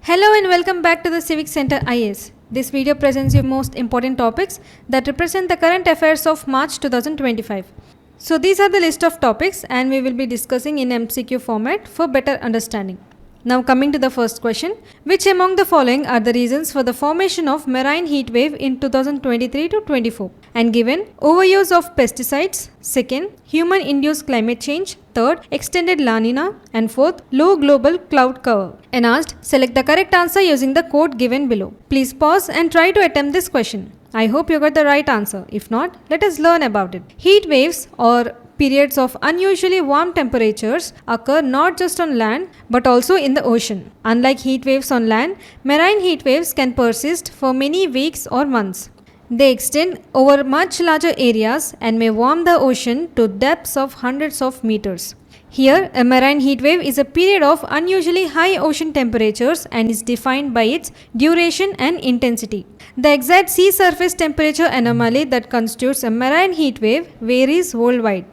Hello and welcome back to the CivicCentreIAS. This video presents you most important topics that represent the current affairs of March 2025. So these are the list of topics and we will be discussing in MCQ format for better understanding. Now coming to the first question, which among the following are the reasons for the formation of marine heat wave in 2023 to 24? And given overuse of pesticides, second, human induced climate change, third, extended La Nina, and fourth, low global cloud cover. And asked, select the correct answer using the code given below. Please pause and try to attempt this question. I hope you got the right answer. If not, let us learn about it. Heat waves or periods of unusually warm temperatures occur not just on land but also in the ocean. Unlike heat waves on land, marine heat waves can persist for many weeks or months. They extend over much larger areas and may warm the ocean to depths of hundreds of meters. Here, a marine heat wave is a period of unusually high ocean temperatures and is defined by its duration and intensity. The exact sea surface temperature anomaly that constitutes a marine heat wave varies worldwide,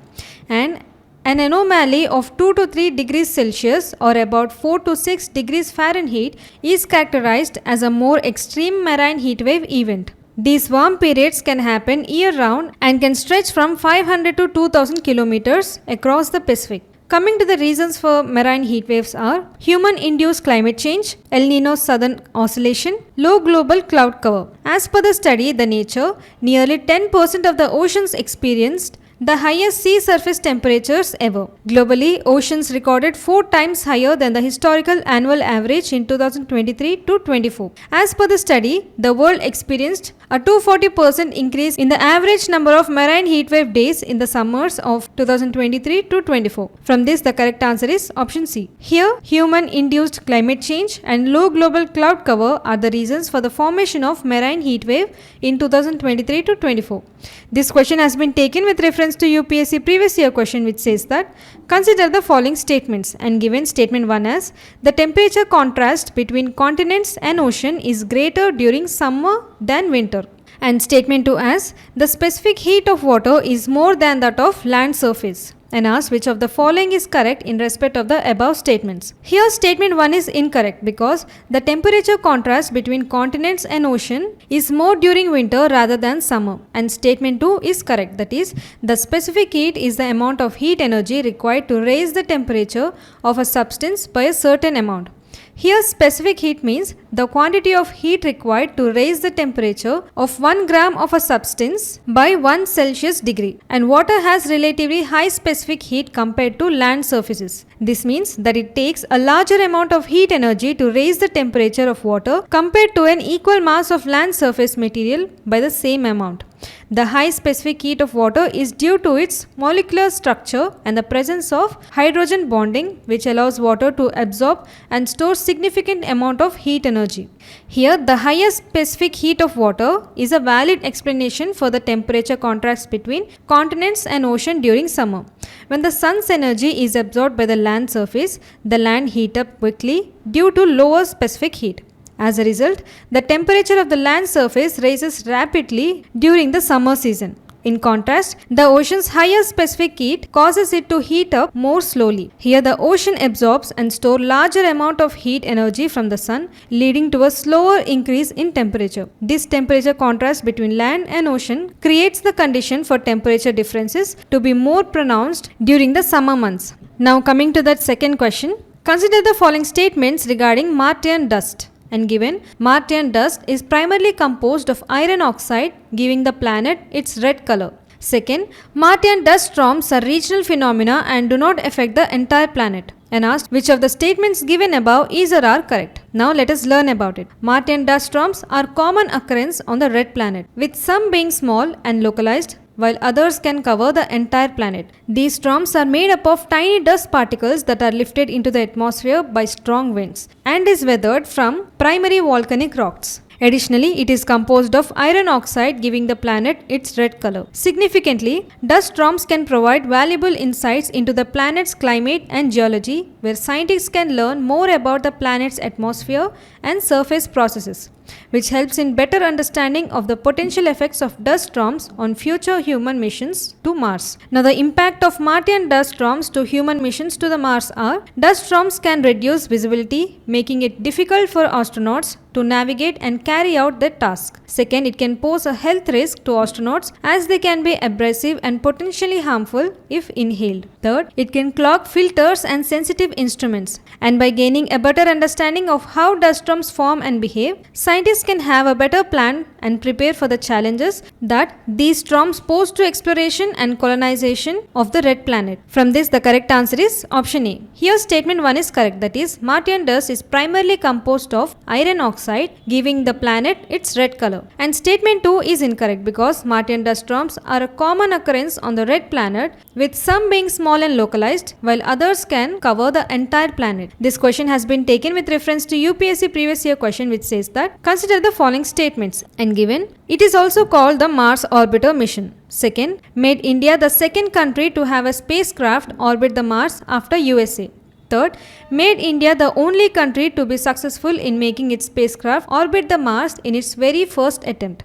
and an anomaly of 2 to 3 degrees Celsius or about 4 to 6 degrees Fahrenheit is characterized as a more extreme marine heat wave event. These warm periods can happen year-round and can stretch from 500 to 2000 kilometers across the Pacific. Coming to the reasons for marine heat waves are human-induced climate change, El Nino southern oscillation, low global cloud cover. As per the study, The Nature, nearly 10% of the oceans experienced the highest sea surface temperatures ever. Globally, oceans recorded 4 times higher than the historical annual average in 2023 to 24. As per the study, the world experienced a 240% increase in the average number of marine heatwave days in the summers of 2023 to 24. From this, the correct answer is option C. Here, human-induced climate change and low global cloud cover are the reasons for the formation of marine heatwave in 2023 to 24. This question has been taken with reference to UPSC previous year question, which says that consider the following statements, and given statement 1 as the temperature contrast between continents and ocean is greater during summer than winter, and statement 2 as the specific heat of water is more than that of land surface, and ask which of the following is correct in respect of the above statements. Here statement 1 is incorrect because the temperature contrast between continents and ocean is more during winter rather than summer, and statement 2 is correct, that is the specific heat is the amount of heat energy required to raise the temperature of a substance by a certain amount. Here specific heat means the quantity of heat required to raise the temperature of 1 gram of a substance by 1 Celsius degree, and water has relatively high specific heat compared to land surfaces. This means that it takes a larger amount of heat energy to raise the temperature of water compared to an equal mass of land surface material by the same amount. The high specific heat of water is due to its molecular structure and the presence of hydrogen bonding, which allows water to absorb and store significant amount of heat energy. Here, the highest specific heat of water is a valid explanation for the temperature contrast between continents and ocean during summer. When the sun's energy is absorbed by the land surface, the land heats up quickly due to lower specific heat. As a result, the temperature of the land surface rises rapidly during the summer season. In contrast, the ocean's higher specific heat causes it to heat up more slowly. Here, the ocean absorbs and stores larger amount of heat energy from the sun, leading to a slower increase in temperature. This temperature contrast between land and ocean creates the condition for temperature differences to be more pronounced during the summer months. Now coming to that second question, consider the following statements regarding Martian dust. And given Martian dust is primarily composed of iron oxide, giving the planet its red color. Second, Martian dust storms are regional phenomena and do not affect the entire planet. And asked which of the statements given above is or are correct. Now let us learn about it. Martian dust storms are common occurrence on the red planet, with some being small and localized, while others can cover the entire planet. These storms are made up of tiny dust particles that are lifted into the atmosphere by strong winds and is weathered from primary volcanic rocks. Additionally, it is composed of iron oxide, giving the planet its red color. Significantly, dust storms can provide valuable insights into the planet's climate and geology, where scientists can learn more about the planet's atmosphere and surface processes. which helps in better understanding of the potential effects of dust storms on future human missions to Mars. Now, the impact of Martian dust storms to human missions to the Mars are: dust storms can reduce visibility, making it difficult for astronauts to navigate and carry out their task. Second, it can pose a health risk to astronauts as they can be abrasive and potentially harmful if inhaled. Third, it can clog filters and sensitive instruments. And by gaining a better understanding of how dust storms form and behave, scientists can have a better plan and prepare for the challenges that these storms pose to exploration and colonization of the red planet. From this, the correct answer is option A. Here, statement 1 is correct, that is, Martian dust is primarily composed of iron oxide, giving the planet its red color. And statement 2 is incorrect because Martian dust storms are a common occurrence on the red planet, with some being small and localized, while others can cover the entire planet. This question has been taken with reference to UPSC previous year question, which says that consider the following statements, and given it is also called the Mars Orbiter mission. Second, made India the second country to have a spacecraft orbit the Mars after USA. Third, made India the only country to be successful in making its spacecraft orbit the Mars in its very first attempt.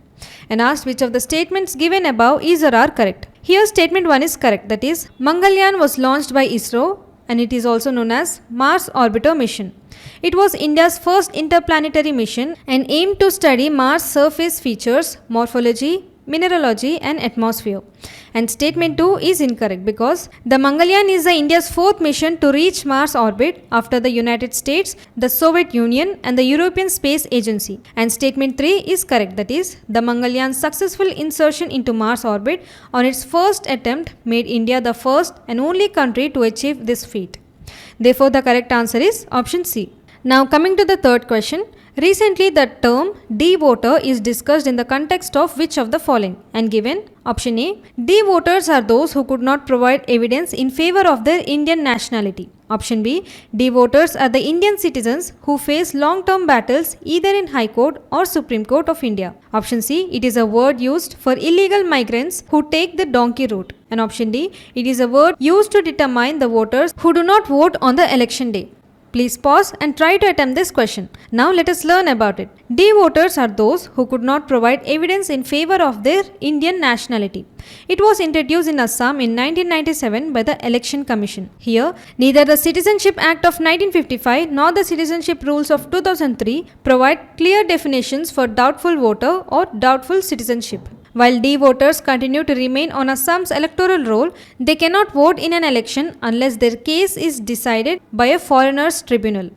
And asked which of the statements given above is or are correct. Here, statement 1 is correct, that is, Mangalyaan was launched by ISRO and it is also known as Mars Orbiter mission. It was India's first interplanetary mission and aimed to study Mars surface features, morphology, mineralogy and atmosphere. And statement 2 is incorrect because the Mangalyaan is India's fourth mission to reach Mars orbit after the United States, the Soviet Union and the European Space Agency. And statement 3 is correct, that is, the Mangalyaan's successful insertion into Mars orbit on its first attempt made India the first and only country to achieve this feat. Therefore, the correct answer is option C. Now, coming to the third question. Recently, the term D-voter is discussed in the context of which of the following? And given option A, D-voters are those who could not provide evidence in favor of their Indian nationality. Option B, D-voters are the Indian citizens who face long-term battles either in High Court or Supreme Court of India. Option C, it is a word used for illegal migrants who take the donkey route. And option D, it is a word used to determine the voters who do not vote on the election day. Please pause and try to attempt this question. Now let us learn about it. D-voters are those who could not provide evidence in favor of their Indian nationality. It was introduced in Assam in 1997 by the Election Commission. Here, neither the Citizenship Act of 1955 nor the Citizenship Rules of 2003 provide clear definitions for doubtful voter or doubtful citizenship. While D-voters continue to remain on Assam's electoral roll, they cannot vote in an election unless their case is decided by a foreigner's tribunal.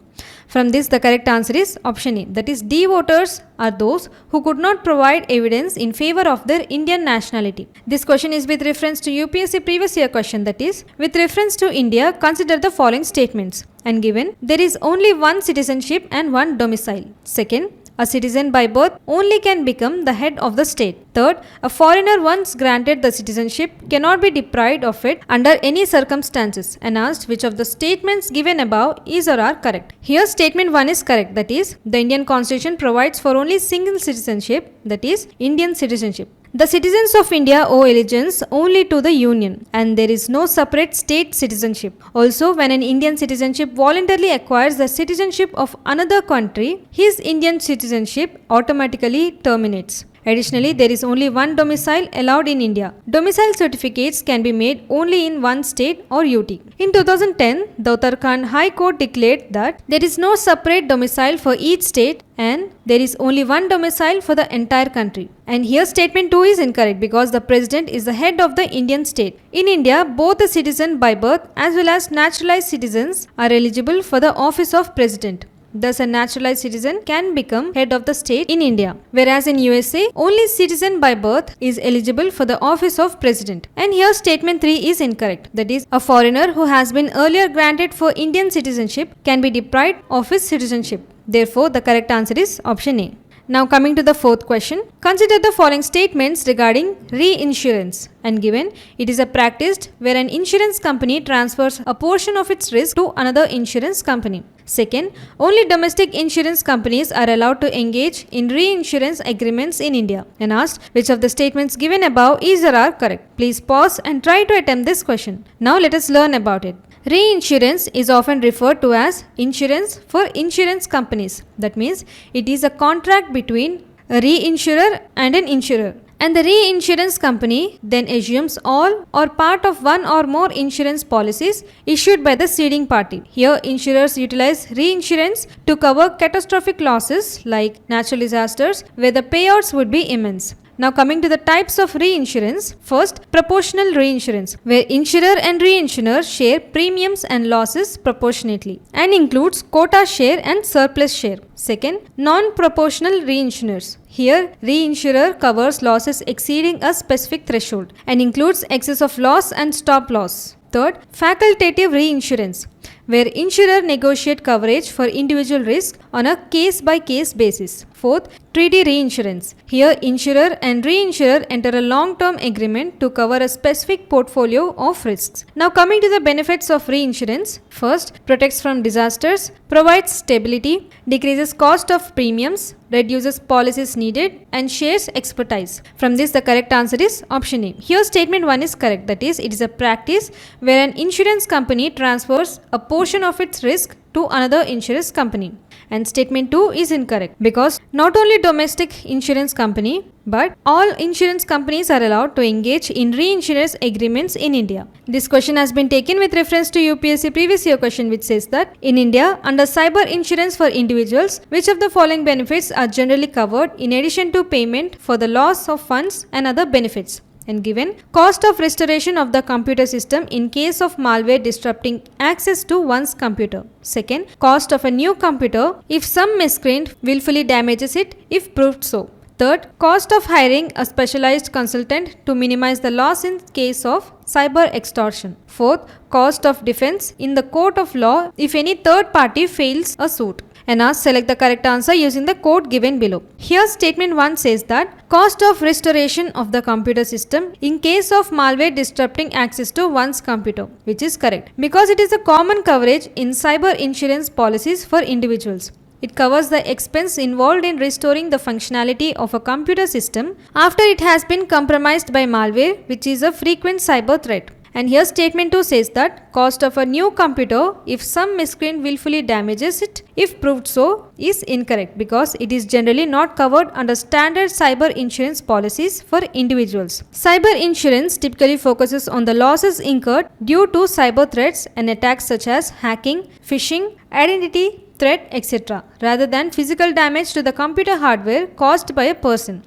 From this, the correct answer is option A. That is, D-voters are those who could not provide evidence in favor of their Indian nationality. This question is with reference to UPSC previous year question, that is, with reference to India, consider the following statements. And given, there is only one citizenship and one domicile. Second, a citizen by birth only can become the head of the state. Third, a foreigner once granted the citizenship cannot be deprived of it under any circumstances. And asked which of the statements given above is or are correct. Here, statement 1 is correct, that is, the Indian Constitution provides for only single citizenship, that is, Indian citizenship. The citizens of India owe allegiance only to the Union and there is no separate state citizenship. Also, when an Indian citizenship voluntarily acquires the citizenship of another country, his Indian citizenship automatically terminates. Additionally, there is only one domicile allowed in India. Domicile certificates can be made only in one state or UT. In 2010, the Uttarakhand High Court declared that there is no separate domicile for each state and there is only one domicile for the entire country. And here statement 2 is incorrect because the president is the head of the Indian state. In India, both the citizen by birth as well as naturalized citizens are eligible for the office of president. Thus, a naturalized citizen can become head of the state in India. Whereas in USA, only citizen by birth is eligible for the office of president. And here statement 3 is incorrect. That is, a foreigner who has been earlier granted for Indian citizenship can be deprived of his citizenship. Therefore, the correct answer is option A. Now coming to the fourth question, consider the following statements regarding reinsurance. And given, it is a practice where an insurance company transfers a portion of its risk to another insurance company. Second, only domestic insurance companies are allowed to engage in reinsurance agreements in India. And asked which of the statements given above is or are correct. Please pause and try to attempt this question. Now let us learn about it. Reinsurance is often referred to as insurance for insurance companies. That means it is a contract between a reinsurer and an insurer. And the reinsurance company then assumes all or part of one or more insurance policies issued by the ceding party. Here, insurers utilize reinsurance to cover catastrophic losses like natural disasters where the payouts would be immense. Now coming to the types of reinsurance. First, proportional reinsurance, where insurer and reinsurer share premiums and losses proportionately and includes quota share and surplus share. Second, non-proportional reinsurers. Here, reinsurer covers losses exceeding a specific threshold and includes excess of loss and stop loss. Third, facultative reinsurance, where insurer negotiate coverage for individual risk on a case-by-case basis. Fourth, treaty reinsurance. Here, insurer and reinsurer enter a long-term agreement to cover a specific portfolio of risks. Now coming to the benefits of reinsurance. First, protects from disasters, provides stability, decreases cost of premiums, reduces policies needed, and shares expertise. From this, the correct answer is option A. Here, statement 1 is correct. That is, it is a practice where an insurance company transfers a portion of its risk to another insurance company. And statement 2 is incorrect because not only domestic insurance company but all insurance companies are allowed to engage in reinsurance agreements in India. This question has been taken with reference to UPSC previous year question, which says that in India, under cyber insurance for individuals, which of the following benefits are generally covered in addition to payment for the loss of funds and other benefits? And given cost of restoration of the computer system in case of malware disrupting access to one's computer. Second, cost of a new computer if some miscreant willfully damages it if proved so. Third, cost of hiring a specialized consultant to minimize the loss in case of cyber extortion. Fourth, cost of defense in the court of law if any third party fails a suit. And now select the correct answer using the code given below. Here statement 1 says that cost of restoration of the computer system in case of malware disrupting access to one's computer, which is correct because it is a common coverage in cyber insurance policies for individuals. It covers the expense involved in restoring the functionality of a computer system after it has been compromised by malware, which is a frequent cyber threat. And here statement 2 says that cost of a new computer if some miscreant willfully damages it if proved so is incorrect because it is generally not covered under standard cyber insurance policies for individuals. Cyber insurance typically focuses on the losses incurred due to cyber threats and attacks such as hacking, phishing, identity threat, etc., rather than physical damage to the computer hardware caused by a person.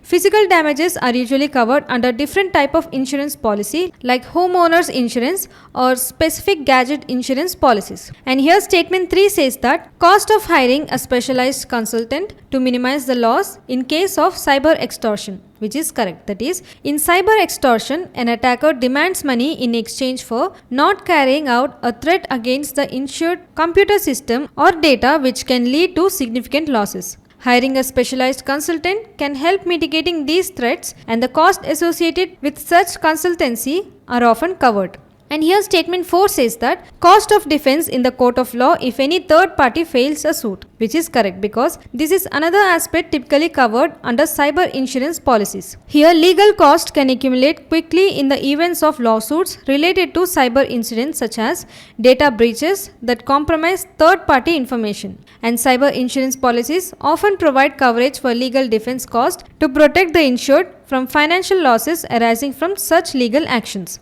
Physical damages are usually covered under different type of insurance policy like homeowners insurance or specific gadget insurance policies. And here statement 3 says that cost of hiring a specialized consultant to minimize the loss in case of cyber extortion, which is correct. That is, in cyber extortion, an attacker demands money in exchange for not carrying out a threat against the insured computer system or data, which can lead to significant losses. Hiring a specialized consultant can help mitigating these threats, and the cost associated with such consultancy are often covered. And here statement 4 says that cost of defense in the court of law if any third party fails a suit, which is correct because this is another aspect typically covered under cyber insurance policies. Here legal cost can accumulate quickly in the events of lawsuits related to cyber incidents such as data breaches that compromise third party information. And cyber insurance policies often provide coverage for legal defense costs to protect the insured from financial losses arising from such legal actions.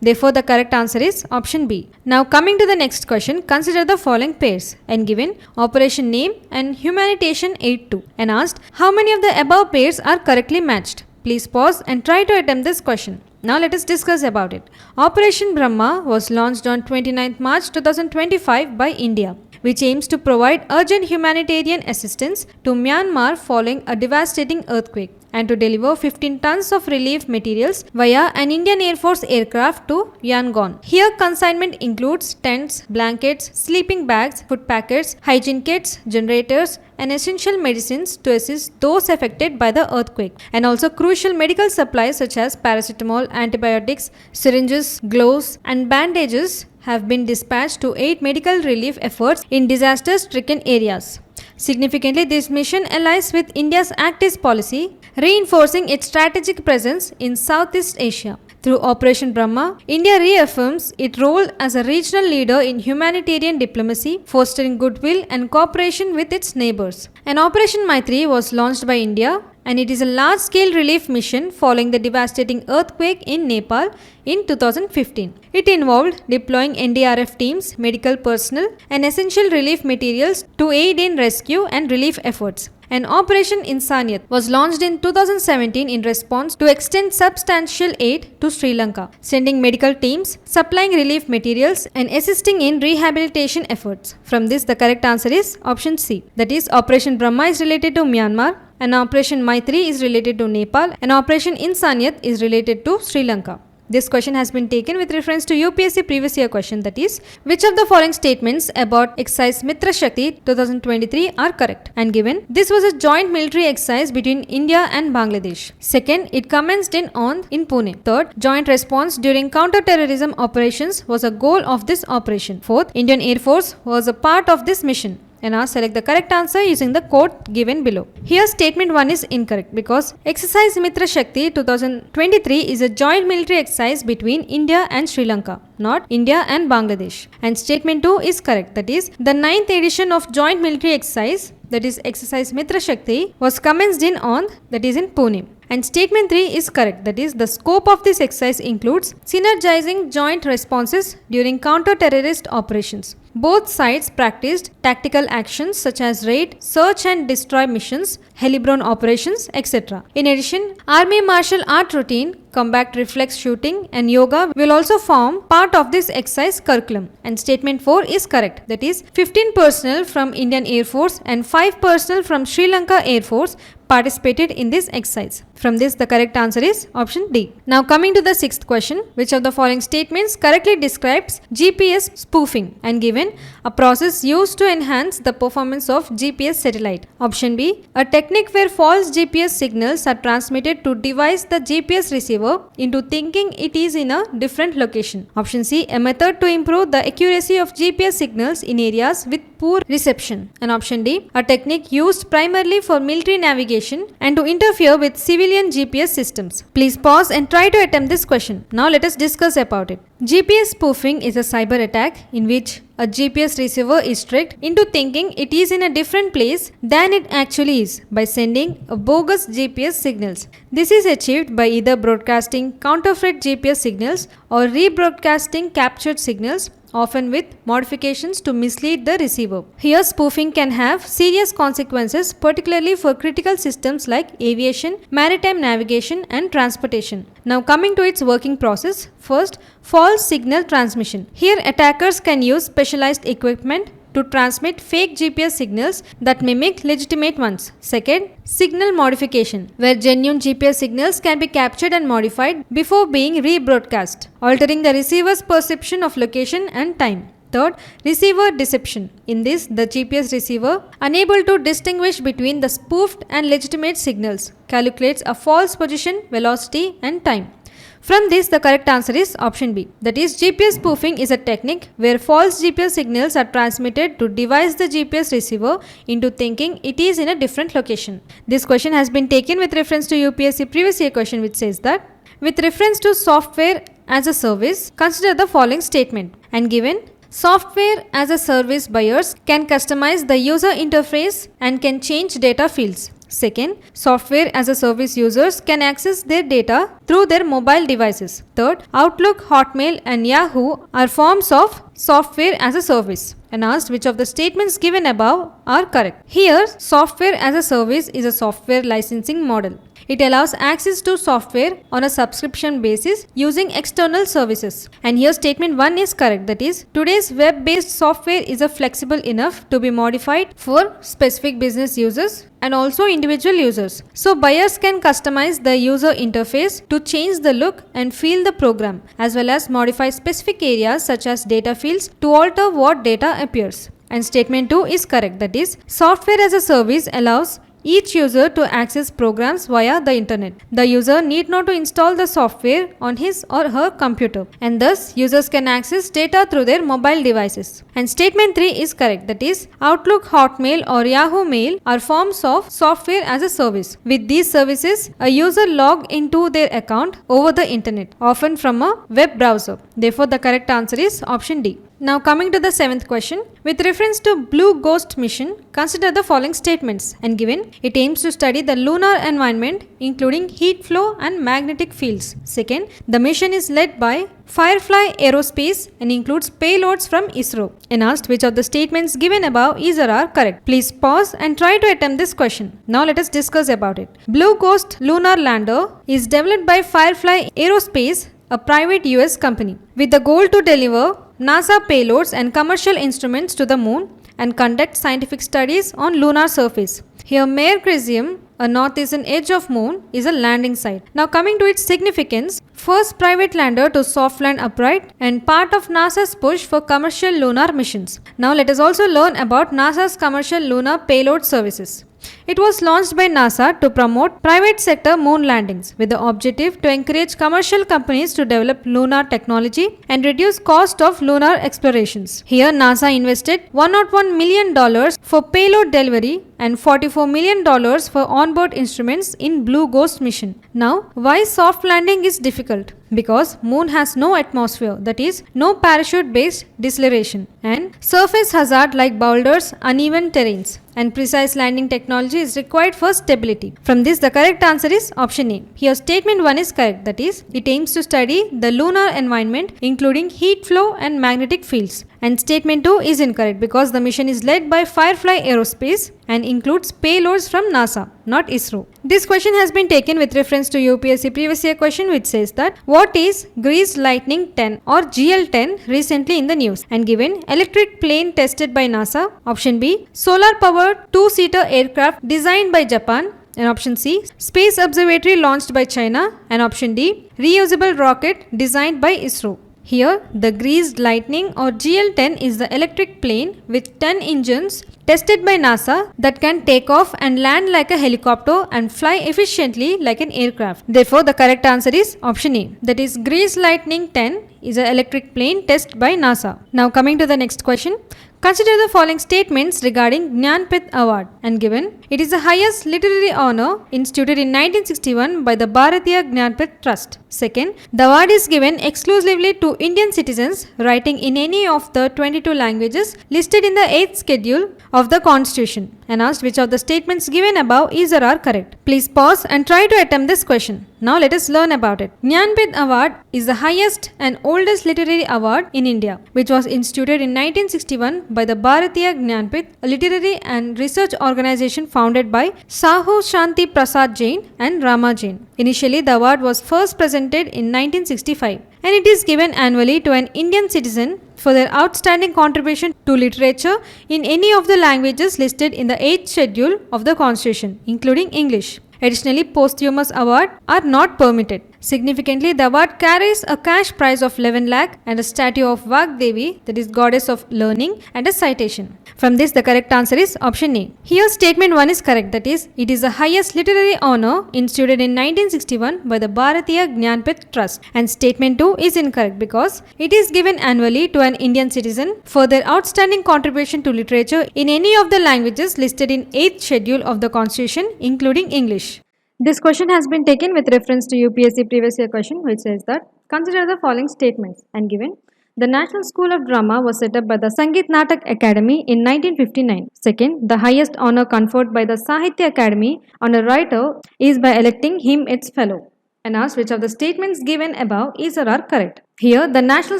Therefore, the correct answer is option B. Now coming to the next question, consider the following pairs and given operation name and humanitarian aid to and asked how many of the above pairs are correctly matched. Please pause and try to attempt this question. Now let us discuss about it. Operation Brahma was launched on 29th March 2025 by India, which aims to provide urgent humanitarian assistance to Myanmar following a devastating earthquake and to deliver 15 tons of relief materials via an Indian Air Force aircraft to Yangon. Here consignment includes tents, blankets, sleeping bags, food packets, hygiene kits, generators, and essential medicines to assist those affected by the earthquake, and also crucial medical supplies such as paracetamol, antibiotics, syringes, gloves, and bandages have been dispatched to aid medical relief efforts in disaster-stricken areas. Significantly, this mission aligns with India's Act East policy, reinforcing its strategic presence in Southeast Asia. Through Operation Brahma, India reaffirms its role as a regional leader in humanitarian diplomacy, fostering goodwill and cooperation with its neighbors. And Operation Maitri was launched by India, and it is a large-scale relief mission following the devastating earthquake in Nepal in 2015. It involved deploying NDRF teams, medical personnel, and essential relief materials to aid in rescue and relief efforts. And Operation Insaniyat was launched in 2017 in response to extend substantial aid to Sri Lanka, sending medical teams, supplying relief materials, and assisting in rehabilitation efforts. From this, the correct answer is option C. That is, Operation Brahma is related to Myanmar, and Operation Maitri is related to Nepal, and Operation Insaniyat is related to Sri Lanka. This question has been taken with reference to UPSC previous year question, that is, which of the following statements about exercise Mitra Shakti 2023 are correct? And given, this was a joint military exercise between India and Bangladesh. Second, it commenced in Pune. Third, joint response during counter-terrorism operations was a goal of this operation. Fourth, Indian Air Force was a part of this mission. And now select the correct answer using the code given below. Here statement 1 is incorrect because exercise Mitra Shakti 2023 is a joint military exercise between India and Sri Lanka, not India and Bangladesh. And statement 2 is correct, that is, the 9th edition of joint military exercise, that is exercise Mitra Shakti, was commenced in Pune. And statement 3 is correct, that is, the scope of this exercise includes synergizing joint responses during counter-terrorist operations. Both sides practiced tactical actions such as raid, search and destroy missions, heliborne operations, etc. In addition, Army martial art routine, combat reflex shooting and yoga will also form part of this exercise curriculum. And statement 4 is correct, that is, 15 personnel from Indian Air Force and 5 personnel from Sri Lanka Air Force participated in this exercise. From this, the correct answer is option D. Now coming to the 6th question, which of the following statements correctly describes GPS spoofing? And given, a process used to enhance the performance of GPS satellite. Option B, a technique where false GPS signals are transmitted to devise the GPS receiver into thinking it is in a different location. Option C, a method to improve the accuracy of GPS signals in areas with poor reception. And option D, a technique used primarily for military navigation and to interfere with civilian GPS systems. Please pause and try to attempt this question. Now let us discuss about it. GPS spoofing is a cyber attack in which a GPS receiver is tricked into thinking it is in a different place than it actually is by sending a bogus GPS signals. This is achieved by either broadcasting counterfeit GPS signals or rebroadcasting captured signals, often with modifications to mislead the receiver. Here, spoofing can have serious consequences, particularly for critical systems like aviation, maritime navigation, and transportation. Now coming to its working process. First, false signal transmission. Here, attackers can use specialized equipment to transmit fake GPS signals that mimic legitimate ones. Second, signal modification, where genuine GPS signals can be captured and modified before being rebroadcast, altering the receiver's perception of location and time. Third, receiver deception. In this, the GPS receiver, unable to distinguish between the spoofed and legitimate signals, calculates a false position, velocity, and time. From this, the correct answer is option B. That is, GPS spoofing is a technique where false GPS signals are transmitted to devise the GPS receiver into thinking it is in a different location. This question has been taken with reference to UPSC previous year question, which says that, with reference to software as a service, consider the following statement. And given, software as a service buyers can customize the user interface and can change data fields. Second, software as a service users can access their data through their mobile devices. Third, Outlook, Hotmail and Yahoo are forms of software as a service. And asked which of the statements given above are correct. Here, software as a service is a software licensing model. It allows access to software on a subscription basis using external services. And here statement 1 is correct. That is, today's web-based software is flexible enough to be modified for specific business users and also individual users. So buyers can customize the user interface to change the look and feel the program, as well as modify specific areas such as data fields to alter what data appears. And statement 2 is correct. That is, software as a service allows each user to access programs via the internet. The user need not to install the software on his or her computer, and thus users can access data through their mobile devices. And statement 3 is correct, that is, Outlook, Hotmail or Yahoo Mail are forms of software as a service. With these services, a user log into their account over the internet, often from a web browser. Therefore, the correct answer is option D. Now coming to the 7th question. With reference to Blue Ghost mission, consider the following statements, and given it aims to study the lunar environment including heat flow and magnetic fields. Second, the mission is led by Firefly Aerospace and includes payloads from ISRO. And asked which of the statements given above is or are correct. Please pause and try to attempt this question. Now let us discuss about it. Blue Ghost lunar lander is developed by Firefly Aerospace, a private US company, with the goal to deliver NASA payloads and commercial instruments to the moon and conduct scientific studies on lunar surface. Here, Mare Crisium, a northeastern edge of moon, is a landing site. Now coming to its significance, first private lander to soft land upright and part of NASA's push for commercial lunar missions. Now let us also learn about NASA's commercial lunar payload services. It was launched by NASA to promote private sector moon landings with the objective to encourage commercial companies to develop lunar technology and reduce cost of lunar explorations. Here NASA invested $101 million for payload delivery and $44 million for onboard instruments in Blue Ghost mission. Now, why soft landing is difficult? Because moon has no atmosphere, that is, no parachute based deceleration, and surface hazard like boulders, uneven terrains, and precise landing technology is required for stability. From this, the correct answer is option A. Here statement 1 is correct, that is, it aims to study the lunar environment including heat flow and magnetic fields. And statement 2 is incorrect because the mission is led by Firefly Aerospace and includes payloads from NASA, not ISRO. This question has been taken with reference to UPSC previous year question, which says that what is Greased Lightning 10 or GL10 recently in the news, and given electric plane tested by NASA. Option B, solar powered two-seater aircraft designed by Japan. And option C, space observatory launched by China. And option D, reusable rocket designed by ISRO. Here, the Greased Lightning or GL10 is the electric plane with 10 engines tested by NASA that can take off and land like a helicopter and fly efficiently like an aircraft. Therefore, the correct answer is option A. That is, Greased Lightning 10 is an electric plane tested by NASA. Now coming to the next question. Consider the following statements regarding Jnanpith Award, and given it is the highest literary honor instituted in 1961 by the Bharatiya Jnanpith Trust. Second, the award is given exclusively to Indian citizens writing in any of the 22 languages listed in the 8th schedule of the Constitution. And asked which of the statements given above is or are correct. Please pause and try to attempt this question. Now let us learn about it. Jnanpith Award is the highest and oldest literary award in India, which was instituted in 1961 by the Bharatiya Jnanpith, a literary and research organization founded by Sahu Shanti Prasad Jain and Rama Jain. Initially, the award was first presented in 1965, and it is given annually to an Indian citizen for their outstanding contribution to literature in any of the languages listed in the 8th schedule of the Constitution, including English. Additionally, posthumous awards are not permitted. Significantly, the award carries a cash prize of 11 lakh and a statue of Vagdevi, that is goddess of learning, and a citation. From this, the correct answer is option A. Here, statement 1 is correct, that is, it is the highest literary honor instituted in 1961 by the Bharatiya Jnanpith Trust. And statement 2 is incorrect because it is given annually to an Indian citizen for their outstanding contribution to literature in any of the languages listed in 8th schedule of the Constitution, including English. This question has been taken with reference to UPSC previous year question, which says that consider the following statements, and given the National School of Drama was set up by the Sangeet Natak Academy in 1959. Second, the highest honor conferred by the Sahitya Academy on a writer is by electing him its fellow. And asked which of the statements given above is or are correct. Here, the National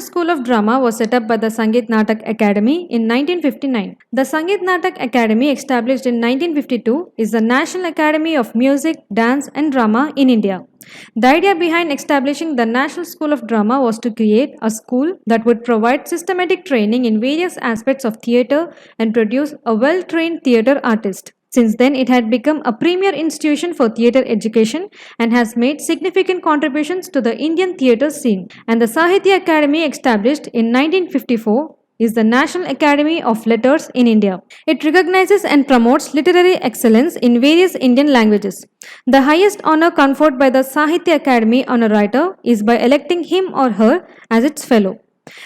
School of Drama was set up by the Sangeet Natak Academy in 1959. The Sangeet Natak Academy, established in 1952, is the National Academy of Music, Dance and Drama in India. The idea behind establishing the National School of Drama was to create a school that would provide systematic training in various aspects of theatre and produce a well-trained theatre artist. Since then, it had become a premier institution for theatre education and has made significant contributions to the Indian theatre scene. And the Sahitya Academy, established in 1954, is the National Academy of Letters in India. It recognizes and promotes literary excellence in various Indian languages. The highest honor conferred by the Sahitya Academy on a writer is by electing him or her as its fellow.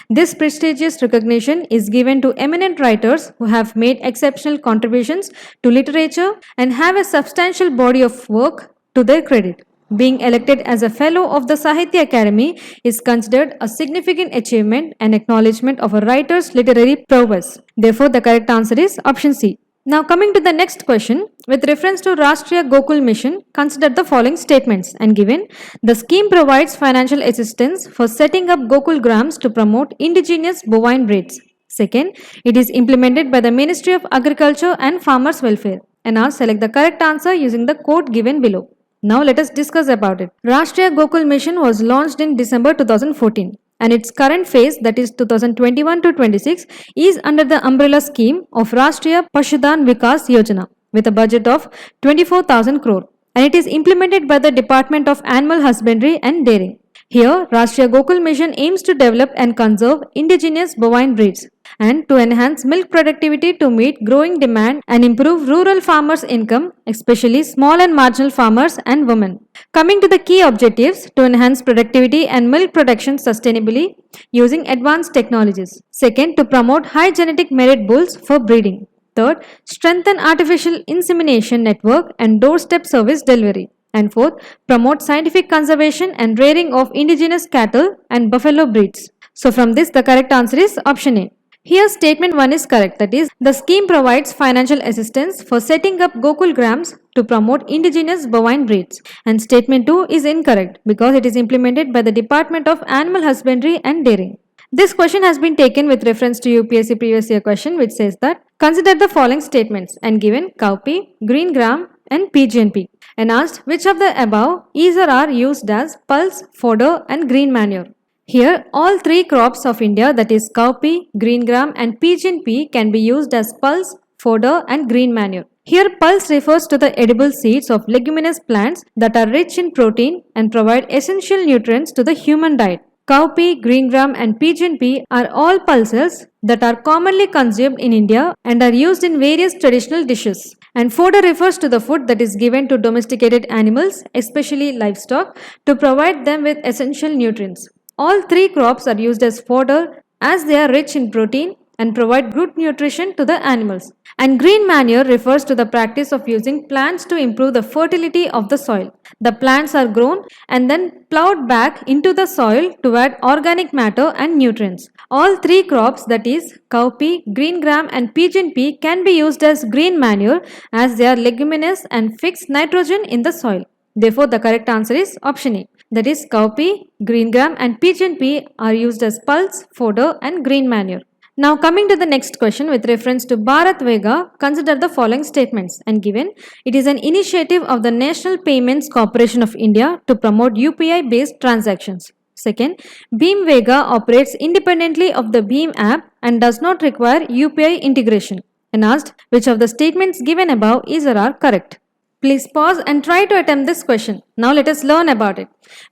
This prestigious recognition is given to eminent writers who have made exceptional contributions to literature and have a substantial body of work to their credit. Being elected as a fellow of the Sahitya Academy is considered a significant achievement and acknowledgement of a writer's literary prowess. Therefore, the correct answer is option C. Now coming to the next question, with reference to Rashtriya Gokul Mission, consider the following statements and given. The scheme provides financial assistance for setting up Gokul Grams to promote indigenous bovine breeds. Second, it is implemented by the Ministry of Agriculture and Farmers Welfare. And now select the correct answer using the code given below. Now let us discuss about it. Rashtriya Gokul Mission was launched in December 2014 and its current phase, that is 2021 to 26, is under the umbrella scheme of Rashtriya Pashudan Vikas Yojana with a budget of 24,000 crore, and it is implemented by the Department of Animal Husbandry and Dairying. Here, Rashtriya Gokul Mission aims to develop and conserve indigenous bovine breeds and to enhance milk productivity to meet growing demand and improve rural farmers' income, especially small and marginal farmers and women. Coming to the key objectives, to enhance productivity and milk production sustainably using advanced technologies. Second, to promote high genetic merit bulls for breeding. Third, strengthen artificial insemination network and doorstep service delivery. And fourth, promote scientific conservation and rearing of indigenous cattle and buffalo breeds. So from this, the correct answer is option A. Here statement 1 is correct, that is, the scheme provides financial assistance for setting up Gokul Grams to promote indigenous bovine breeds. And statement 2 is incorrect because it is implemented by the Department of Animal Husbandry and Dairying. This question has been taken with reference to UPSC previous year question, which says that consider the following statements and given cowpea, green gram and PGNP, and asked which of the above is or are used as pulse, fodder and green manure. Here, all three crops of India, that is cowpea, green gram and PGNP, can be used as pulse, fodder and green manure. Here, pulse refers to the edible seeds of leguminous plants that are rich in protein and provide essential nutrients to the human diet. Cowpea, green gram and PGNP are all pulses that are commonly consumed in India and are used in various traditional dishes. And fodder refers to the food that is given to domesticated animals, especially livestock, to provide them with essential nutrients. All three crops are used as fodder as they are rich in protein and provide good nutrition to the animals. And green manure refers to the practice of using plants to improve the fertility of the soil. The plants are grown and then plowed back into the soil to add organic matter and nutrients. All three crops, that is cowpea, green gram and PGNP, can be used as green manure as they are leguminous and fix nitrogen in the soil. Therefore, the correct answer is option A. That is cowpea, green gram and PGNP are used as pulse, fodder and green manure. Now coming to the next question with reference to Bharat Vega, consider the following statements and given. It is an initiative of the National Payments Corporation of India to promote UPI based transactions. Second, Beam Vega operates independently of the Beam app and does not require UPI integration. And asked which of the statements given above is or are correct. Please pause and try to attempt this question. Now let us learn about it.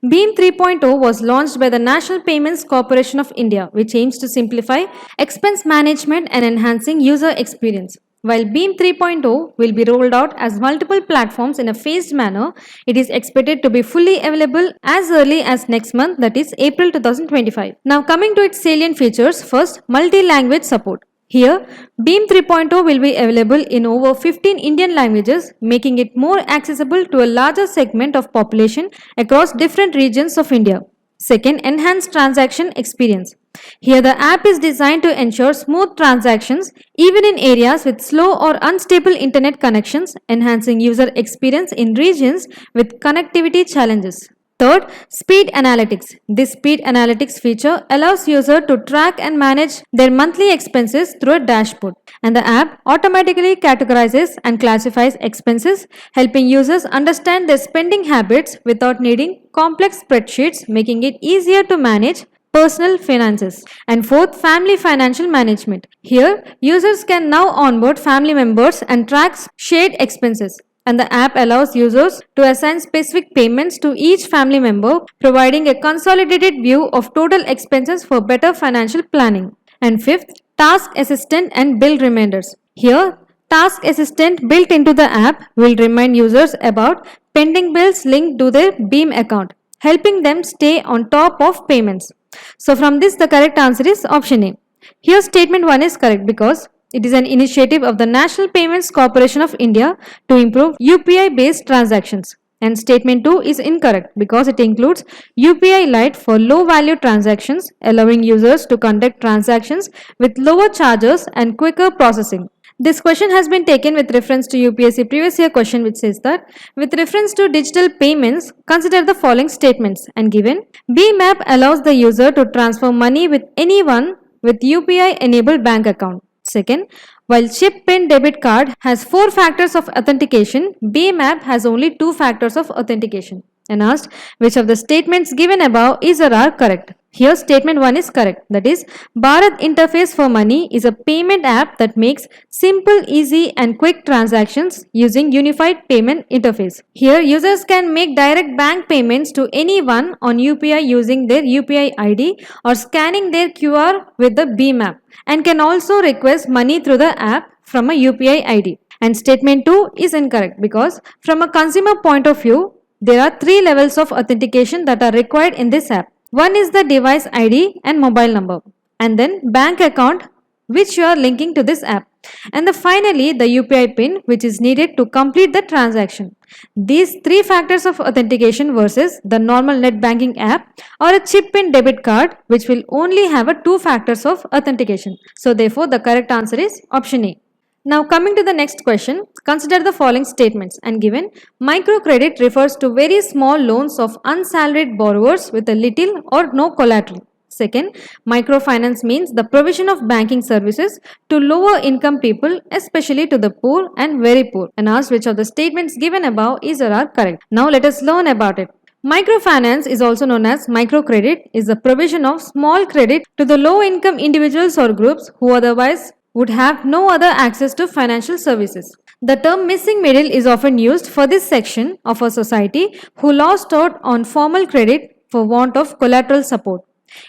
Beam 3.0 was launched by the National Payments Corporation of India, which aims to simplify expense management and enhancing user experience. While Beam 3.0 will be rolled out as multiple platforms in a phased manner, it is expected to be fully available as early as next month, that is April 2025. Now coming to its salient features, first, multi-language support. Here, Beam 3.0 will be available in over 15 Indian languages, making it more accessible to a larger segment of population across different regions of India. Second, enhanced transaction experience. Here, the app is designed to ensure smooth transactions even in areas with slow or unstable internet connections, enhancing user experience in regions with connectivity challenges. Third, speed analytics. This speed analytics feature allows users to track and manage their monthly expenses through a dashboard, and the app automatically categorizes and classifies expenses, helping users understand their spending habits without needing complex spreadsheets, making it easier to manage personal finances. And fourth, family financial management. Here, users can now onboard family members and track shared expenses. And the app allows users to assign specific payments to each family member, providing a consolidated view of total expenses for better financial planning. And fifth, Task Assistant and Bill Reminders. Here, Task Assistant built into the app will remind users about pending bills linked to their Beam account, helping them stay on top of payments. So from this, the correct answer is option A. Here, statement 1 is correct because it is an initiative of the National Payments Corporation of India to improve UPI-based transactions. And statement 2 is incorrect because it includes UPI Lite for low-value transactions, allowing users to conduct transactions with lower charges and quicker processing. This question has been taken with reference to UPSC previous year question, which says that with reference to digital payments, consider the following statements and given. Beam app allows the user to transfer money with anyone with UPI enabled bank account. Second, while chip PIN debit card has 4 factors of authentication, Beam app has only 2 factors of authentication. And asked which of the statements given above is or are correct. Here statement 1 is correct. That is, Bharat Interface for Money is a payment app that makes simple, easy and quick transactions using unified payment interface. Here users can make direct bank payments to anyone on UPI using their UPI ID or scanning their QR with the Beam app, and can also request money through the app from a UPI ID. And statement 2 is incorrect because from a consumer point of view, there are 3 levels of authentication that are required in this app. One is the device ID and mobile number, and then bank account which you are linking to this app, and finally the UPI PIN which is needed to complete the transaction. These 3 factors of authentication versus the normal net banking app or a chip PIN debit card which will only have a 2 factors of authentication. So therefore the correct answer is option A. Now coming to the next question, consider the following statements and given. Microcredit refers to very small loans of unsalaried borrowers with a little or no collateral. Second, microfinance means the provision of banking services to lower income people, especially to the poor and very poor. And asked which of the statements given above is or are correct. Now let us learn about it. Microfinance is also known as microcredit, is the provision of small credit to the low income individuals or groups who otherwise would have no other access to financial services. The term missing middle is often used for this section of a society who lost out on formal credit for want of collateral support.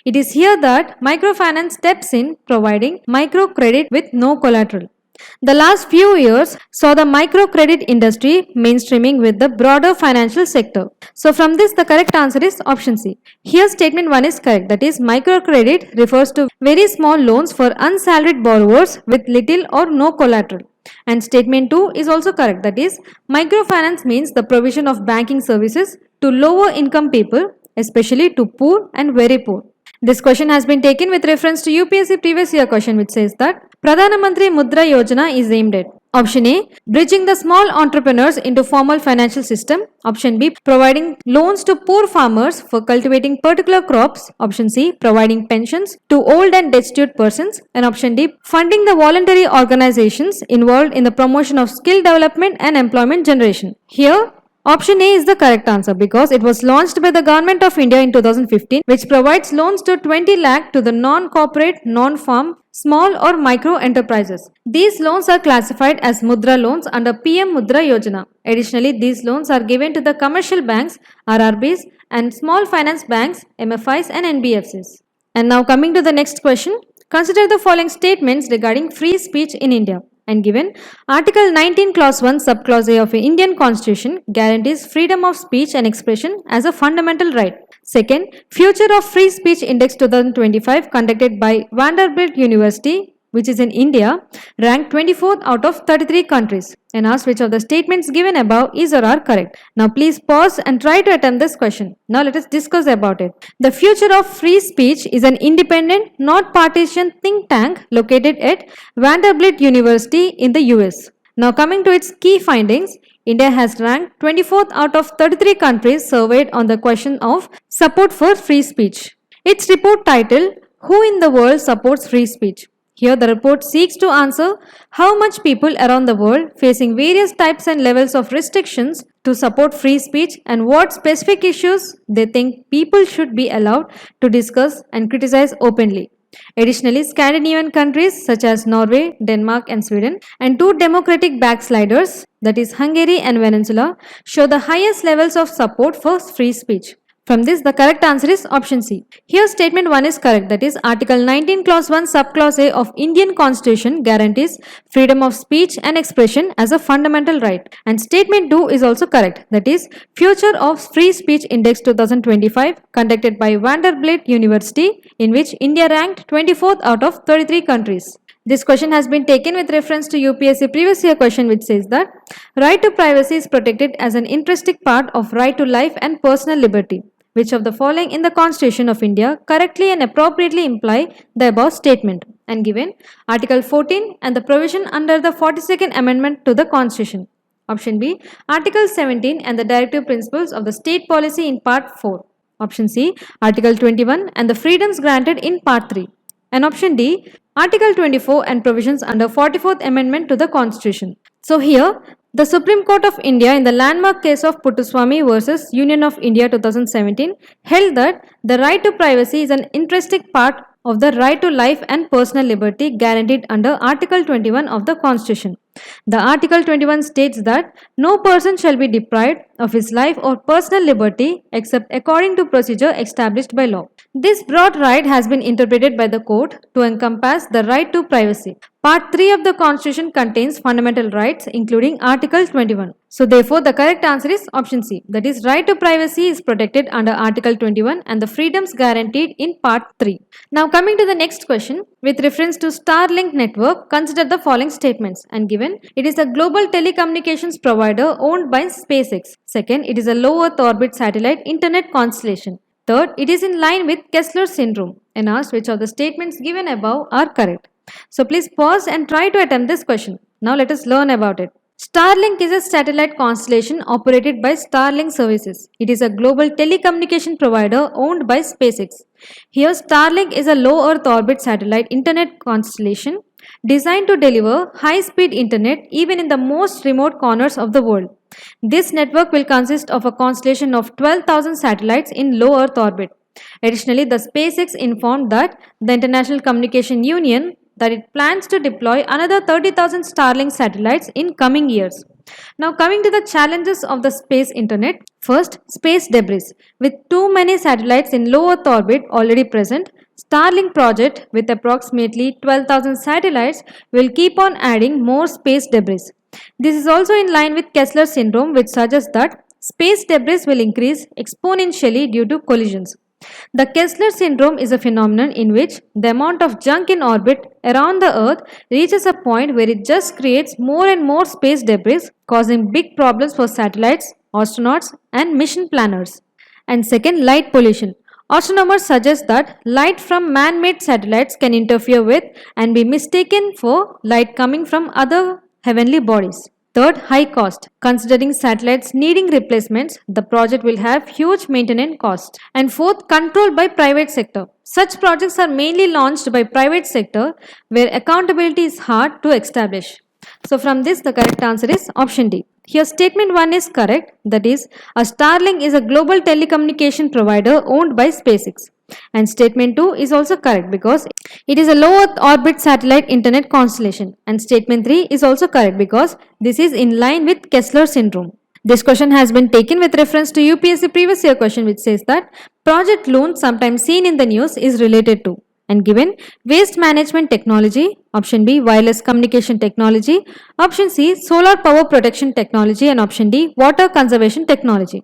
It is here that microfinance steps in, providing microcredit with no collateral. The last few years saw the microcredit industry mainstreaming with the broader financial sector. So from this the correct answer is option C. Here statement 1 is correct, that is microcredit refers to very small loans for unsalaried borrowers with little or no collateral. And statement 2 is also correct, that is microfinance means the provision of banking services to lower income people, especially to poor and very poor. This question has been taken with reference to UPSC previous year question, which says that Pradhan Mantri Mudra Yojana is aimed at option A, bridging the small entrepreneurs into formal financial system. Option B, providing loans to poor farmers for cultivating particular crops. Option C, providing pensions to old and destitute persons. And option D, funding the voluntary organizations involved in the promotion of skill development and employment generation. Here, option A is the correct answer because it was launched by the Government of India in 2015, which provides loans to 20 lakh to the non-corporate, non-farm, small or micro enterprises. These loans are classified as Mudra loans under PM Mudra Yojana. Additionally, these loans are given to the commercial banks, RRBs, and small finance banks, MFIs and NBFCs. And now coming to the next question, consider the following statements regarding free speech in India. And given, Article 19 Clause 1 Subclause A of the Indian Constitution guarantees freedom of speech and expression as a fundamental right. Second, Future of Free Speech Index 2025 conducted by Vanderbilt University, which is in India, ranked 24th out of 33 countries. And asked which of the statements given above is or are correct. Now please pause and try to attempt this question. Now let us discuss about it. The Future of Free Speech is an independent, not partisan think tank located at Vanderbilt University in the US. Now coming to its key findings, India has ranked 24th out of 33 countries surveyed on the question of support for free speech. Its report titled, Who in the World Supports Free Speech? Here the report seeks to answer how much people around the world facing various types and levels of restrictions to support free speech and what specific issues they think people should be allowed to discuss and criticize openly. Additionally, Scandinavian countries such as Norway, Denmark and Sweden and 2 democratic backsliders, that is Hungary and Venezuela, show the highest levels of support for free speech. From this, the correct answer is option C. Here, statement 1 is correct. That is, Article 19, Clause 1, Subclause A of Indian Constitution guarantees freedom of speech and expression as a fundamental right. And statement 2 is also correct. That is, Future of Free Speech Index 2025 conducted by Vanderbilt University, in which India ranked 24th out of 33 countries. This question has been taken with reference to UPSC previous year question, which says that right to privacy is protected as an intrinsic part of right to life and personal liberty. Which of the following in the Constitution of India correctly and appropriately imply the above statement? And given Article 14 and the provision under the 42nd Amendment to the Constitution. Option B, Article 17 and the directive principles of the state policy in Part 4. Option C, Article 21 and the freedoms granted in Part 3. And option D, Article 24 and provisions under 44th Amendment to the Constitution. So here, the Supreme Court of India in the landmark case of Puttaswamy versus Union of India 2017 held that the right to privacy is an intrinsic part of the right to life and personal liberty guaranteed under Article 21 of the Constitution. The Article 21 states that no person shall be deprived of his life or personal liberty except according to procedure established by law. This broad right has been interpreted by the court to encompass the right to privacy. Part 3 of the Constitution contains fundamental rights including Article 21. So therefore the correct answer is option C. That is, right to privacy is protected under Article 21 and the freedoms guaranteed in Part 3. Now coming to the next question, with reference to Starlink network, consider the following statements. And given, it is a global telecommunications provider owned by SpaceX. Second, it is a low Earth orbit satellite internet constellation. Third, it is in line with Kessler syndrome. And ask which of the statements given above are correct. So please pause and try to attempt this question. Now let us learn about it. Starlink is a satellite constellation operated by Starlink Services. It is a global telecommunication provider owned by SpaceX. Here, Starlink is a low Earth orbit satellite internet constellation designed to deliver high-speed internet even in the most remote corners of the world. This network will consist of a constellation of 12,000 satellites in low Earth orbit. Additionally, the SpaceX informed that the International Communication Union that it plans to deploy another 30,000 Starlink satellites in coming years. Now coming to the challenges of the space internet. First, space debris. With too many satellites in low Earth orbit already present, Starlink project with approximately 12,000 satellites will keep on adding more space debris. This is also in line with Kessler syndrome, which suggests that space debris will increase exponentially due to collisions. The Kessler syndrome is a phenomenon in which the amount of junk in orbit around the Earth reaches a point where it just creates more and more space debris, causing big problems for satellites, astronauts, and mission planners. And second, light pollution. Astronomers suggest that light from man-made satellites can interfere with and be mistaken for light coming from other heavenly bodies. Third, high cost. Considering satellites needing replacements, the project will have huge maintenance costs. And fourth, control by private sector. Such projects are mainly launched by private sector where accountability is hard to establish. So from this, the correct answer is option D. Here statement 1 is correct, that is, a Starlink is a global telecommunication provider owned by SpaceX. And statement 2 is also correct because it is a low Earth orbit satellite internet constellation. And statement 3 is also correct because this is in line with Kessler syndrome. This question has been taken with reference to UPSC previous year question, which says that Project Loon, sometimes seen in the news, is related to. And given waste management technology, option B wireless communication technology, option C solar power protection technology, and option D water conservation technology.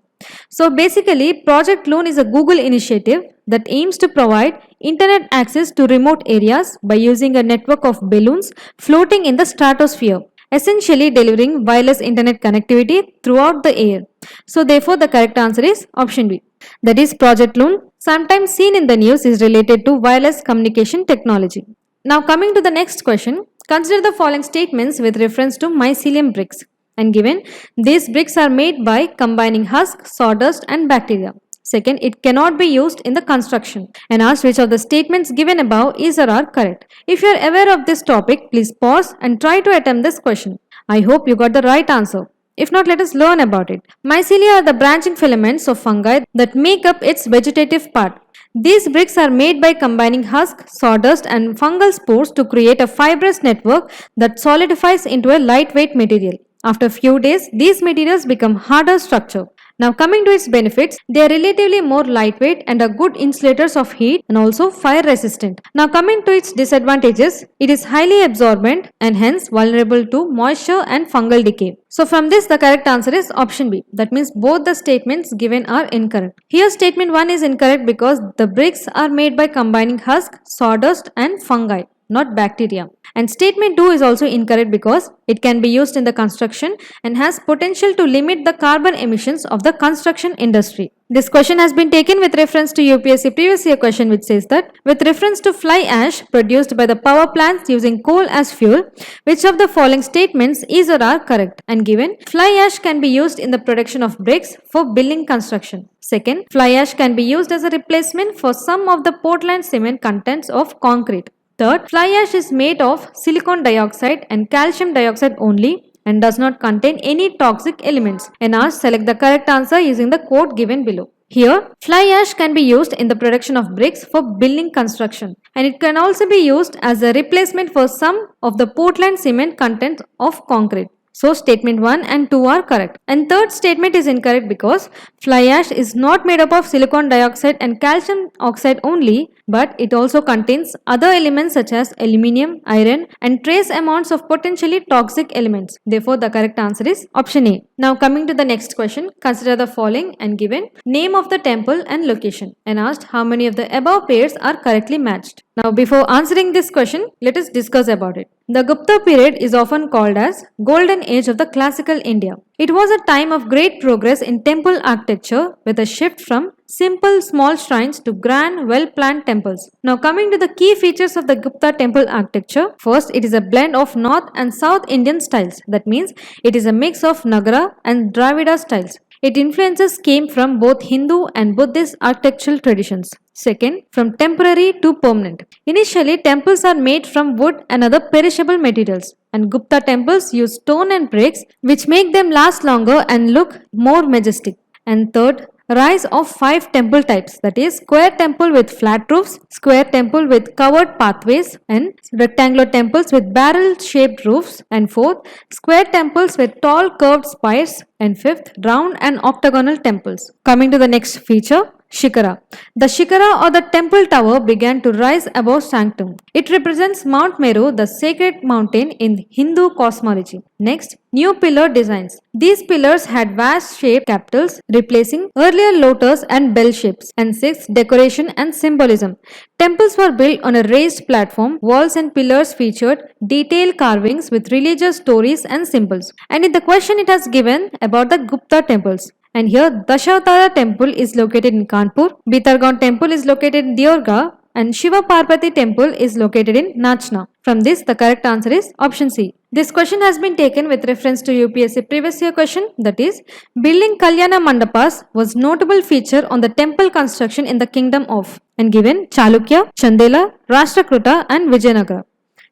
So basically, Project Loon is a Google initiative that aims to provide internet access to remote areas by using a network of balloons floating in the stratosphere, essentially delivering wireless internet connectivity throughout the air. So therefore, the correct answer is option B. That is, Project Loon, sometimes seen in the news, is related to wireless communication technology. Now coming to the next question, consider the following statements with reference to mycelium bricks. And given, these bricks are made by combining husk, sawdust and bacteria. Second, it cannot be used in the construction. And ask which of the statements given above is or are correct. If you are aware of this topic, please pause and try to attempt this question. I hope you got the right answer. If not, let us learn about it. Mycelia are the branching filaments of fungi that make up its vegetative part. These bricks are made by combining husk, sawdust and fungal spores to create a fibrous network that solidifies into a lightweight material. After a few days, these materials become harder structure. Now coming to its benefits, they are relatively more lightweight and are good insulators of heat and also fire resistant. Now coming to its disadvantages, it is highly absorbent and hence vulnerable to moisture and fungal decay. So from this the correct answer is option B. That means both the statements given are incorrect. Here statement 1 is incorrect because the bricks are made by combining husk, sawdust and fungi, not bacteria. And statement 2 is also incorrect because it can be used in the construction and has potential to limit the carbon emissions of the construction industry. This question has been taken with reference to UPSC previous year question which says that with reference to fly ash produced by the power plants using coal as fuel, which of the following statements is or are correct? And given, fly ash can be used in the production of bricks for building construction. Second, fly ash can be used as a replacement for some of the Portland cement contents of concrete. Third, fly ash is made of silicon dioxide and calcium dioxide only and does not contain any toxic elements. And now select the correct answer using the code given below. Here, fly ash can be used in the production of bricks for building construction and it can also be used as a replacement for some of the Portland cement contents of concrete. So statement 1 and 2 are correct. And third statement is incorrect because fly ash is not made up of silicon dioxide and calcium oxide only, but it also contains other elements such as aluminium, iron and trace amounts of potentially toxic elements. Therefore, the correct answer is option A. Now coming to the next question, consider the following and given name of the temple and location and asked how many of the above pairs are correctly matched. Now before answering this question, let us discuss about it. The Gupta period is often called as Golden Age of the Classical India. It was a time of great progress in temple architecture with a shift from simple small shrines to grand well-planned temples. Now coming to the key features of the Gupta temple architecture. First, it is a blend of North and South Indian styles. That means it is a mix of Nagara and Dravida styles. Its influences came from both Hindu and Buddhist architectural traditions. Second, from temporary to permanent. Initially, temples are made from wood and other perishable materials, and Gupta temples use stone and bricks which make them last longer and look more majestic. And third, rise of 5 temple types, that is square temple with flat roofs, square temple with covered pathways and rectangular temples with barrel shaped roofs, and fourth, square temples with tall curved spires, and fifth, round and octagonal temples. Coming to the next feature, Shikara. The Shikara or the temple tower began to rise above sanctum. It represents Mount Meru, the sacred mountain in Hindu cosmology. Next, new pillar designs. These pillars had vast shaped capitals replacing earlier lotus and bell shapes. And sixth, decoration and symbolism. Temples were built on a raised platform. Walls and pillars featured detailed carvings with religious stories and symbols. And in the question it has given about the Gupta temples. And here Dashavatara temple is located in Kanpur, Bitargaon temple is located in Deorga, and Shiva Parvati temple is located in Nachna. From this, the correct answer is option C. This question has been taken with reference to UPSC previous year question, that is, building Kalyana Mandapas was notable feature on the temple construction in the kingdom of, and given Chalukya, Chandela, Rashtrakuta and Vijayanagara.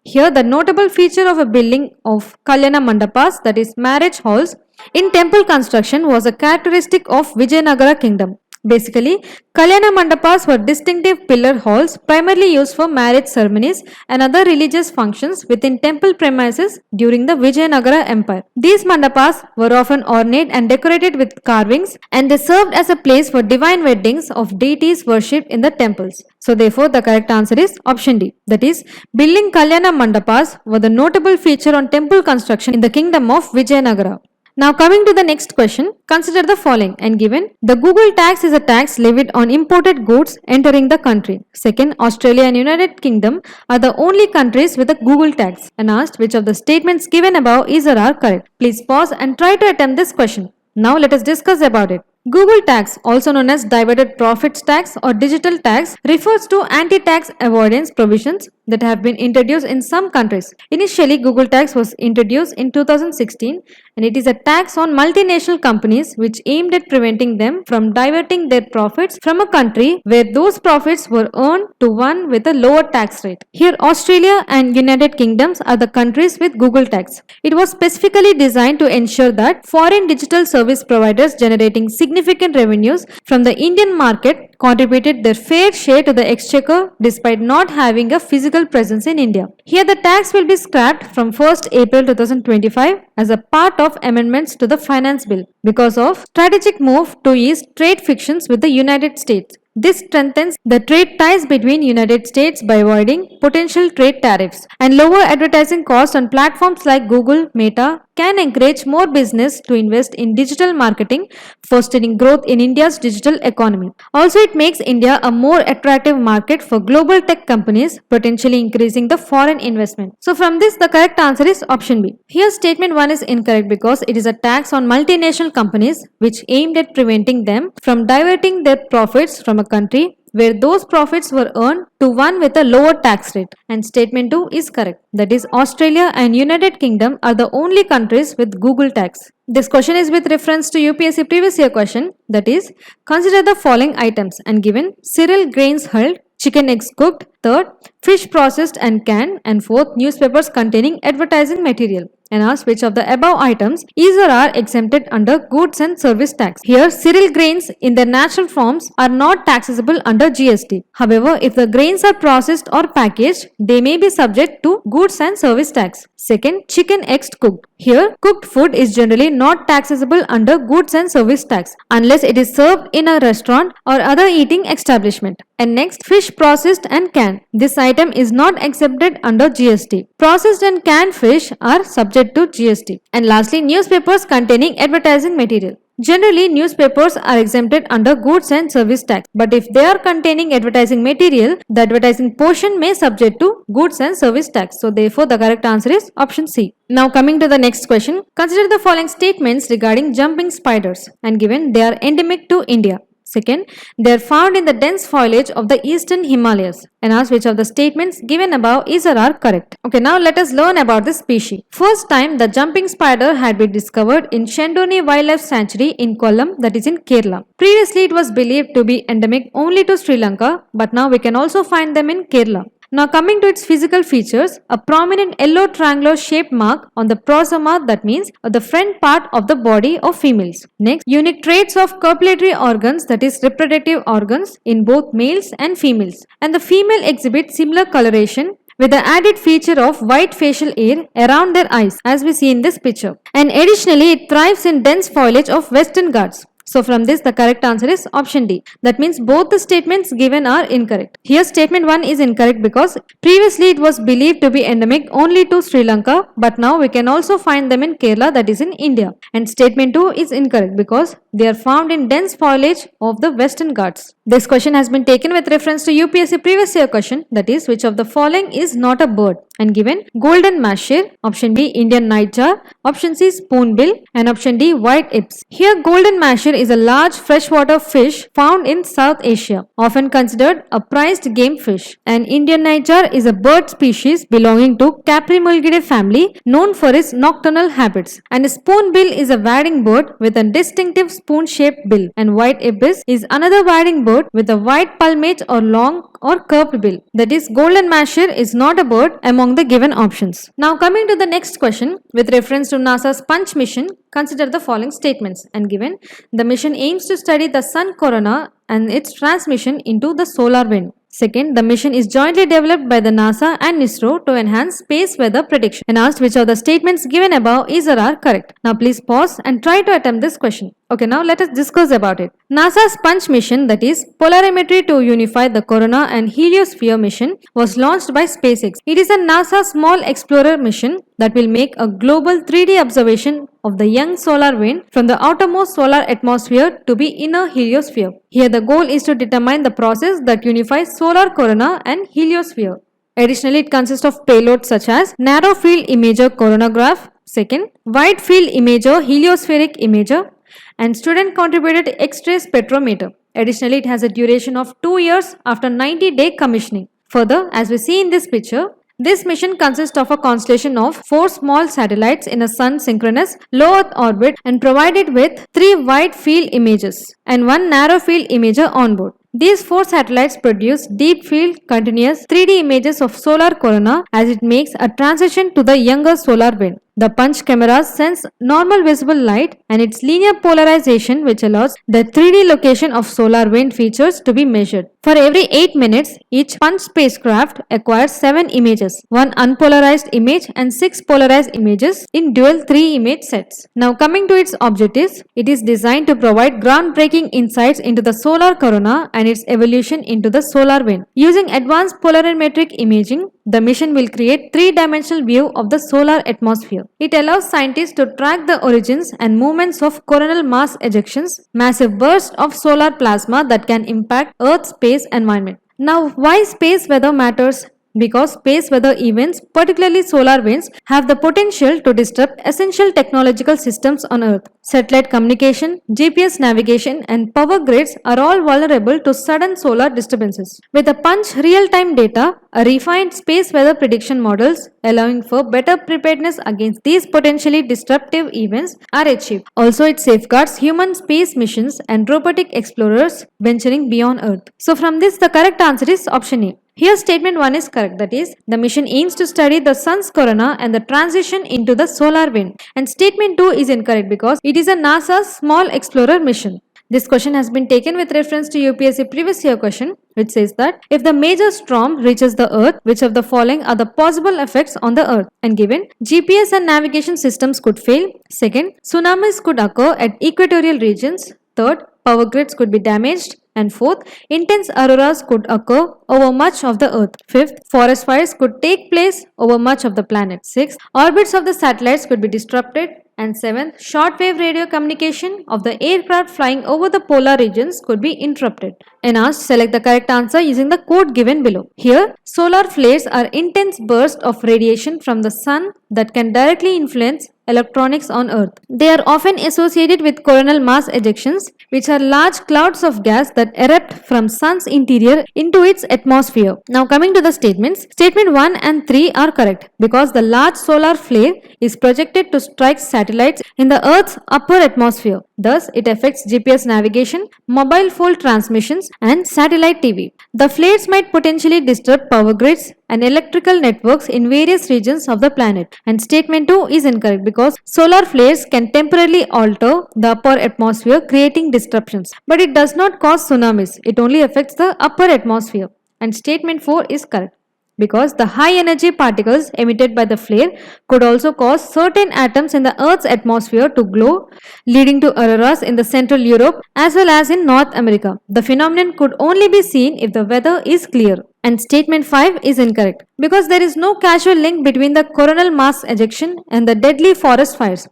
Here the notable feature of a building of Kalyana Mandapas, that is marriage halls, in temple construction was a characteristic of Vijayanagara kingdom. Basically, Kalyana Mandapas were distinctive pillar halls primarily used for marriage ceremonies and other religious functions within temple premises during the Vijayanagara Empire. These mandapas were often ornate and decorated with carvings, and they served as a place for divine weddings of deities worshipped in the temples. So therefore, the correct answer is option D. That is, building Kalyana Mandapas were the notable feature on temple construction in the kingdom of Vijayanagara. Now coming to the next question, consider the following and given. The Google tax is a tax levied on imported goods entering the country. Second, Australia and United Kingdom are the only countries with a Google tax. And asked which of the statements given above is or are correct. Please pause and try to attempt this question. Now let us discuss about it. Google tax, also known as divided profits tax or digital tax, refers to anti-tax avoidance provisions that have been introduced in some countries. Initially, Google tax was introduced in 2016 and it is a tax on multinational companies which aimed at preventing them from diverting their profits from a country where those profits were earned to one with a lower tax rate. Here, Australia and United Kingdoms are the countries with Google tax. It was specifically designed to ensure that foreign digital service providers generating significant significant revenues from the Indian market contributed their fair share to the exchequer despite not having a physical presence in India. Here the tax will be scrapped from 1st April 2025 as a part of amendments to the Finance Bill because of strategic move to ease trade frictions with the United States. This strengthens the trade ties between United States by avoiding potential trade tariffs, and lower advertising costs on platforms like Google, Meta can encourage more business to invest in digital marketing, fostering growth in India's digital economy. Also, it makes India a more attractive market for global tech companies, potentially increasing the foreign investment. So from this, the correct answer is option B. Here statement 1 is incorrect because it is a tax on multinational companies which aimed at preventing them from diverting their profits from a country where those profits were earned to one with a lower tax rate. And statement 2 is correct. That is, Australia and United Kingdom are the only countries with Google tax. This question is with reference to UPSC previous year question, that is, consider the following items and given cereal grains hulled, chicken eggs cooked, third, fish processed and canned, and fourth, newspapers containing advertising material. And ask which of the above items is or are exempted under goods and service tax. Here, cereal grains in their natural forms are not taxable under GST. However, if the grains are processed or packaged, they may be subject to goods and service tax. Second, chicken eggs cooked. Here, cooked food is generally not taxable under goods and service tax unless it is served in a restaurant or other eating establishment. And next, fish processed and canned. This item is not exempted under GST. Processed and canned fish are subject to GST. And lastly, newspapers containing advertising material. Generally, newspapers are exempted under goods and service tax, but if they are containing advertising material, the advertising portion may subject to goods and service tax. So therefore, the correct answer is option C. Now coming to the next question, consider the following statements regarding jumping spiders and given they are endemic to India. Second, they are found in the dense foliage of the eastern Himalayas. And ask which of the statements given above is or are correct. Okay, now let us learn about this species. First time the jumping spider had been discovered in Shendoni Wildlife Sanctuary in Collegium, that is in Kerala. Previously it was believed to be endemic only to Sri Lanka, but now we can also find them in Kerala. Now coming to its physical features, a prominent yellow triangular shaped mark on the prosoma, that means the front part of the body of females. Next, unique traits of copulatory organs, that is reproductive organs in both males and females. And the female exhibits similar coloration with the added feature of white facial hair around their eyes as we see in this picture. And additionally, it thrives in dense foliage of Western Ghats. So from this, the correct answer is option D. That means both the statements given are incorrect. Here statement 1 is incorrect because previously it was believed to be endemic only to Sri Lanka, but now we can also find them in Kerala, that is in India. And statement 2 is incorrect because they are found in dense foliage of the Western Ghats. This question has been taken with reference to UPSC previous year question, that is, which of the following is not a bird, and given golden masher, option B Indian nightjar, option C spoonbill, and option D white ips. Here golden masher is a large freshwater fish found in South Asia, often considered a prized game fish. And Indian nightjar is a bird species belonging to Caprimulgidae family, known for its nocturnal habits. And a spoonbill is a wading bird with a distinctive spoon-shaped bill. And white ibis is another wading bird with a white plumage or long or curved bill. That is, golden masher is not a bird among the given options. Now coming to the next question, with reference to NASA's Punch mission, consider the following statements and given the mission aims to study the sun corona and its transmission into the solar wind. Second, the mission is jointly developed by the NASA and ISRO to enhance space weather prediction. And asked which of the statements given above is or are correct. Now please pause and try to attempt this question. Okay, now let us discuss about it. NASA's Punch mission, that is polarimetry to unify the corona and heliosphere mission, was launched by SpaceX. It is a NASA small explorer mission that will make a global 3D observation of the young solar wind from the outermost solar atmosphere to be inner heliosphere. Here the goal is to determine the process that unifies solar corona and heliosphere. Additionally, it consists of payloads such as narrow field imager coronagraph, second, wide field imager heliospheric imager, and student contributed X-ray spectrometer. Additionally, it has a duration of 2 years after 90-day commissioning. Further, as we see in this picture, this mission consists of a constellation of 4 small satellites in a sun-synchronous low Earth orbit and provided with 3 wide field images and 1 narrow field imager on board. These 4 satellites produce deep field continuous 3D images of solar corona as it makes a transition to the younger solar wind. The punch cameras sense normal visible light and its linear polarization, which allows the 3D location of solar wind features to be measured. For every 8 minutes, each punch spacecraft acquires 7 images, 1 unpolarized image and 6 polarized images in dual 3 image sets. Now coming to its objectives, it is designed to provide groundbreaking insights into the solar corona and its evolution into the solar wind. Using advanced polarimetric imaging, the mission will create 3-dimensional view of the solar atmosphere. It allows scientists to track the origins and movements of coronal mass ejections, massive bursts of solar plasma that can impact Earth's space environment. Now, why space weather matters? Because space weather events, particularly solar winds, have the potential to disrupt essential technological systems on Earth. Satellite communication, GPS navigation, and power grids are all vulnerable to sudden solar disturbances. With a punch real-time data, a refined space weather prediction models allowing for better preparedness against these potentially disruptive events are achieved. Also, it safeguards human space missions and robotic explorers venturing beyond Earth. So from this, the correct answer is option A. Here statement 1 is correct, that is, the mission aims to study the sun's corona and the transition into the solar wind. And statement 2 is incorrect because it is a NASA's small explorer mission. This question has been taken with reference to UPSC previous year question, which says that if the major storm reaches the Earth, which of the following are the possible effects on the Earth? And given, GPS and navigation systems could fail. Second, tsunamis could occur at equatorial regions. Third, power grids could be damaged. And fourth, intense auroras could occur over much of the Earth. Fifth, forest fires could take place over much of the planet. Sixth, orbits of the satellites could be disrupted. And seventh, shortwave radio communication of the aircraft flying over the polar regions could be interrupted. And asked, select the correct answer using the code given below. Here, solar flares are intense bursts of radiation from the sun that can directly influence electronics on Earth. They are often associated with coronal mass ejections, which are large clouds of gas that erupt from sun's interior into its atmosphere. Now coming to the statements, statement 1 and 3 are correct because the large solar flare is projected to strike satellites in the Earth's upper atmosphere. Thus, it affects GPS navigation, mobile phone transmissions, and satellite TV. The flares might potentially disrupt power grids and electrical networks in various regions of the planet. And statement 2 is incorrect because solar flares can temporarily alter the upper atmosphere, creating disruptions. But it does not cause tsunamis. It only affects the upper atmosphere. And statement 4 is correct because the high energy particles emitted by the flare could also cause certain atoms in the Earth's atmosphere to glow, leading to auroras in the Central Europe as well as in North America. The phenomenon could only be seen if the weather is clear. And statement 5 is incorrect because there is no causal link between the coronal mass ejection and the deadly forest fires.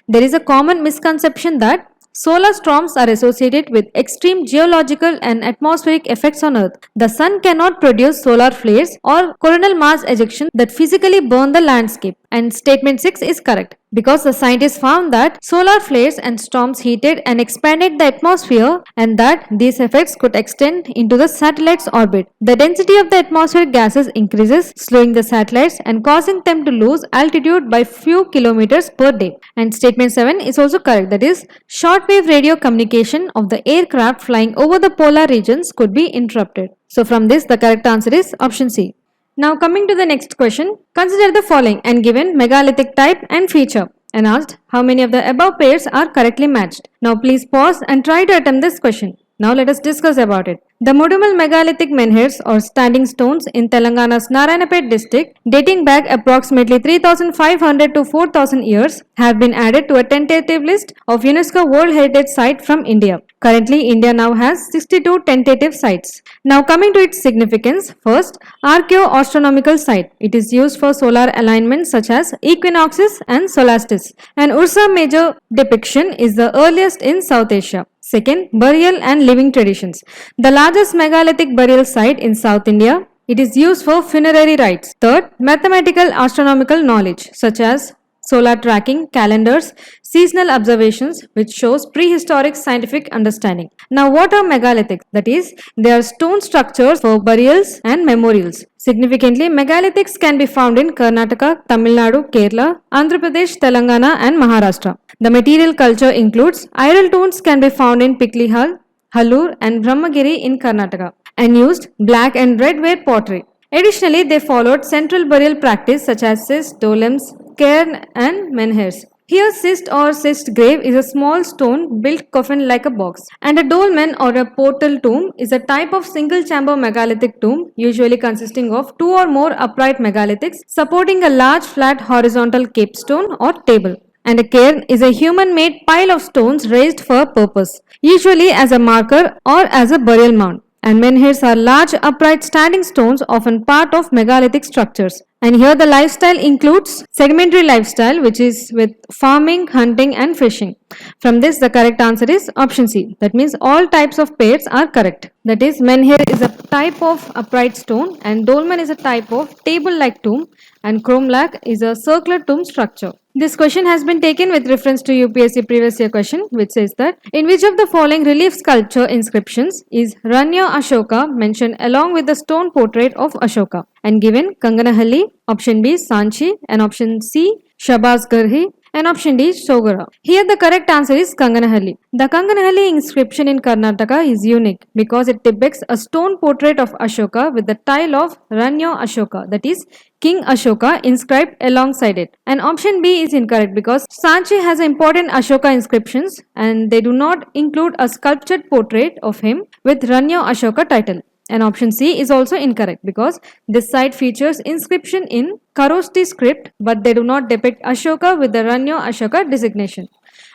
There is a common misconception that solar storms are associated with extreme geological and atmospheric effects on Earth. The sun cannot produce solar flares or coronal mass ejection that physically burn the landscape. And statement 6 is correct because the scientists found that solar flares and storms heated and expanded the atmosphere and that these effects could extend into the satellite's orbit. The density of the atmospheric gases increases, slowing the satellites and causing them to lose altitude by few kilometers per day. And statement 7 is also correct, that is, shortwave radio communication of the aircraft flying over the polar regions could be interrupted. So from this, the correct answer is option C. Now coming to the next question, consider the following and given megalithic type and feature and asked how many of the above pairs are correctly matched. Now please pause and try to attempt this question. Now let us discuss about it. The Mudumal megalithic menhirs or standing stones in Telangana's Narayanapet district dating back approximately 3500 to 4000 years have been added to a tentative list of UNESCO World Heritage Site from India. Currently, India now has 62 tentative sites. Now coming to its significance, first, archaeo-astronomical site. It is used for solar alignments such as equinoxes and solstices. And Ursa Major depiction is the earliest in South Asia. Second, burial and living traditions. The largest megalithic burial site in South India. It is used for funerary rites. Third, mathematical astronomical knowledge such as solar tracking, calendars, seasonal observations which shows prehistoric scientific understanding. Now what are megalithics? That is, they are stone structures for burials and memorials. Significantly, megalithics can be found in Karnataka, Tamil Nadu, Kerala, Andhra Pradesh, Telangana and Maharashtra. The material culture includes idol tombs can be found in Piklihal, Hallur and Brahmagiri in Karnataka and used black and red ware pottery. Additionally, they followed central burial practice such as dolems, cairn and menhirs. Here, cist or cist grave is a small stone built coffin like a box, and a dolmen or a portal tomb is a type of single chamber megalithic tomb, usually consisting of two or more upright megalithics supporting a large flat horizontal capstone or table. And a cairn is a human-made pile of stones raised for a purpose, usually as a marker or as a burial mound. And menhirs are large upright standing stones often part of megalithic structures. And here the lifestyle includes sedimentary lifestyle, which is with farming, hunting and fishing. From this, the correct answer is option C. That means all types of pairs are correct. That is, menhir is a type of upright stone and dolmen is a type of table-like tomb and cromlech is a circular tomb structure. This question has been taken with reference to UPSC previous year question, which says that in which of the following relief sculpture inscriptions is Ranya Ashoka mentioned along with the stone portrait of Ashoka? And given Kanganahalli, option B Sanchi, and option C Shabaz Garhi, and option D Sogara. Here the correct answer is Kanganahalli. The Kanganahalli inscription in Karnataka is unique because it depicts a stone portrait of Ashoka with the tile of Ranya Ashoka, that is King Ashoka, inscribed alongside it. And option B is incorrect because Sanchi has important Ashoka inscriptions and they do not include a sculptured portrait of him with Ranya Ashoka title. And option C is also incorrect because this site features inscription in Kharoshthi script but they do not depict Ashoka with the Ranya Ashoka designation.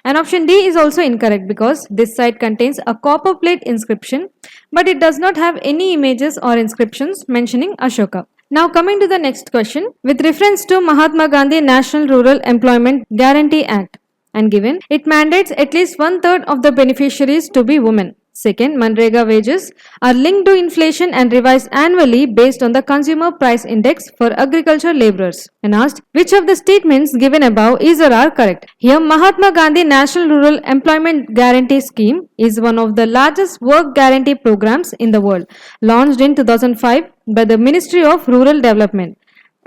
And option D is also incorrect because this site contains a copper plate inscription but it does not have any images or inscriptions mentioning Ashoka. Now coming to the next question, with reference to Mahatma Gandhi National Rural Employment Guarantee Act, and given it mandates at least 1/3 of the beneficiaries to be women. Second, Manrega wages are linked to inflation and revised annually based on the consumer price index for agriculture laborers. And asked, which of the statements given above is or are correct? Here, Mahatma Gandhi National Rural Employment Guarantee Scheme is one of the largest work guarantee programs in the world, launched in 2005 by the Ministry of Rural Development.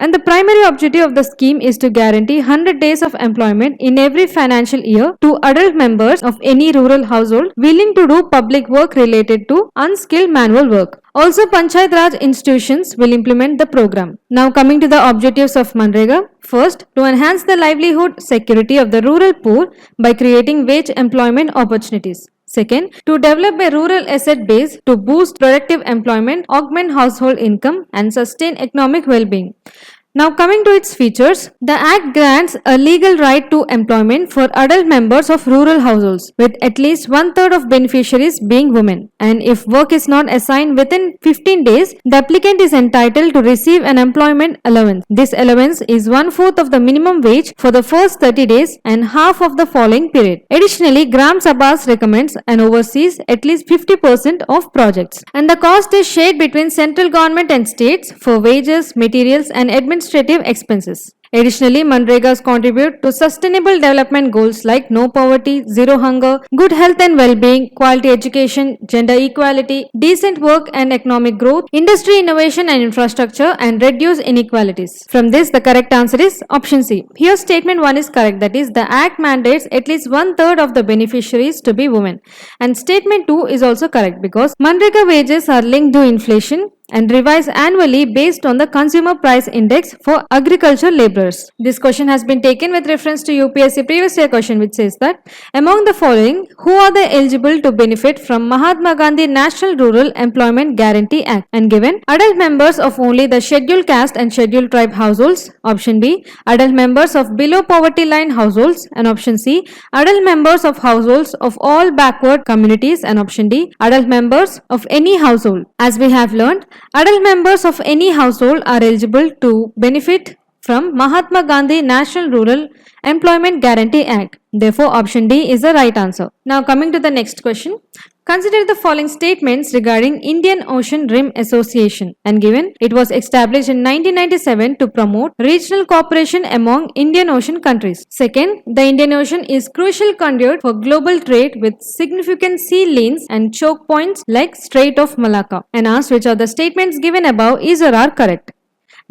And the primary objective of the scheme is to guarantee 100 days of employment in every financial year to adult members of any rural household willing to do public work related to unskilled manual work. Also, Panchayat Raj institutions will implement the program. Now coming to the objectives of Manrega. First, to enhance the livelihood security of the rural poor by creating wage employment opportunities. Second, to develop a rural asset base to boost productive employment, augment household income and sustain economic well-being. Now coming to its features, the Act grants a legal right to employment for adult members of rural households with at least 1/3 of beneficiaries being women. And if work is not assigned within 15 days, the applicant is entitled to receive an employment allowance. This allowance is 1/4 of the minimum wage for the first 30 days and half of the following period. Additionally, Gram Sabhas recommends and oversees at least 50% of projects. And the cost is shared between central government and states for wages, materials and administrative expenses. Additionally, Manregas contribute to sustainable development goals like no poverty, zero hunger, good health and well-being, quality education, gender equality, decent work and economic growth, industry innovation and infrastructure, and reduce inequalities. From this, the correct answer is option C. Here, statement 1 is correct. That is, the Act mandates at least 1/3 of the beneficiaries to be women. And statement 2 is also correct because Manrega wages are linked to inflation and revised annually based on the consumer price index for agriculture laborers. This question has been taken with reference to UPSC previous year question, which says that among the following, who are they eligible to benefit from Mahatma Gandhi National Rural Employment Guarantee Act? And given adult members of only the scheduled caste and scheduled tribe households, option B, adult members of below poverty line households, and option C, adult members of households of all backward communities, and option D, adult members of any household. As we have learned, adult members of any household are eligible to benefit from Mahatma Gandhi National Rural Employment Guarantee Act. Therefore, option D is the right answer. Now coming to the next question. Consider the following statements regarding Indian Ocean Rim Association, and given it was established in 1997 to promote regional cooperation among Indian Ocean countries. Second, the Indian Ocean is crucial conduit for global trade with significant sea lanes and choke points like Strait of Malacca. And asked which of the statements given above is or are correct.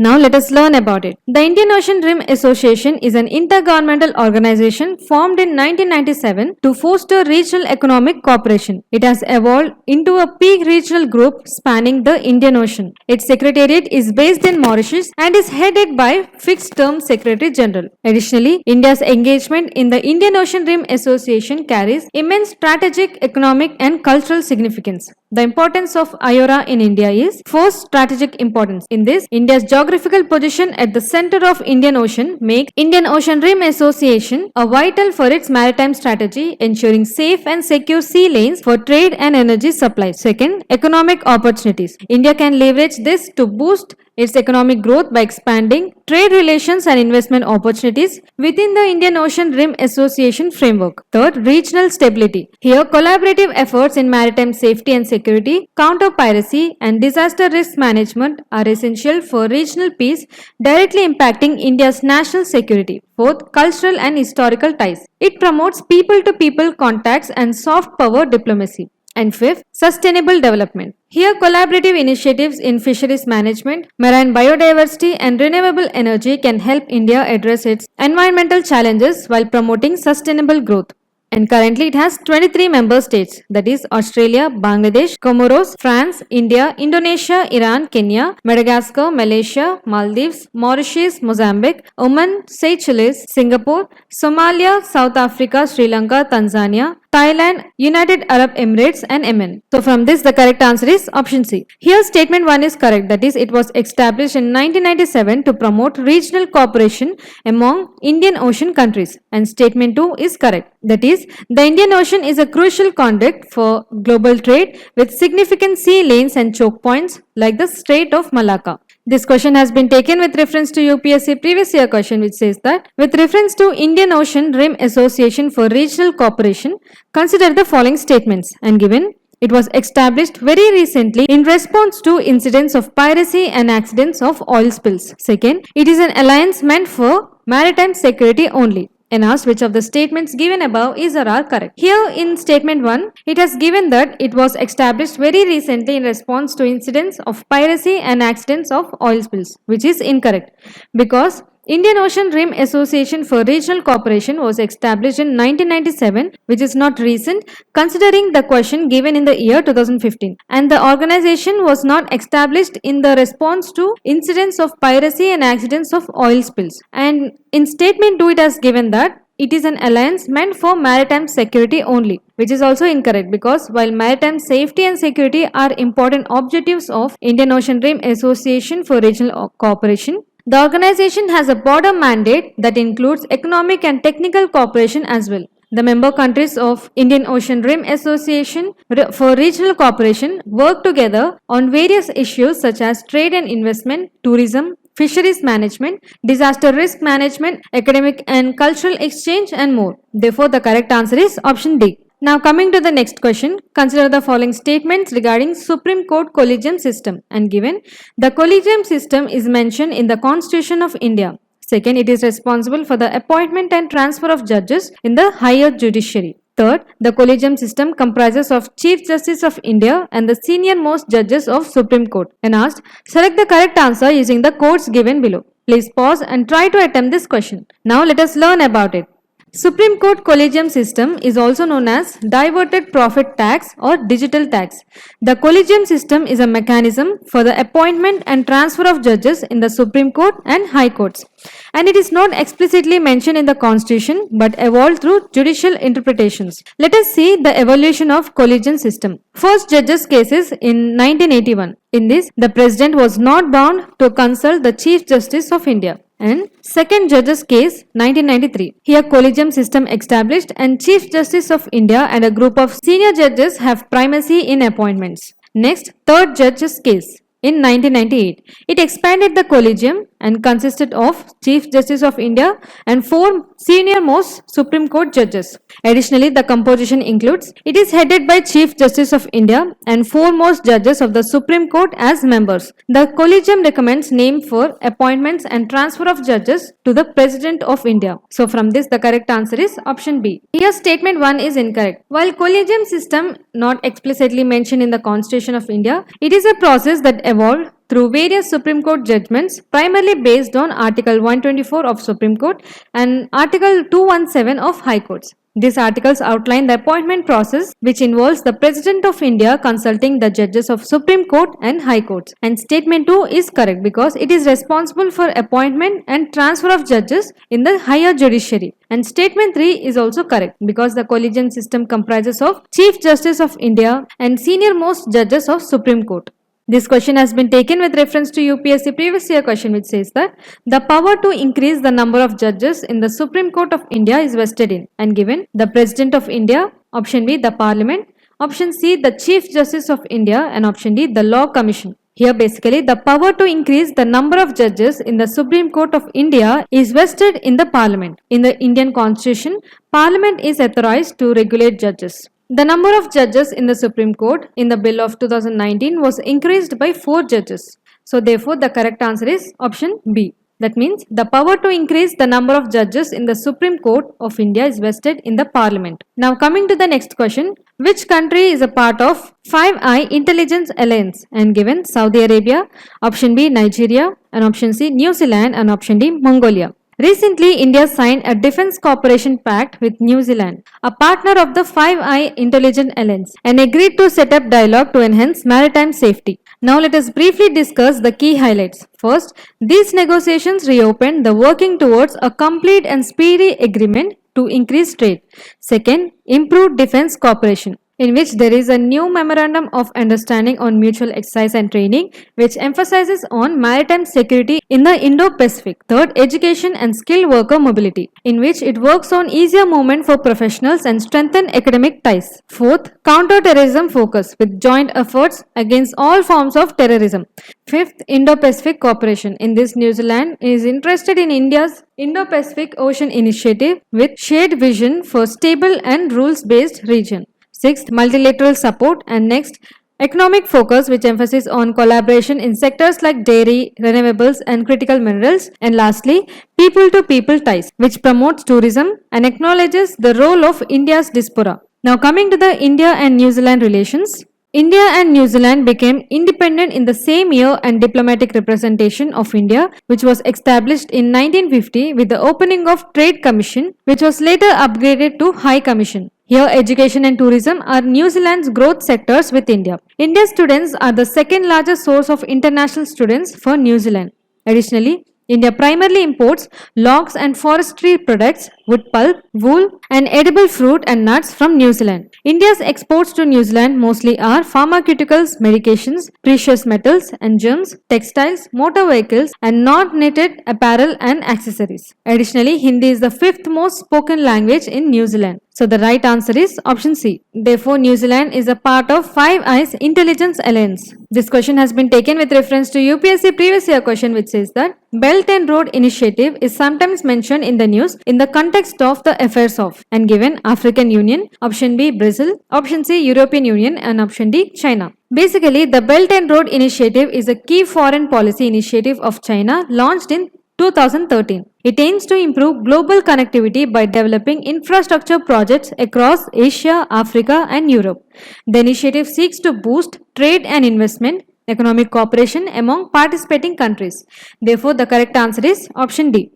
Now let us learn about it. The Indian Ocean Rim Association is an intergovernmental organization formed in 1997 to foster regional economic cooperation. It has evolved into a peak regional group spanning the Indian Ocean. Its secretariat is based in Mauritius and is headed by fixed-term Secretary General. Additionally, India's engagement in the Indian Ocean Rim Association carries immense strategic, economic and cultural significance. The importance of IORA in India is first, strategic importance. In this, India's geographical position at the center of Indian Ocean makes Indian Ocean Rim Association a vital for its maritime strategy, ensuring safe and secure sea lanes for trade and energy supplies. Second, economic opportunities. India can leverage this to boost its economic growth by expanding trade relations and investment opportunities within the Indian Ocean Rim Association framework. Third, regional stability. Here, collaborative efforts in maritime safety and security, counter piracy, and disaster risk management are essential for regional peace, directly impacting India's national security. Fourth, cultural and historical ties. It promotes people to people contacts and soft power diplomacy. And fifth, sustainable development. Here, collaborative initiatives in fisheries management, marine biodiversity, and renewable energy can help India address its environmental challenges while promoting sustainable growth. And currently it has 23 member states, that is Australia, Bangladesh, Comoros, France, India, Indonesia, Iran, Kenya, Madagascar, Malaysia, Maldives, Mauritius, Mozambique, Oman, Seychelles, Singapore, Somalia, South Africa, Sri Lanka, Tanzania, Thailand, United Arab Emirates and Yemen. So from this the correct answer is option C. Here statement 1 is correct, that is it was established in 1997 to promote regional cooperation among Indian Ocean countries, and statement 2 is correct, that is the Indian Ocean is a crucial conduit for global trade with significant sea lanes and choke points like the Strait of Malacca. This question has been taken with reference to UPSC previous year question, which says that with reference to Indian Ocean Rim Association for Regional Cooperation, consider the following statements, and given it was established very recently in response to incidents of piracy and accidents of oil spills. Second, it is an alliance meant for maritime security only. And asked which of the statements given above is or are correct. Here in statement 1, it has given that it was established very recently in response to incidents of piracy and accidents of oil spills, which is incorrect, because Indian Ocean Rim Association for Regional Cooperation was established in 1997, which is not recent considering the question given in the year 2015. And the organization was not established in the response to incidents of piracy and accidents of oil spills. And in statement 2, it has given that it is an alliance meant for maritime security only, which is also incorrect, because while maritime safety and security are important objectives of Indian Ocean Rim Association for Regional Cooperation, the organization has a broader mandate that includes economic and technical cooperation as well. The member countries of Indian Ocean Rim Association for Regional Cooperation work together on various issues such as trade and investment, tourism, fisheries management, disaster risk management, academic and cultural exchange and more. Therefore, the correct answer is option D. Now coming to the next question, consider the following statements regarding Supreme Court Collegium system, and given the Collegium system is mentioned in the Constitution of India. Second, it is responsible for the appointment and transfer of judges in the higher judiciary. Third, the Collegium system comprises of Chief Justice of India and the senior most judges of Supreme Court. And asked, select the correct answer using the codes given below. Please pause and try to attempt this question. Now let us learn about it. Supreme Court Collegium system is also known as diverted profit tax or digital tax. The Collegium system is a mechanism for the appointment and transfer of judges in the Supreme Court and High Courts, and it is not explicitly mentioned in the Constitution but evolved through judicial interpretations. Let us see the evolution of Collegium system. First judges cases in 1981. In this, the President was not bound to consult the Chief Justice of India. And second judges case 1993. Here Collegium system established and Chief Justice of India and a group of senior judges have primacy in appointments. Next, third judges case in 1998. It expanded the Collegium and consisted of Chief Justice of India and 4 senior most Supreme Court judges. Additionally, the composition includes, it is headed by Chief Justice of India and 4 most judges of the Supreme Court as members. The Collegium recommends name for appointments and transfer of judges to the President of India. So from this, the correct answer is option B. Here statement 1 is incorrect. While Collegium system not explicitly mentioned in the Constitution of India, it is a process that evolved through various Supreme Court judgments, primarily based on Article 124 of Supreme Court and Article 217 of High Courts. These articles outline the appointment process, which involves the President of India consulting the judges of Supreme Court and High Courts. And statement 2 is correct because it is responsible for appointment and transfer of judges in the higher judiciary. And statement 3 is also correct because the Collegium system comprises of Chief Justice of India and senior most judges of Supreme Court. This question has been taken with reference to UPSC previous year question, which says that the power to increase the number of judges in the Supreme Court of India is vested in and given the President of India, option B the Parliament, option C the Chief Justice of India and option D the Law Commission. Here basically the power to increase the number of judges in the Supreme Court of India is vested in the Parliament. In the Indian Constitution, Parliament is authorized to regulate judges. The number of judges in the Supreme Court in the Bill of 2019 was increased by 4 judges. So therefore the correct answer is option B. That means the power to increase the number of judges in the Supreme Court of India is vested in the Parliament. Now coming to the next question, which country is a part of Five Eye Intelligence Alliance and given Saudi Arabia, option B Nigeria and option C New Zealand and option D Mongolia. Recently, India signed a Defence Cooperation Pact with New Zealand, a partner of the Five Eye Intelligence Alliance, and agreed to set up dialogue to enhance maritime safety. Now let us briefly discuss the key highlights. First, these negotiations reopened the working towards a complete and speedy agreement to increase trade. Second, improved defence cooperation, in which there is a new memorandum of understanding on mutual exercise and training, which emphasizes on maritime security in the Indo-Pacific. Third, education and skilled worker mobility, in which it works on easier movement for professionals and strengthen academic ties. Fourth, counter-terrorism focus with joint efforts against all forms of terrorism. Fifth, Indo-Pacific cooperation. In this, New Zealand is interested in India's Indo-Pacific Ocean Initiative with shared vision for stable and rules-based region. Sixth, multilateral support, and next, economic focus, which emphasizes on collaboration in sectors like dairy, renewables and critical minerals. And lastly, people-to-people ties, which promotes tourism and acknowledges the role of India's diaspora. Now coming to the India and New Zealand relations. India and New Zealand became independent in the same year, and diplomatic representation of India, which was established in 1950 with the opening of Trade Commission, which was later upgraded to High Commission. Here, education and tourism are New Zealand's growth sectors with India. India's students are the second largest source of international students for New Zealand. Additionally, India primarily imports logs and forestry products, wood pulp, wool, and edible fruit and nuts from New Zealand. India's exports to New Zealand mostly are pharmaceuticals, medications, precious metals and gems, textiles, motor vehicles, and non-knitted apparel and accessories. Additionally, Hindi is the 5th most spoken language in New Zealand. So the right answer is option C. Therefore, New Zealand is a part of Five Eyes Intelligence Alliance. This question has been taken with reference to UPSC previous year question, which says that Belt and Road Initiative is sometimes mentioned in the news in the context of the affairs of and given African Union, option B Brazil, option C European Union and option D China. Basically, the Belt and Road Initiative is a key foreign policy initiative of China launched in 2013. It aims to improve global connectivity by developing infrastructure projects across Asia, Africa and Europe. The initiative seeks to boost trade and investment, economic cooperation among participating countries. Therefore, the correct answer is option D.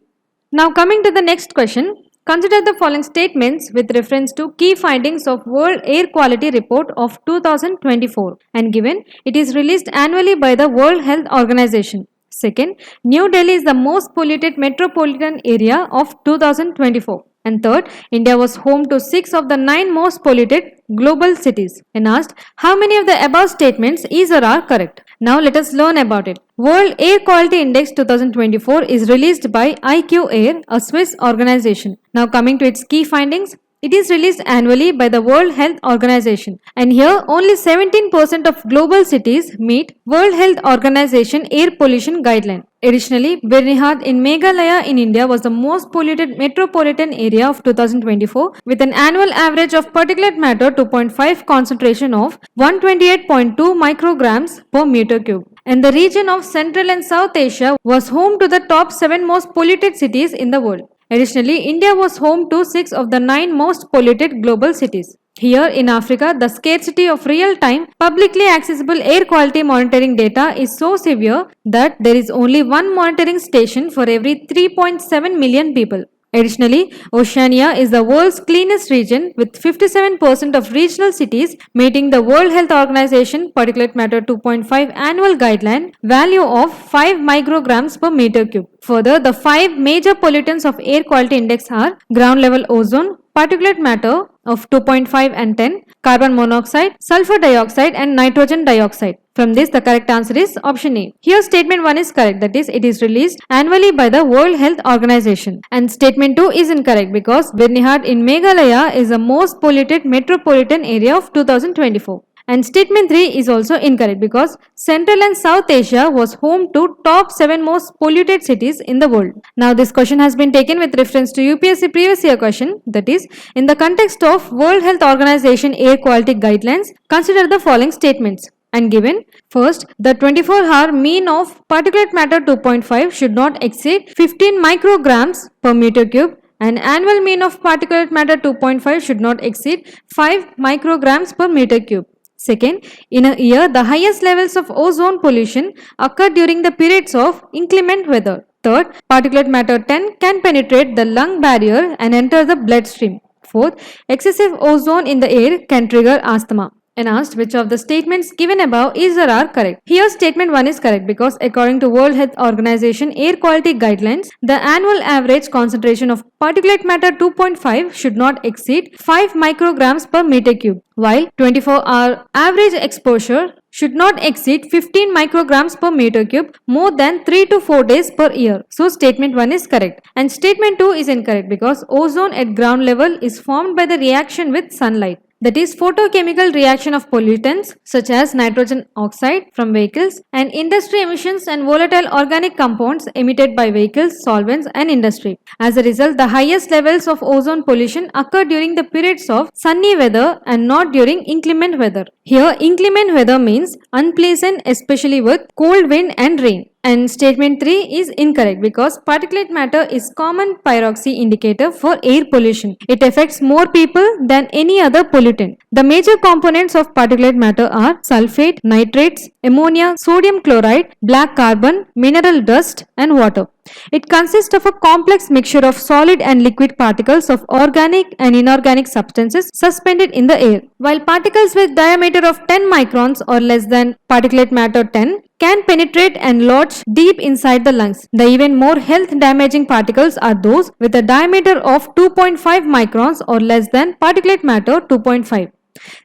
Now coming to the next question. Consider the following statements with reference to key findings of World Air Quality Report of 2024 and given it is released annually by the World Health Organization. Second, New Delhi is the most polluted metropolitan area of 2024. And third, India was home to 6 of the 9 most polluted global cities. And asked, how many of the above statements is or are correct? Now let us learn about it. World Air Quality Index 2024 is released by IQ Air, a Swiss organization. Now coming to its key findings. It is released annually by the World Health Organization, and here only 17% of global cities meet World Health Organization air pollution guideline. Additionally, Birnihad in Meghalaya in India was the most polluted metropolitan area of 2024 with an annual average of particulate matter 2.5 concentration of 128.2 micrograms per meter cube. And the region of Central and South Asia was home to the top 7 most polluted cities in the world. Additionally, India was home to 6 of the 9 most polluted global cities. Here in Africa, the scarcity of real-time, publicly accessible air quality monitoring data is so severe that there is only one monitoring station for every 3.7 million people. Additionally, Oceania is the world's cleanest region with 57% of regional cities meeting the World Health Organization particulate matter 2.5 annual guideline value of 5 micrograms per meter cube. Further, the 5 major pollutants of air quality index are ground level ozone, particulate matter of 2.5 and 10, carbon monoxide, sulfur dioxide and nitrogen dioxide. From this, the correct answer is option A. Here statement 1 is correct, that is, it is released annually by the World Health Organization. And statement 2 is incorrect because Birnihad in Meghalaya is the most polluted metropolitan area of 2024. And statement 3 is also incorrect because Central and South Asia was home to top 7 most polluted cities in the world. Now this question has been taken with reference to UPSC previous year question, that is, in the context of World Health Organization air quality guidelines, consider the following statements. And given, first, the 24-hour mean of particulate matter 2.5 should not exceed 15 micrograms per meter cube and annual mean of particulate matter 2.5 should not exceed 5 micrograms per meter cube. Second, in a year, the highest levels of ozone pollution occur during the periods of inclement weather. Third, particulate matter 10 can penetrate the lung barrier and enter the bloodstream. Fourth, excessive ozone in the air can trigger asthma. And asked which of the statements given above is or are correct. Here statement 1 is correct because according to World Health Organization air quality guidelines, the annual average concentration of particulate matter 2.5 should not exceed 5 micrograms per meter cube, while 24-hour average exposure should not exceed 15 micrograms per meter cube more than 3 to 4 days per year. So statement 1 is correct. And statement 2 is incorrect because ozone at ground level is formed by the reaction with sunlight. That is photochemical reaction of pollutants such as nitrogen oxide from vehicles and industry emissions and volatile organic compounds emitted by vehicles, solvents and industry. As a result, the highest levels of ozone pollution occur during the periods of sunny weather and not during inclement weather. Here, inclement weather means unpleasant, especially with cold wind and rain. And statement 3 is incorrect because particulate matter is common pyroxy indicator for air pollution. It affects more people than any other pollutant. The major components of particulate matter are sulfate, nitrates, ammonia, sodium chloride, black carbon, mineral dust and water. It consists of a complex mixture of solid and liquid particles of organic and inorganic substances suspended in the air. While particles with diameter of 10 microns or less than particulate matter 10 can penetrate and lodge deep inside the lungs. The even more health damaging particles are those with a diameter of 2.5 microns or less than particulate matter 2.5.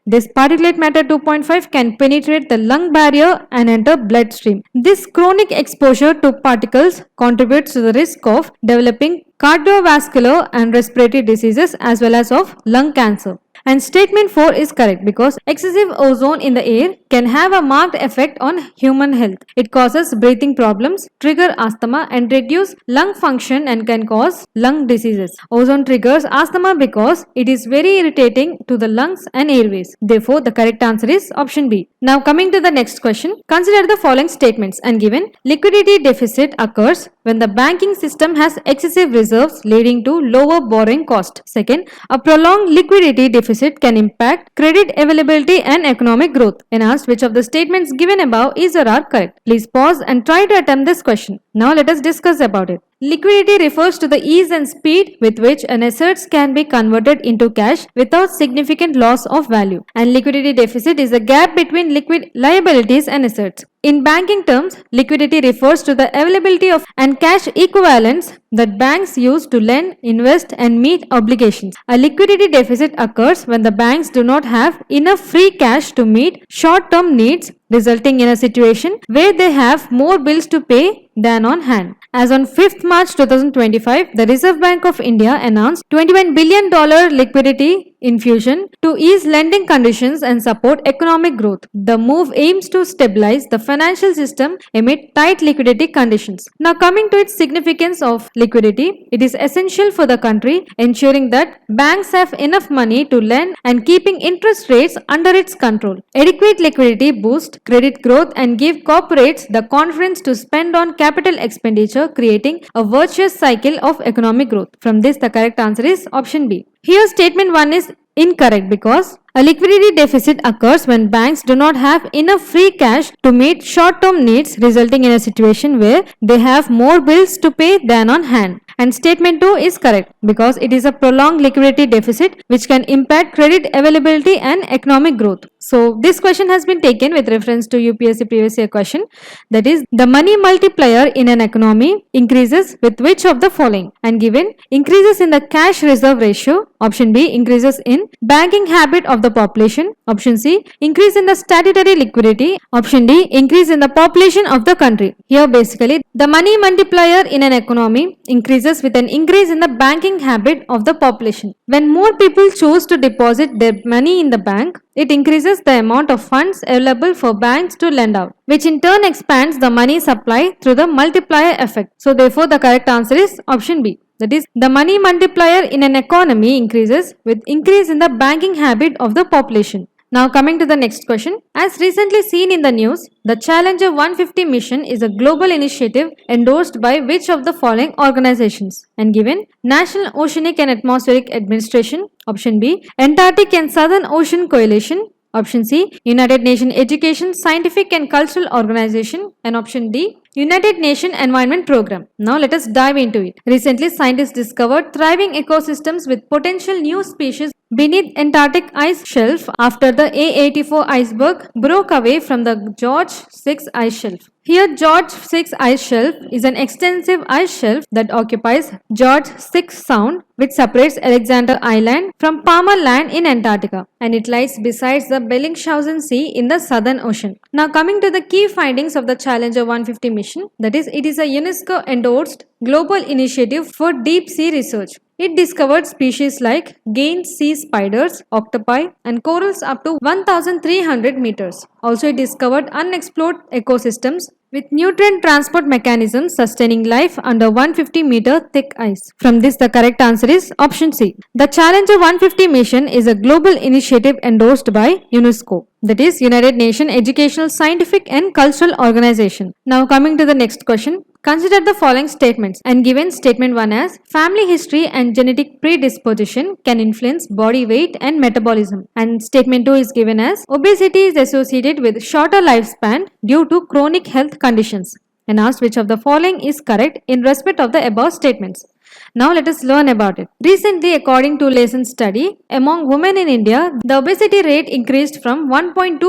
This particulate matter 2.5 can penetrate the lung barrier and enter bloodstream. This chronic exposure to particles contributes to the risk of developing cardiovascular and respiratory diseases as well as of lung cancer. And statement 4 is correct because excessive ozone in the air can have a marked effect on human health. It causes breathing problems, trigger asthma and reduce lung function and can cause lung diseases. Ozone triggers asthma because it is very irritating to the lungs and airways. Therefore, the correct answer is option B. Now coming to the next question, consider the following statements and given liquidity deficit occurs when the banking system has excessive reserves leading to lower borrowing cost. Second, a prolonged liquidity deficit can impact credit availability and economic growth. And asked which of the statements given above is or are correct. Please pause and try to attempt this question. Now let us discuss about it. Liquidity refers to the ease and speed with which an assets can be converted into cash without significant loss of value. And liquidity deficit is the gap between liquid liabilities and assets. In banking terms, liquidity refers to the availability of and cash equivalents that banks use to lend, invest and meet obligations. A liquidity deficit occurs when the banks do not have enough free cash to meet short-term needs, resulting in a situation where they have more bills to pay than on hand. As on 5th March 2025, the Reserve Bank of India announced $21 billion liquidity infusion to ease lending conditions and support economic growth. The move aims to stabilize the financial system amid tight liquidity conditions. Now coming to its significance of liquidity, it is essential for the country, ensuring that banks have enough money to lend and keeping interest rates under its control. Adequate liquidity boosts credit growth and give corporates the confidence to spend on capital expenditure, creating a virtuous cycle of economic growth. From this, the correct answer is option B. Here statement 1 is incorrect because a liquidity deficit occurs when banks do not have enough free cash to meet short-term needs, resulting in a situation where they have more bills to pay than on hand. And statement 2 is correct because it is a prolonged liquidity deficit which can impact credit availability and economic growth. So this question has been taken with reference to UPSC previous year question, that is, the money multiplier in an economy increases with which of the following, and given increases in the cash reserve ratio, option B increases in banking habit of the population, option C increase in the statutory liquidity, option D increase in the population of the country. Here basically the money multiplier in an economy increases with an increase in the banking habit of the population. When more people choose to deposit their money in the bank, it increases the amount of funds available for banks to lend out, which in turn expands the money supply through the multiplier effect. So therefore the correct answer is option B. That is, the money multiplier in an economy increases with increase in the banking habit of the population. Now coming to the next question. As recently seen in the news, the Challenger 150 mission is a global initiative endorsed by which of the following organizations? And given National Oceanic and Atmospheric Administration, option B, Antarctic and Southern Ocean Coalition, option C, United Nations Education, Scientific and Cultural Organization, and option D, United Nations Environment Program. Now let us dive into it. Recently, scientists discovered thriving ecosystems with potential new species beneath Antarctic ice shelf after the A84 iceberg broke away from the George VI ice shelf. Here, George VI ice shelf is an extensive ice shelf that occupies George VI Sound, which separates Alexander Island from Palmer Land in Antarctica, and it lies beside the Bellingshausen Sea in the Southern Ocean. Now coming to the key findings of the Challenger 150 mission, that is, it is a UNESCO endorsed global initiative for deep sea research. It discovered species like giant sea spiders, octopi, and corals up to 1,300 meters. Also, it discovered unexplored ecosystems with nutrient transport mechanisms sustaining life under 150-meter thick ice. From this, the correct answer is option C. The Challenger 150 mission is a global initiative endorsed by UNESCO, that is, United Nations Educational, Scientific and Cultural Organization. Now coming to the next question. Consider the following statements, and given statement 1 as family history and genetic predisposition can influence body weight and metabolism, and statement 2 is given as obesity is associated with shorter lifespan due to chronic health conditions, and asked which of the following is correct in respect of the above statements. Now let us learn about it. Recently, according to recent study, among women in India, the obesity rate increased from 1.2%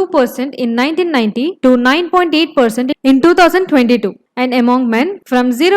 in 1990 to 9.8% in 2022. And among men from 0.5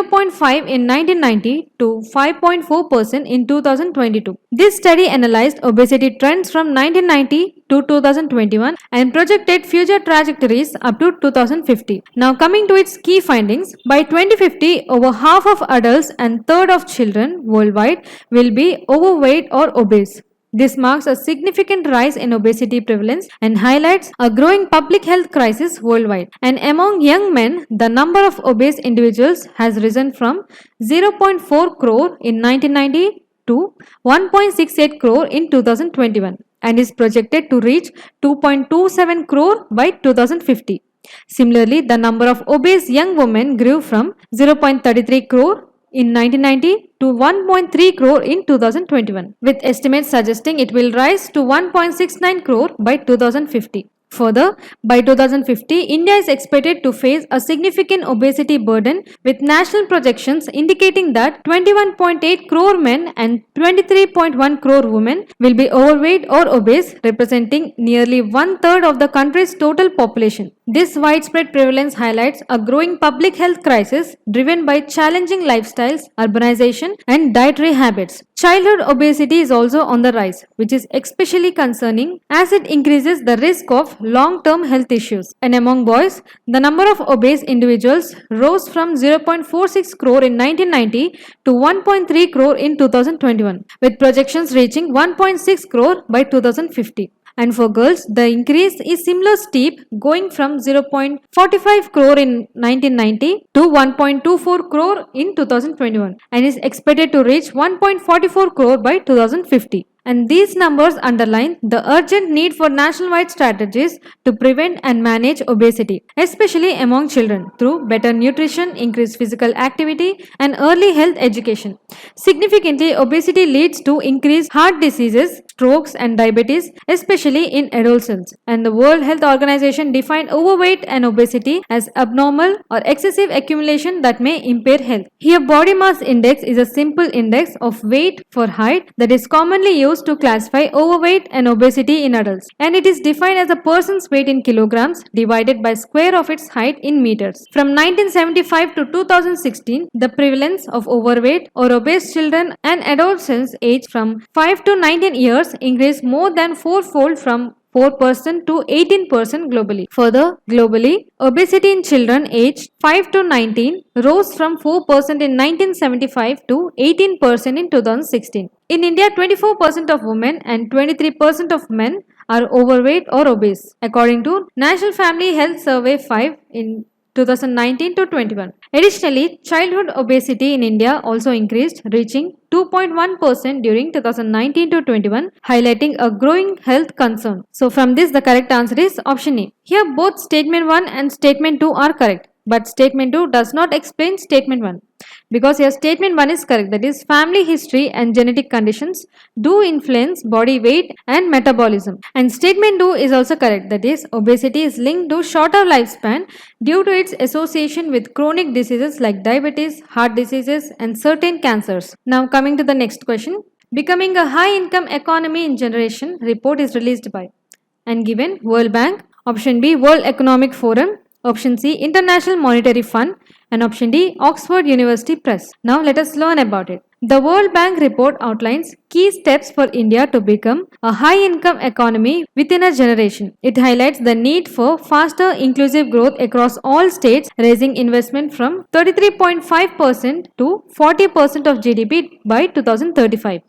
in 1990 to 5.4% in 2022. This study analyzed obesity trends from 1990 to 2021 and projected future trajectories up to 2050. Now coming to its key findings, by 2050, over half of adults and third of children worldwide will be overweight or obese. This marks a significant rise in obesity prevalence and highlights a growing public health crisis worldwide. And among young men, the number of obese individuals has risen from 0.4 crore in 1990 to 1.68 crore in 2021 and is projected to reach 2.27 crore by 2050. Similarly, the number of obese young women grew from 0.33 crore in 1990 to 1.3 crore in 2021, with estimates suggesting it will rise to 1.69 crore by 2050. Further, by 2050, India is expected to face a significant obesity burden, with national projections indicating that 21.8 crore men and 23.1 crore women will be overweight or obese, representing nearly one-third of the country's total population. This widespread prevalence highlights a growing public health crisis driven by challenging lifestyles, urbanization, and dietary habits. Childhood obesity is also on the rise, which is especially concerning as it increases the risk of long-term health issues. And among boys, the number of obese individuals rose from 0.46 crore in 1990 to 1.3 crore in 2021, with projections reaching 1.6 crore by 2050. And for girls, the increase is similar steep, going from 0.45 crore in 1990 to 1.24 crore in 2021 and is expected to reach 1.44 crore by 2050. And these numbers underline the urgent need for nationwide strategies to prevent and manage obesity, especially among children, through better nutrition, increased physical activity, and early health education. Significantly, obesity leads to increased heart diseases, strokes, and diabetes, especially in adolescents. And the World Health Organization defined overweight and obesity as abnormal or excessive accumulation that may impair health. Here, body mass index is a simple index of weight for height that is commonly used to classify overweight and obesity in adults, and it is defined as a person's weight in kilograms divided by square of its height in meters. From 1975 to 2016, the prevalence of overweight or obese children and adolescents aged from 5 to 19 years increased more than fourfold, from 4% to 18% globally. Further, globally, obesity in children aged 5 to 19 rose from 4% in 1975 to 18% in 2016. In India, 24% of women and 23% of men are overweight or obese, according to National Family Health Survey 5 in 2019 to 21. Additionally, childhood obesity in India also increased, reaching 2.1% during 2019 to 21, highlighting a growing health concern. So from this, the correct answer is option A. Here both statement 1 and statement 2 are correct, but statement 2 does not explain statement 1. Because your statement 1 is correct, that is, family history and genetic conditions do influence body weight and metabolism. And statement 2 is also correct, that is, obesity is linked to shorter lifespan due to its association with chronic diseases like diabetes, heart diseases, and certain cancers. Now coming to the next question. Becoming a high income economy in generation report is released by and given World Bank, option B World Economic Forum, option C International Monetary Fund, and option D Oxford University Press. Now let us learn about it. The World Bank report outlines key steps for India to become a high income economy within a generation. It highlights the need for faster inclusive growth across all states, raising investment from 33.5% to 40% of GDP by 2035.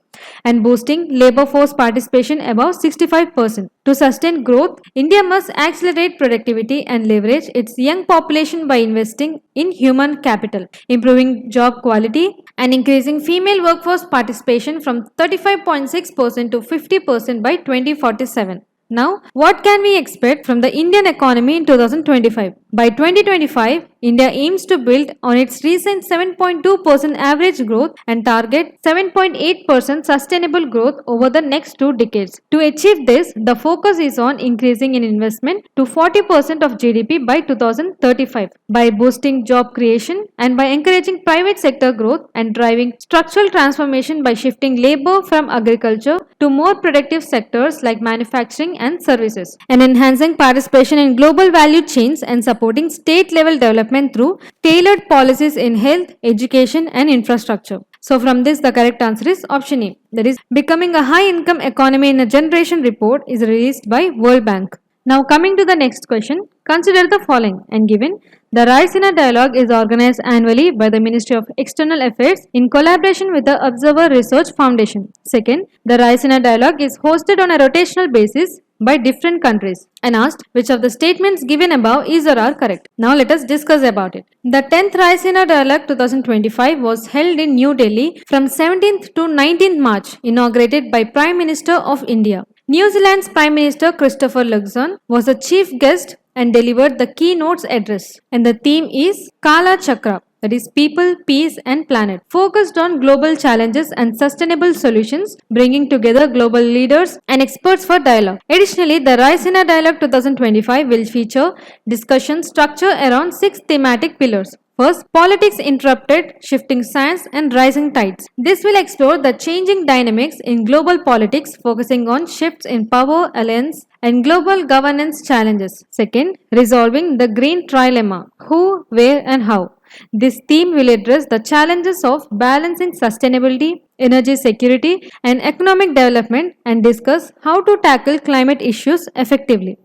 And boosting labor force participation above 65%. To sustain growth, India must accelerate productivity and leverage its young population by investing in human capital, improving job quality, and increasing female workforce participation from 35.6% to 50% by 2047. Now, what can we expect from the Indian economy in 2025? By 2025, India aims to build on its recent 7.2% average growth and target 7.8% sustainable growth over the next 2 decades. To achieve this, the focus is on increasing in investment to 40% of GDP by 2035 by boosting job creation and by encouraging private sector growth and driving structural transformation by shifting labor from agriculture to more productive sectors like manufacturing and services, and enhancing participation in global value chains and supporting state level development through tailored policies in health, education, and infrastructure. So from this, the correct answer is option A. That is, becoming a high income economy in a generation report is released by World Bank. Now coming to the next question, consider the following and given. The Raisina Dialogue is organized annually by the Ministry of External Affairs in collaboration with the Observer Research Foundation. Second, the Raisina Dialogue is hosted on a rotational basis by different countries, and asked which of the statements given above is or are correct. Now let us discuss about it. The 10th Raisina Dialogue 2025 was held in New Delhi from 17th to 19th March, inaugurated by Prime Minister of India. New Zealand's Prime Minister Christopher Luxon was the chief guest and delivered the keynote's address, and the theme is Kala Chakra, that is people, peace and planet, focused on global challenges and sustainable solutions, bringing together global leaders and experts for dialogue. Additionally, the Raisina Dialogue 2025 will feature discussion structure around 6 thematic pillars. First, politics interrupted, shifting sands and rising tides. This will explore the changing dynamics in global politics, focusing on shifts in power, alliance and global governance challenges. Second, resolving the green trilemma, who, where and how. This theme will address the challenges of balancing sustainability, energy security and economic development and discuss how to tackle climate issues effectively.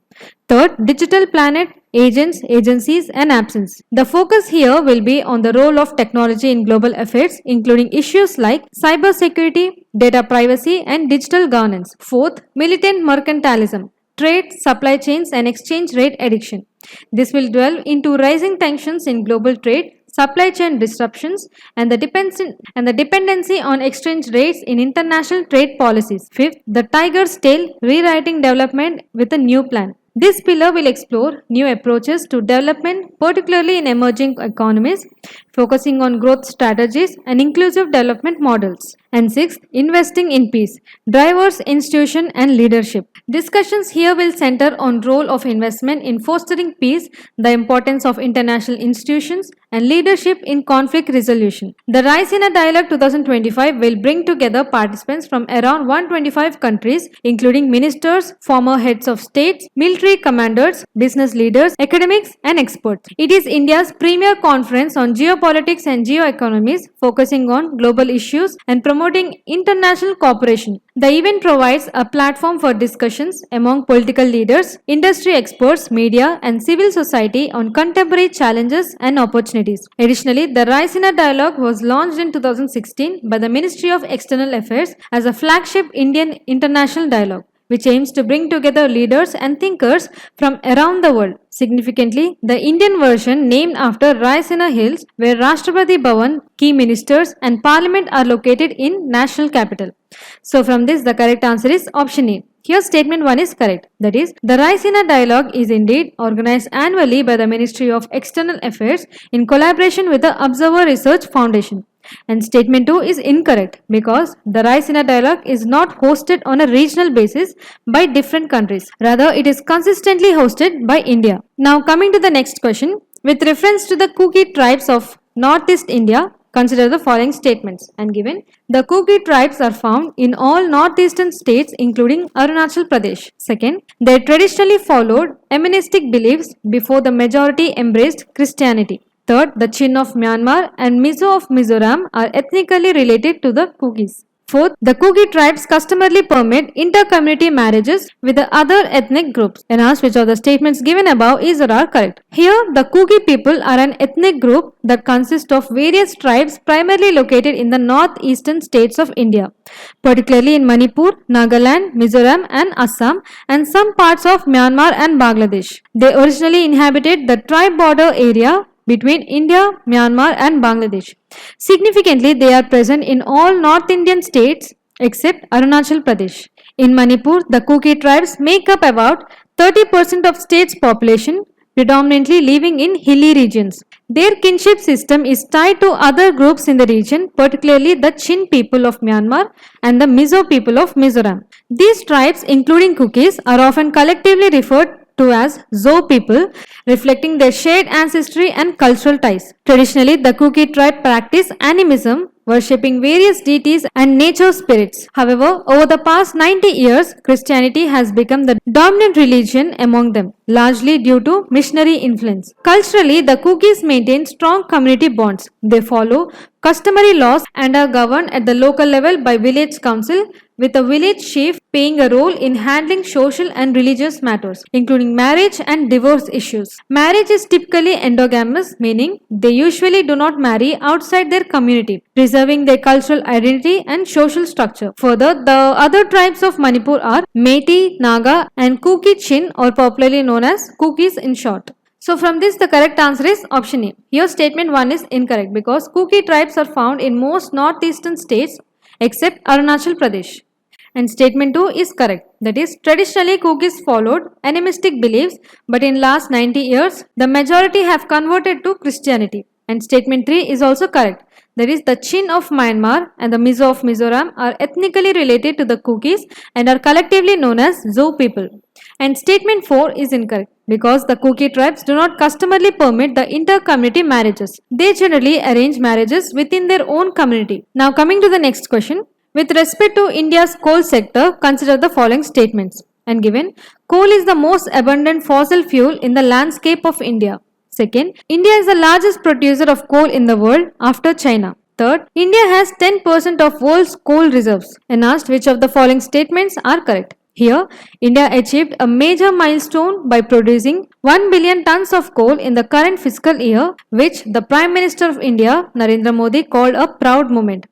Third, digital planet, agents, agencies and absence. The focus here will be on the role of technology in global affairs, including issues like cyber security, data privacy and digital governance. Fourth, militant mercantilism, trade, supply chains and exchange rate addiction. This will delve into rising tensions in global trade, supply chain disruptions, and the dependency on exchange rates in international trade policies. Fifth, the tiger's tail, rewriting development with a new plan. This pillar will explore new approaches to development, particularly in emerging economies, focusing on growth strategies and inclusive development models. And sixth, investing in peace, drivers, institution and leadership. Discussions here will center on role of investment in fostering peace, the importance of international institutions and leadership in conflict resolution. The Raisina Dialogue 2025 will bring together participants from around 125 countries, including ministers, former heads of states, military commanders, business leaders, academics and experts. It is India's premier conference on geopolitics and geoeconomies, focusing on global issues and promoting international cooperation. The event provides a platform for discussions among political leaders, industry experts, media, and civil society on contemporary challenges and opportunities. Additionally, the Raisina Dialogue was launched in 2016 by the Ministry of External Affairs as a flagship Indian international dialogue, which aims to bring together leaders and thinkers from around the world. Significantly, the Indian version, named after Raisina Hills, where Rashtrapati Bhavan, key ministers and parliament are located in national capital. So from this, the correct answer is option A. Here statement 1 is correct. That is, the Raisina Dialogue is indeed organized annually by the Ministry of External Affairs in collaboration with the Observer Research Foundation. And statement 2 is incorrect because the Raisina Dialogue is not hosted on a regional basis by different countries. Rather, it is consistently hosted by India. Now coming to the next question. With reference to the Kuki tribes of Northeast India, consider the following statements and given. The Kuki tribes are found in all northeastern states including Arunachal Pradesh. Second, they traditionally followed animistic beliefs before the majority embraced Christianity. Third, the Chin of Myanmar and Mizo of Mizoram are ethnically related to the Kukis. Fourth, the Kuki tribes customarily permit inter-community marriages with the other ethnic groups. And ask which of the statements given above is or are correct. Here, the Kuki people are an ethnic group that consists of various tribes primarily located in the northeastern states of India, particularly in Manipur, Nagaland, Mizoram and Assam, and some parts of Myanmar and Bangladesh. They originally inhabited the tribe border area between India, Myanmar and Bangladesh. Significantly, they are present in all North Indian states except Arunachal Pradesh. In Manipur, the Kuki tribes make up about 30% of state's population, predominantly living in hilly regions. Their kinship system is tied to other groups in the region, particularly the Chin people of Myanmar and the Mizo people of Mizoram. These tribes, including Kukis, are often collectively referred to as Zo people, reflecting their shared ancestry and cultural ties. Traditionally, the Kuki tribe practice animism, worshipping various deities and nature spirits. However, over the past 90 years, Christianity has become the dominant religion among them, largely due to missionary influence. Culturally, the Kukis maintain strong community bonds. They follow customary laws and are governed at the local level by village council, with a village chief playing a role in handling social and religious matters, including marriage and divorce issues. Marriage is typically endogamous, meaning they usually do not marry outside their community, preserving their cultural identity and social structure. Further, the other tribes of Manipur are Meitei, Naga and Kuki Chin, or popularly known as Kukis in short. So from this, the correct answer is option A. Here statement 1 is incorrect because Kuki tribes are found in most northeastern states except Arunachal Pradesh. And statement 2 is correct. That is, traditionally Kukis followed animistic beliefs, but in last 90 years, the majority have converted to Christianity. And statement 3 is also correct. That is, the Chin of Myanmar and the Mizo of Mizoram are ethnically related to the Kukis and are collectively known as Zo people. And statement 4 is incorrect because the Kuki tribes do not customarily permit the inter-community marriages. They generally arrange marriages within their own community. Now coming to the next question. With respect to India's coal sector, consider the following statements. And given, coal is the most abundant fossil fuel in the landscape of India. Second, India is the largest producer of coal in the world after China. Third, India has 10% of world's coal reserves. And asked which of the following statements are correct. Here, India achieved a major milestone by producing 1 billion tons of coal in the current fiscal year, which the Prime Minister of India, Narendra Modi, called a proud moment.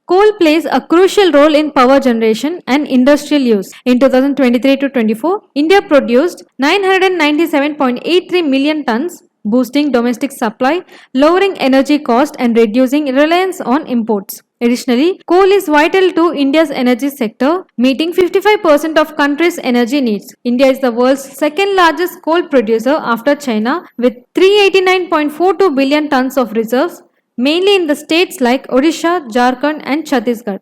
Coal plays a crucial role in power generation and industrial use. In 2023-24, India produced 997.83 million tons, boosting domestic supply, lowering energy cost and reducing reliance on imports. Additionally, coal is vital to India's energy sector, meeting 55% of country's energy needs. India is the world's second largest coal producer after China with 389.42 billion tons of reserves, mainly in the states like Odisha, Jharkhand and Chhattisgarh.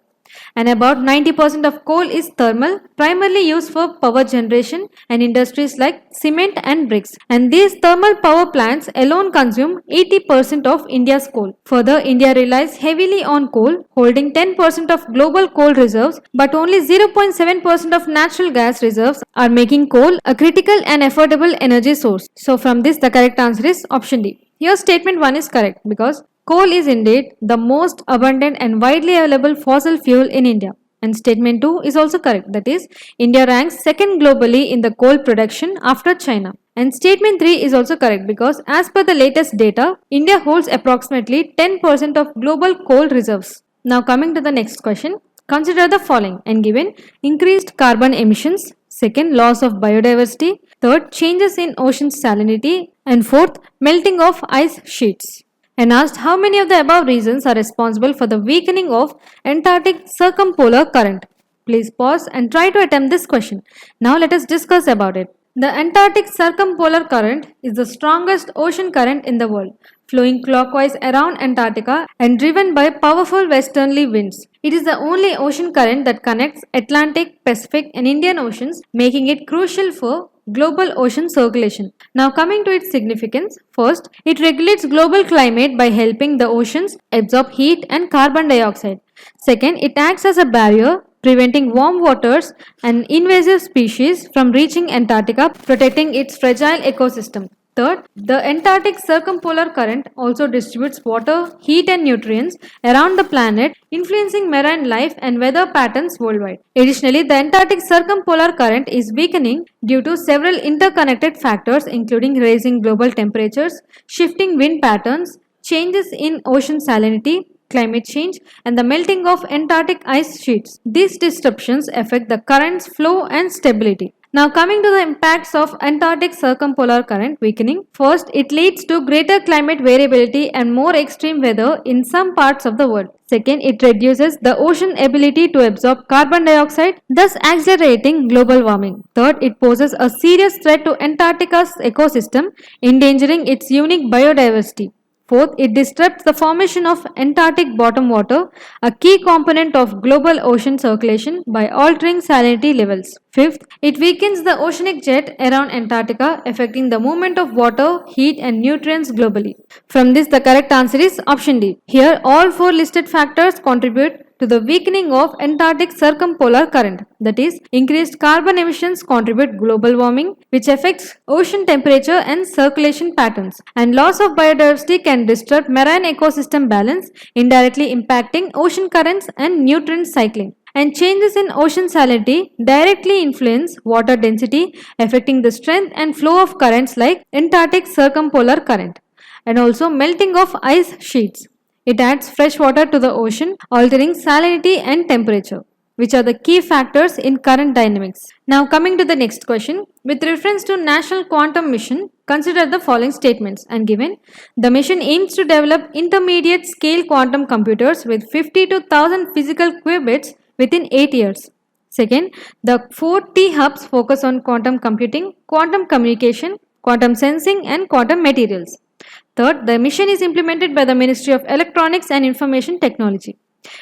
And about 90% of coal is thermal, primarily used for power generation and industries like cement and bricks. And these thermal power plants alone consume 80% of India's coal. Further, India relies heavily on coal, holding 10% of global coal reserves, but only 0.7% of natural gas reserves are making coal a critical and affordable energy source. So from this, the correct answer is option D. Here statement 1 is correct because coal is indeed the most abundant and widely available fossil fuel in India. And statement 2 is also correct. That is, India ranks second globally in the coal production after China. And statement 3 is also correct because as per the latest data, India holds approximately 10% of global coal reserves. Now coming to the next question. Consider the following and given increased carbon emissions, second loss of biodiversity, third changes in ocean salinity, and fourth melting of ice sheets. And asked how many of the above reasons are responsible for the weakening of Antarctic circumpolar current. Please pause and try to attempt this question. Now let us discuss about it. The Antarctic circumpolar current is the strongest ocean current in the world, flowing clockwise around Antarctica and driven by powerful westerly winds. It is the only ocean current that connects Atlantic, Pacific and Indian Oceans, making it crucial for global ocean circulation. Now coming to its significance, first, it regulates global climate by helping the oceans absorb heat and carbon dioxide. Second, it acts as a barrier, preventing warm waters and invasive species from reaching Antarctica, protecting its fragile ecosystem. Third, the Antarctic circumpolar current also distributes water, heat and nutrients around the planet, influencing marine life and weather patterns worldwide. Additionally, the Antarctic circumpolar current is weakening due to several interconnected factors including rising global temperatures, shifting wind patterns, changes in ocean salinity, climate change and the melting of Antarctic ice sheets. These disruptions affect the current's flow and stability. Now coming to the impacts of Antarctic circumpolar current weakening. First, it leads to greater climate variability and more extreme weather in some parts of the world. Second, it reduces the ocean ability to absorb carbon dioxide, thus accelerating global warming. Third, it poses a serious threat to Antarctica's ecosystem, endangering its unique biodiversity. Fourth, it disrupts the formation of Antarctic bottom water, a key component of global ocean circulation, by altering salinity levels. Fifth, it weakens the oceanic jet around Antarctica, affecting the movement of water, heat and nutrients globally. From this, the correct answer is option D. Here, all four listed factors contribute to the weakening of Antarctic circumpolar current. That is, increased carbon emissions contribute global warming, which affects ocean temperature and circulation patterns. And loss of biodiversity can disrupt marine ecosystem balance, indirectly impacting ocean currents and nutrient cycling. And changes in ocean salinity directly influence water density, affecting the strength and flow of currents like Antarctic circumpolar current. And also melting of ice sheets. It adds fresh water to the ocean, altering salinity and temperature, which are the key factors in current dynamics. Now coming to the next question. With reference to National Quantum Mission, consider the following statements and given. The mission aims to develop intermediate scale quantum computers with 50 to 1000 physical qubits within 8 years. Second, the 4 T hubs focus on quantum computing, quantum communication, quantum sensing and quantum materials. Third, the mission is implemented by the Ministry of Electronics and Information Technology.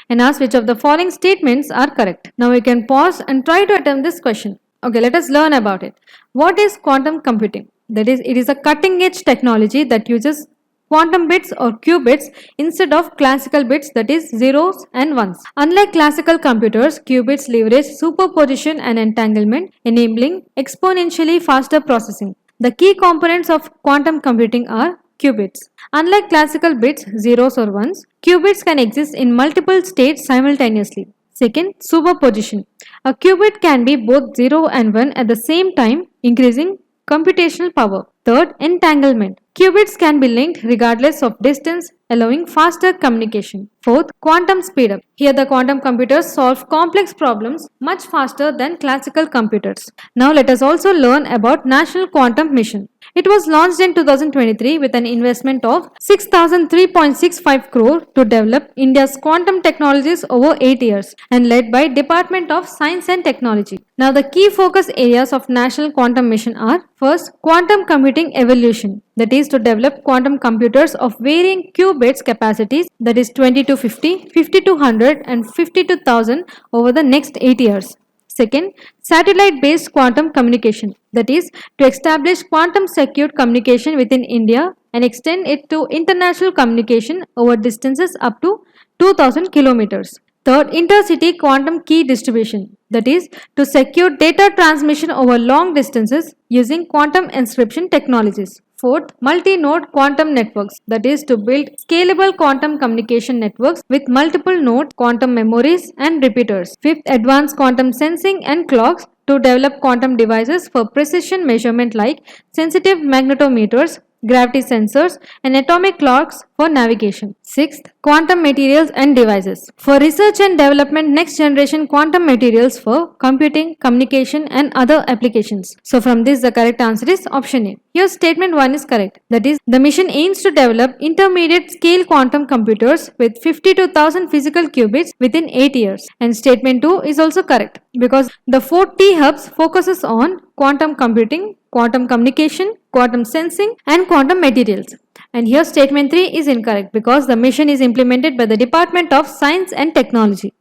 And ask which of the following statements are correct. Now we can pause and try to attempt this question. Okay, let us learn about it. What is quantum computing? That is, it is a cutting edge technology that uses quantum bits or qubits instead of classical bits, that is zeros and ones. Unlike classical computers, qubits leverage superposition and entanglement, enabling exponentially faster processing. The key components of quantum computing are qubits. Unlike classical bits, zeros or ones, qubits can exist in multiple states simultaneously. Second, superposition. A qubit can be both 0 and 1 at the same time, increasing computational power. Third, entanglement. Qubits can be linked regardless of distance, allowing faster communication. Fourth, quantum speedup. Here the quantum computers solve complex problems much faster than classical computers. Now let us also learn about National Quantum Mission. It was launched in 2023 with an investment of 6,003.65 crore to develop India's quantum technologies over 8 years and led by Department of Science and Technology. Now the key focus areas of National Quantum Mission are: first, quantum computing evolution, that is to develop quantum computers of varying qubits capacities, that is 20 to 50, 50 to 100 and 50 to 1000 over the next 8 years. Second, satellite-based quantum communication, that is to establish quantum secured communication within India and extend it to international communication over distances up to 2000 kilometers. Third, intercity quantum key distribution, that is to secure data transmission over long distances using quantum encryption technologies. Fourth, multi-node quantum networks, that is to build scalable quantum communication networks with multiple node quantum memories and repeaters. Fifth, advanced quantum sensing and clocks to develop quantum devices for precision measurement like sensitive magnetometers, gravity sensors and atomic clocks for navigation. Sixth, quantum materials and devices. For research and development, next generation quantum materials for computing, communication and other applications. So from this the correct answer is option A. Here statement 1 is correct. That is, the mission aims to develop intermediate scale quantum computers with 50 to 1000 physical qubits within 8 years. And statement 2 is also correct because the 4 T hubs focuses on quantum computing, quantum communication, quantum sensing and quantum materials. And here statement 3 is incorrect because the mission is implemented by the Department of Science and Technology.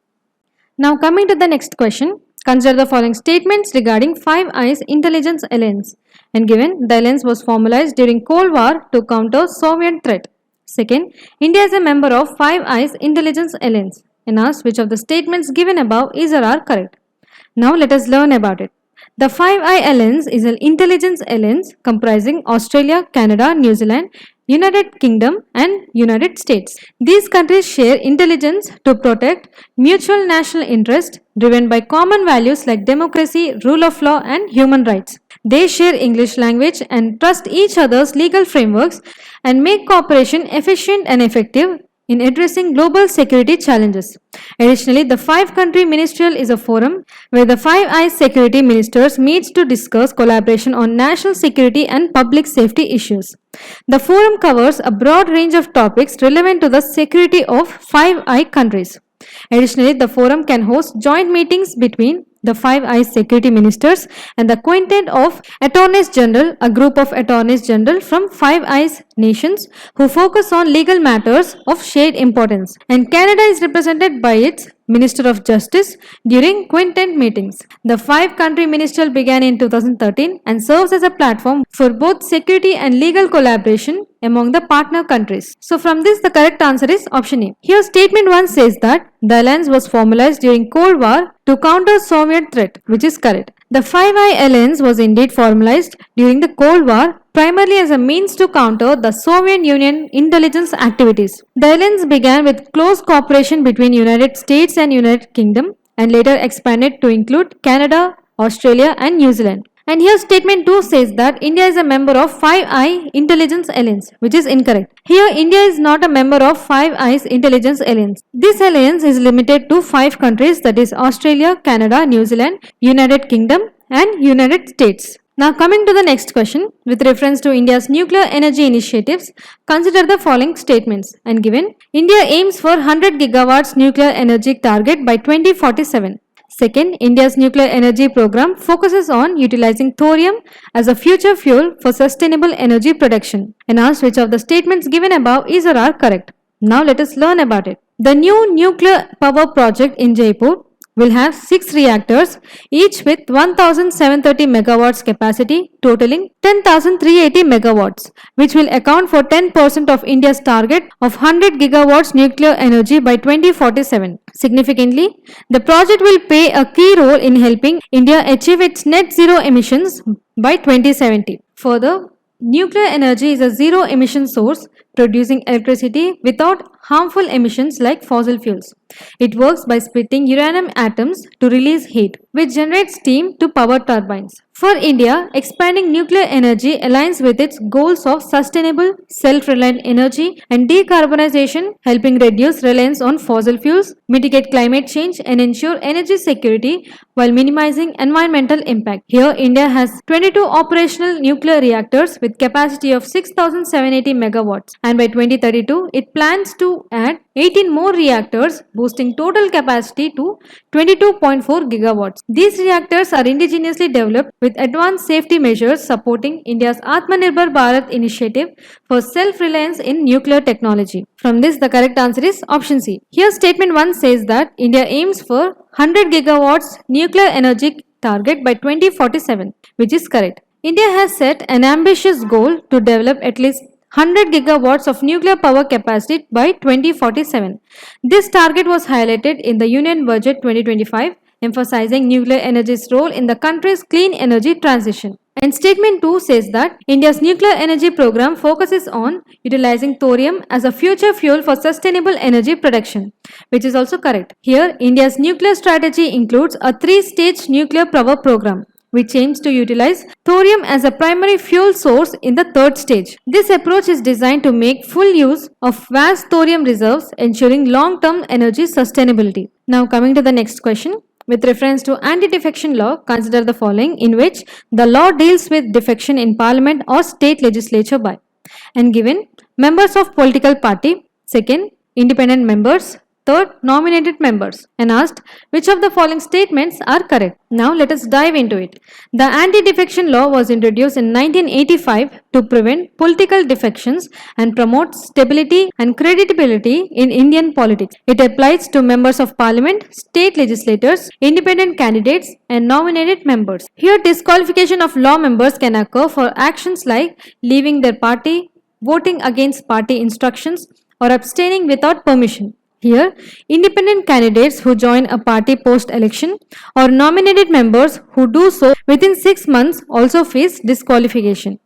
Now coming to the next question, consider the following statements regarding Five Eyes Intelligence Alliance. And given, the alliance was formalized during Cold War to counter Soviet threat. Second, India is a member of Five Eyes Intelligence Alliance. And asked which of the statements given above is or are correct. Now let us learn about it. The Five Eye Alliance is an intelligence alliance comprising Australia, Canada, New Zealand, United Kingdom and United States. These countries share intelligence to protect mutual national interest driven by common values like democracy, rule of law and human rights. They share English language and trust each other's legal frameworks and make cooperation efficient and effective in addressing global security challenges. Additionally, the five-country ministerial is a forum where the Five Eyes security ministers meet to discuss collaboration on national security and public safety issues. The forum covers a broad range of topics relevant to the security of Five Eye countries. Additionally, the forum can host joint meetings between the Five Eyes security ministers and the Quintet of Attorneys General, a group of Attorneys General from Five Eyes nations who focus on legal matters of shared importance. And Canada is represented by its Minister of Justice during Quintet meetings. The five-country ministerial began in 2013 and serves as a platform for both security and legal collaboration among the partner countries. So from this the correct answer is option A. Here statement 1 says that the alliance was formalized during Cold War to counter Soviet threat, which is correct. The Five Eye Alliance was indeed formalized during the Cold War primarily as a means to counter the Soviet Union intelligence activities. The alliance began with close cooperation between United States and United Kingdom and later expanded to include Canada, Australia and New Zealand. And here statement 2 says that India is a member of Five Eye Intelligence Alliance, which is incorrect. Here India is not a member of Five Eyes Intelligence Alliance. This alliance is limited to 5 countries, that is Australia, Canada, New Zealand, United Kingdom and United States. Now coming to the next question, with reference to India's nuclear energy initiatives, consider the following statements. And given, India aims for 100 gigawatts nuclear energy target by 2047. Second, India's nuclear energy program focuses on utilizing thorium as a future fuel for sustainable energy production. And asked which of the statements given above is or are correct. Now let us learn about it. The new nuclear power project in Jaipur will have 6 reactors, each with 1730 megawatts capacity, totaling 10,380 megawatts, which will account for 10% of India's target of 100 gigawatts nuclear energy by 2047. Significantly, the project will play a key role in helping India achieve its net zero emissions by 2070. Further, nuclear energy is a zero emission source, producing electricity without harmful emissions like fossil fuels. It works by splitting uranium atoms to release heat, which generates steam to power turbines. For India, expanding nuclear energy aligns with its goals of sustainable, self-reliant energy and decarbonization, helping reduce reliance on fossil fuels, mitigate climate change, and ensure energy security while minimizing environmental impact. Here, India has 22 operational nuclear reactors with capacity of 6,780 megawatts, and by 2032, it plans to add 18 more reactors, boosting total capacity to 22.4 gigawatts. These reactors are indigenously developed with advanced safety measures supporting India's Atmanirbhar Bharat initiative for self-reliance in nuclear technology. From this, the correct answer is option C. Here, statement 1 says that India aims for 100 gigawatts nuclear energy target by 2047, which is correct. India has set an ambitious goal to develop at least 100 gigawatts of nuclear power capacity by 2047. This target was highlighted in the Union Budget 2025, emphasizing nuclear energy's role in the country's clean energy transition. And statement 2 says that India's nuclear energy program focuses on utilizing thorium as a future fuel for sustainable energy production, which is also correct. Here, India's nuclear strategy includes a 3-stage nuclear power program, which aims to utilize thorium as a primary fuel source in the 3rd stage. This approach is designed to make full use of vast thorium reserves, ensuring long-term energy sustainability. Now coming to the next question. With reference to anti-defection law, consider the following in which the law deals with defection in parliament or state legislature by, and given, members of political party, second, independent members, third, nominated members, and asked which of the following statements are correct. Now let us dive into it. The anti-defection law was introduced in 1985 to prevent political defections and promote stability and credibility in Indian politics. It applies to members of parliament, state legislators, independent candidates, and nominated members. Here, disqualification of law members can occur for actions like leaving their party, voting against party instructions, or abstaining without permission. Here, independent candidates who join a party post-election or nominated members who do so within 6 months also face disqualification.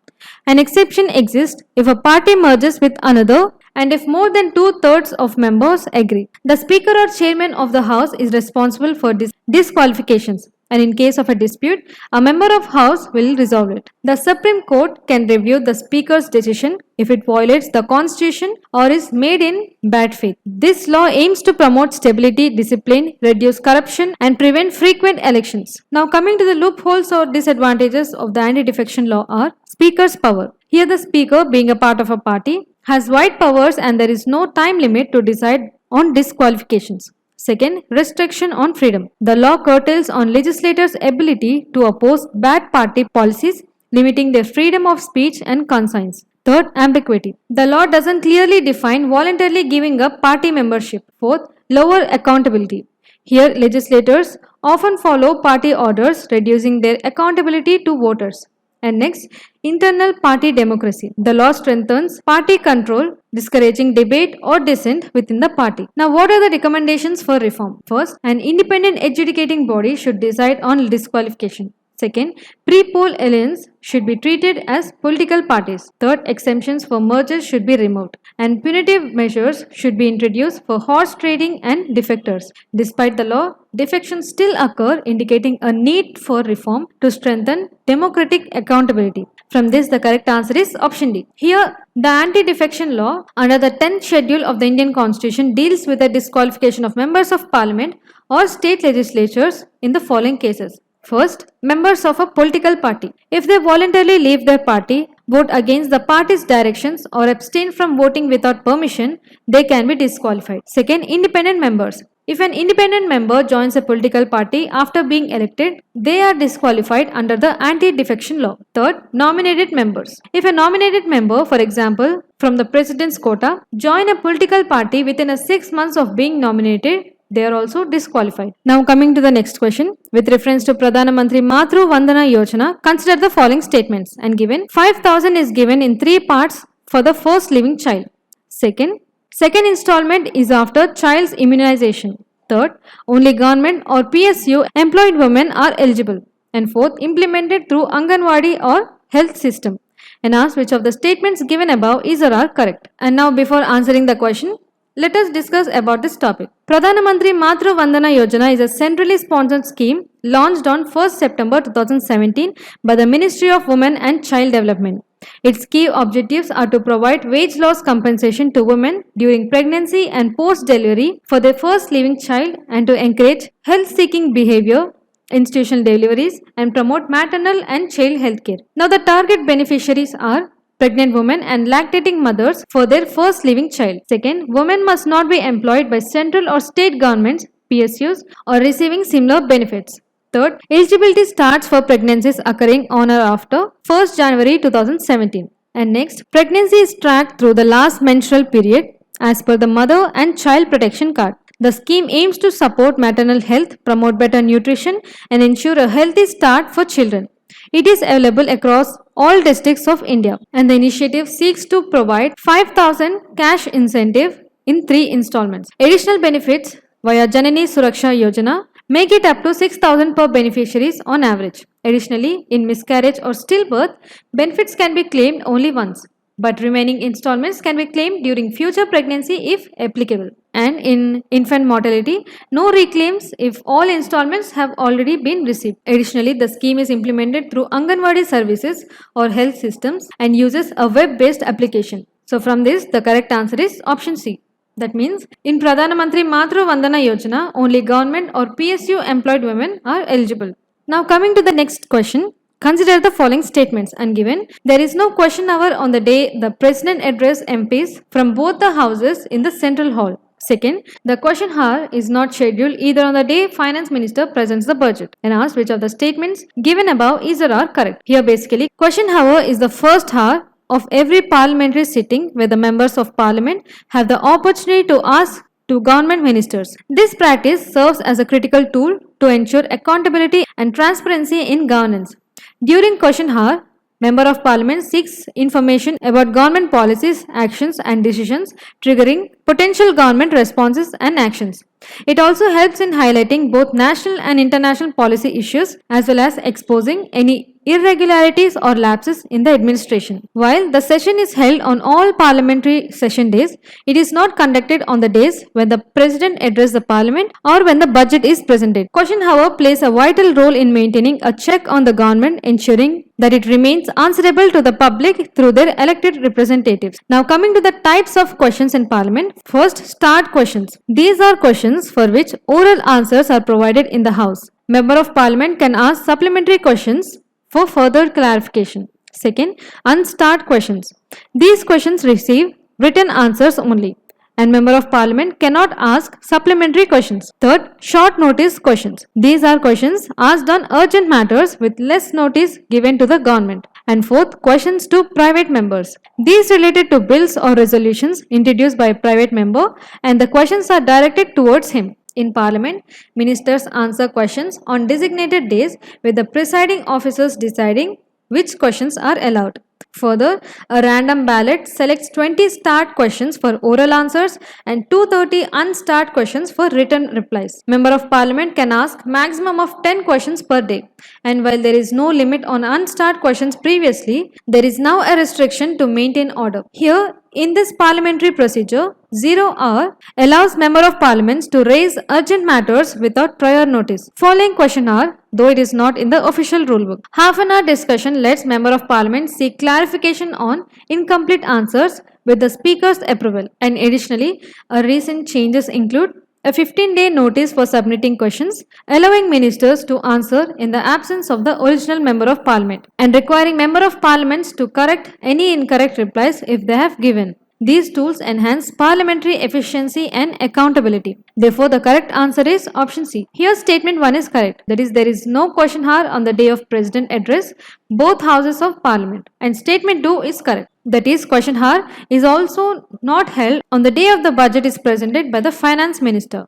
An exception exists if a party merges with another and if more than 2/3 of members agree. The Speaker or Chairman of the House is responsible for disqualifications, and in case of a dispute, a member of House will resolve it. The Supreme Court can review the Speaker's decision if it violates the Constitution or is made in bad faith. This law aims to promote stability, discipline, reduce corruption, and prevent frequent elections. Now coming to the loopholes or disadvantages of the anti-defection law are Speaker's power. Here the Speaker, being a part of a party, has wide powers and there is no time limit to decide on disqualifications. Second, restriction on freedom. The law curtails on legislators' ability to oppose bad party policies, limiting their freedom of speech and conscience. Third, ambiguity. The law doesn't clearly define voluntarily giving up party membership. Fourth, lower accountability. Here, legislators often follow party orders, reducing their accountability to voters. And next, internal party democracy. The law strengthens party control, discouraging debate or dissent within the party. Now, what are the recommendations for reform? First, an independent adjudicating body should decide on disqualification. Second, pre-poll alliance should be treated as political parties. Third, exemptions for mergers should be removed. And punitive measures should be introduced for horse trading and defectors. Despite the law, defections still occur, indicating a need for reform to strengthen democratic accountability. From this, the correct answer is option D. Here, the anti-defection law under the 10th schedule of the Indian Constitution deals with the disqualification of members of parliament or state legislatures in the following cases. First, members of a political party. If they voluntarily leave their party, vote against the party's directions or abstain from voting without permission, they can be disqualified. Second, independent members. If an independent member joins a political party after being elected, they are disqualified under the anti-defection law. Third, nominated members. If a nominated member, for example, from the president's quota, join a political party within 6 months of being nominated, they are also disqualified. Now coming to the next question. With reference to Pradhana Mantri Matru Vandana Yojana, consider the following statements and given 5,000 is given in 3 parts for the first living child. Second installment is after child's immunization. Third, only government or PSU employed women are eligible. And fourth, implemented through Anganwadi or health system. And ask which of the statements given above is or are correct. And now before answering the question, let us discuss about this topic. Pradhana Mantri Matru Vandana Yojana is a centrally sponsored scheme launched on 1st September 2017 by the Ministry of Women and Child Development. Its key objectives are to provide wage loss compensation to women during pregnancy and post-delivery for their first living child and to encourage health-seeking behavior, institutional deliveries, and promote maternal and child health care. Now, the target beneficiaries are pregnant women and lactating mothers for their first living child. Second, women must not be employed by central or state governments, PSUs, or receiving similar benefits. Third, eligibility starts for pregnancies occurring on or after 1st January 2017. And next, pregnancy is tracked through the last menstrual period as per the Mother and Child Protection Card. The scheme aims to support maternal health, promote better nutrition, and ensure a healthy start for children. It is available across all districts of India, and the initiative seeks to provide 5,000 cash incentive in 3 installments. Additional benefits via Janani Suraksha Yojana make it up to 6,000 per beneficiaries on average. Additionally, in miscarriage or stillbirth, benefits can be claimed only once, but remaining installments can be claimed during future pregnancy if applicable. And in infant mortality, no reclaims if all installments have already been received. Additionally, the scheme is implemented through Anganwadi services or health systems and uses a web-based application. So from this, the correct answer is option C. That means, in Pradhana Mantri Matru Vandana Yojana, only government or PSU employed women are eligible. Now coming to the next question, consider the following statements and given. There is no question hour on the day the President addressed MPs from both the houses in the Central Hall. Second, the question hour is not scheduled either on the day Finance Minister presents the budget. And asked which of the statements given above is or are correct. Here basically, question hour is the first hour of every parliamentary sitting where the members of parliament have the opportunity to ask to government ministers. This practice serves as a critical tool to ensure accountability and transparency in governance. During question hour, Member of Parliament seeks information about government policies, actions and decisions triggering potential government responses and actions. It also helps in highlighting both national and international policy issues as well as exposing any irregularities or lapses in the administration. While the session is held on all parliamentary session days, it is not conducted on the days when the President addresses the Parliament or when the budget is presented. Question, however, plays a vital role in maintaining a check on the government, ensuring that it remains answerable to the public through their elected representatives. Now coming to the types of questions in Parliament. First, start questions. These are questions for which oral answers are provided in the House. Member of Parliament can ask supplementary questions for further clarification. Second, unstart questions. These questions receive written answers only, and Member of Parliament cannot ask supplementary questions. Third, short notice questions. These are questions asked on urgent matters with less notice given to the government. And fourth, questions to private members. These related to bills or resolutions introduced by a private member, and the questions are directed towards him. In Parliament, ministers answer questions on designated days with the presiding officers deciding which questions are allowed. Further, a random ballot selects 20 start questions for oral answers and 230 unstart questions for written replies. Member of Parliament can ask maximum of 10 questions per day. And while there is no limit on unstart questions previously, there is now a restriction to maintain order. Here, in this parliamentary procedure, 0 hour allows Member of Parliament to raise urgent matters without prior notice. Following question hour, though it is not in the official rulebook. Half an hour discussion lets Member of Parliament seek clarification on incomplete answers with the Speaker's approval. And additionally, recent changes include a 15-day notice for submitting questions, allowing ministers to answer in the absence of the original Member of Parliament, and requiring Member of Parliament to correct any incorrect replies if they have given. These tools enhance parliamentary efficiency and accountability. Therefore, the correct answer is option C. Here, statement 1 is correct. That is, there is no question hour on the day of President address, both houses of Parliament. And statement 2 is correct. That is, question hour is also not held on the day of the budget is presented by the Finance Minister.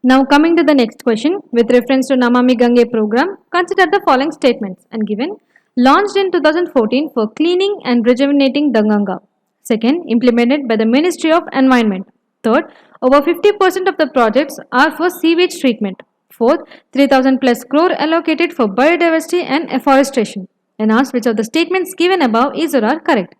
Now coming to the next question, with reference to Namami Gange program, consider the following statements and given. Launched in 2014 for cleaning and rejuvenating the Ganga. Second, implemented by the Ministry of Environment. Third, over 50% of the projects are for sewage treatment. Fourth, 3,000 plus crore allocated for biodiversity and afforestation. And asked which of the statements given above is or are correct.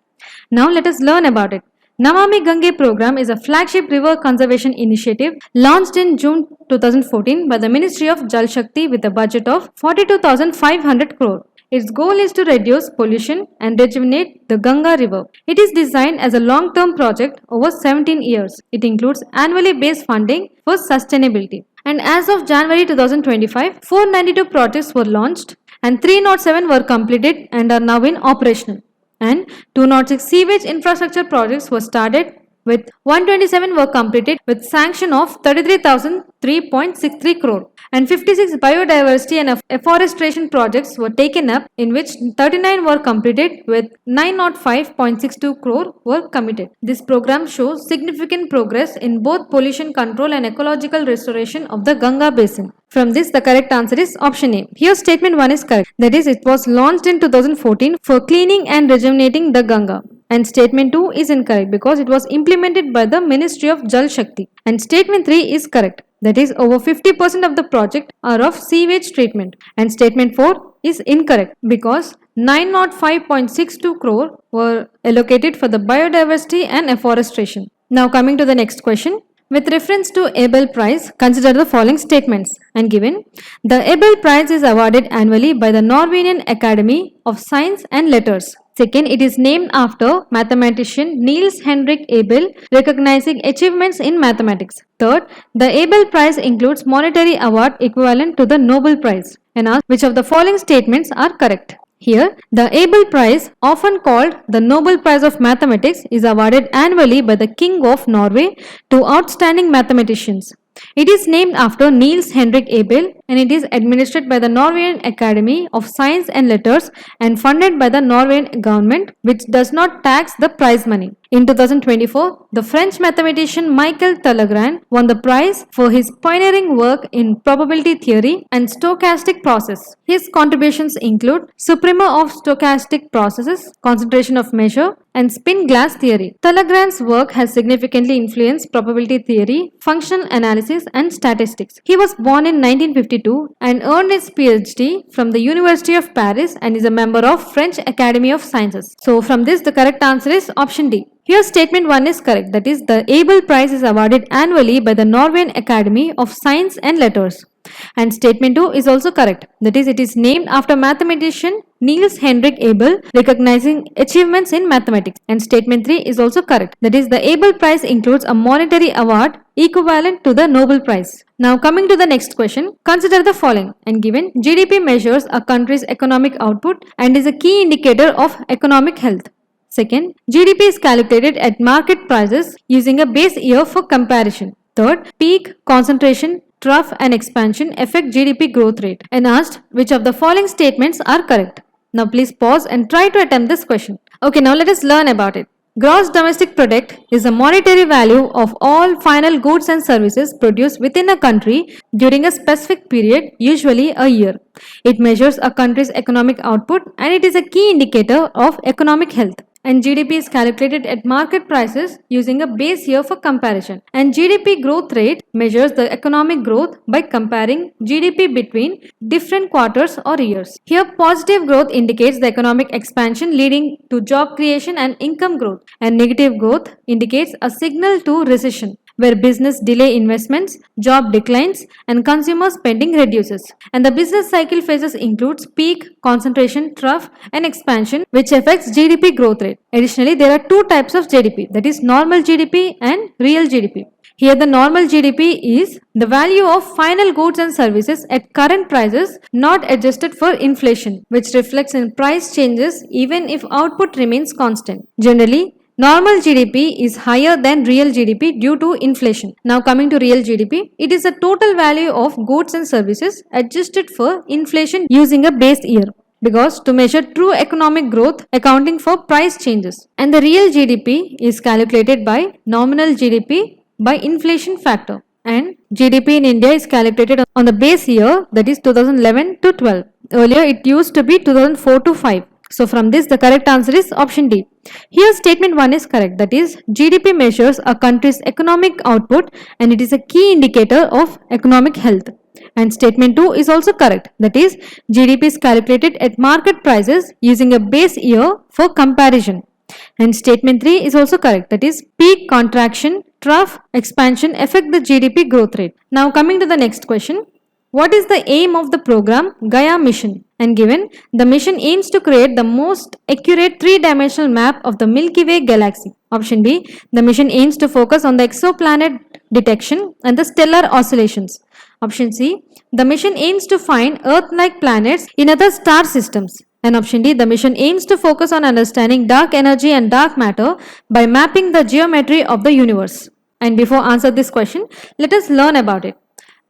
Now let us learn about it. Namami Gange program is a flagship river conservation initiative launched in June 2014 by the Ministry of Jal Shakti with a budget of 42,500 crore. Its goal is to reduce pollution and rejuvenate the Ganga river. It is designed as a long-term project over 17 years. It includes annually based funding for sustainability. And as of January 2025, 492 projects were launched and 307 were completed and are now in operational. And 206 sewage infrastructure projects were started with 127 were completed with sanction of 33,003.63 crore and 56 biodiversity and afforestation projects were taken up, in which 39 were completed with 905.62 crore were committed. This program shows significant progress in both pollution control and ecological restoration of the Ganga basin. From this, the correct answer is option A. Here statement 1 is correct. That is, it was launched in 2014 for cleaning and rejuvenating the Ganga. And statement 2 is incorrect because it was implemented by the Ministry of Jal Shakti. And statement 3 is correct. That is, over 50% of the project are of sewage treatment. And statement 4 is incorrect because 905.62 crore were allocated for the biodiversity and afforestation. Now coming to the next question. With reference to Abel Prize, consider the following statements and given. The Abel Prize is awarded annually by the Norwegian Academy of Science and Letters. Second, it is named after mathematician Niels Henrik Abel, recognizing achievements in mathematics. Third, the Abel Prize includes monetary award equivalent to the Nobel Prize. And ask which of the following statements are correct. Here, the Abel Prize, often called the Nobel Prize of Mathematics, is awarded annually by the King of Norway to outstanding mathematicians. It is named after Niels Henrik Abel and it is administered by the Norwegian Academy of Science and Letters and funded by the Norwegian government, which does not tax the prize money. In 2024, the French mathematician Michael Talleyrand won the prize for his pioneering work in probability theory and stochastic process. His contributions include suprema of stochastic processes, concentration of measure, and spin glass theory. Talleyrand's work has significantly influenced probability theory, functional analysis, and statistics. He was born in 1952 and earned his PhD from the University of Paris and is a member of French Academy of Sciences. So from this, the correct answer is option D. Here statement 1 is correct. That is, the Abel Prize is awarded annually by the Norwegian Academy of Science and Letters. And statement 2 is also correct. That is, it is named after mathematician Niels Henrik Abel, recognizing achievements in mathematics. And statement 3 is also correct. That is, the Abel Prize includes a monetary award equivalent to the Nobel Prize. Now coming to the next question, consider the following and given. GDP measures a country's economic output and is a key indicator of economic health. Second, GDP is calculated at market prices using a base year for comparison. Third, peak, concentration, trough and expansion affect GDP growth rate. And asked which of the following statements are correct. Now please pause and try to attempt this question. Okay, now let us learn about it. Gross domestic product is the monetary value of all final goods and services produced within a country during a specific period, usually a year. It measures a country's economic output and it is a key indicator of economic health. And GDP is calculated at market prices using a base year for comparison. And GDP growth rate measures the economic growth by comparing GDP between different quarters or years. Here, positive growth indicates the economic expansion leading to job creation and income growth. And negative growth indicates a signal to recession, where business delay investments, job declines, and consumer spending reduces. And the business cycle phases includes peak, concentration, trough, and expansion, which affects GDP growth rate. Additionally, there are two types of GDP, that is normal GDP and real GDP. Here the normal GDP is the value of final goods and services at current prices not adjusted for inflation, which reflects in price changes even if output remains constant. Generally, normal GDP is higher than real GDP due to inflation. Now coming to real GDP, it is the total value of goods and services adjusted for inflation using a base year, because to measure true economic growth accounting for price changes. And the real GDP is calculated by nominal GDP by inflation factor. And GDP in India is calculated on the base year, that is 2011 to 12. Earlier it used to be 2004 to 5. So from this, the correct answer is option D. Here statement 1 is correct. That is, GDP measures a country's economic output and it is a key indicator of economic health. And statement 2 is also correct. That is, GDP is calculated at market prices using a base year for comparison. And statement 3 is also correct. That is, peak contraction, trough expansion affect the GDP growth rate. Now coming to the next question. What is the aim of the program Gaia mission? And given, the mission aims to create the most accurate three-dimensional map of the Milky Way galaxy. Option B, the mission aims to focus on the exoplanet detection and the stellar oscillations. Option C, the mission aims to find Earth-like planets in other star systems. And option D, the mission aims to focus on understanding dark energy and dark matter by mapping the geometry of the universe. And before answer this question, let us learn about it.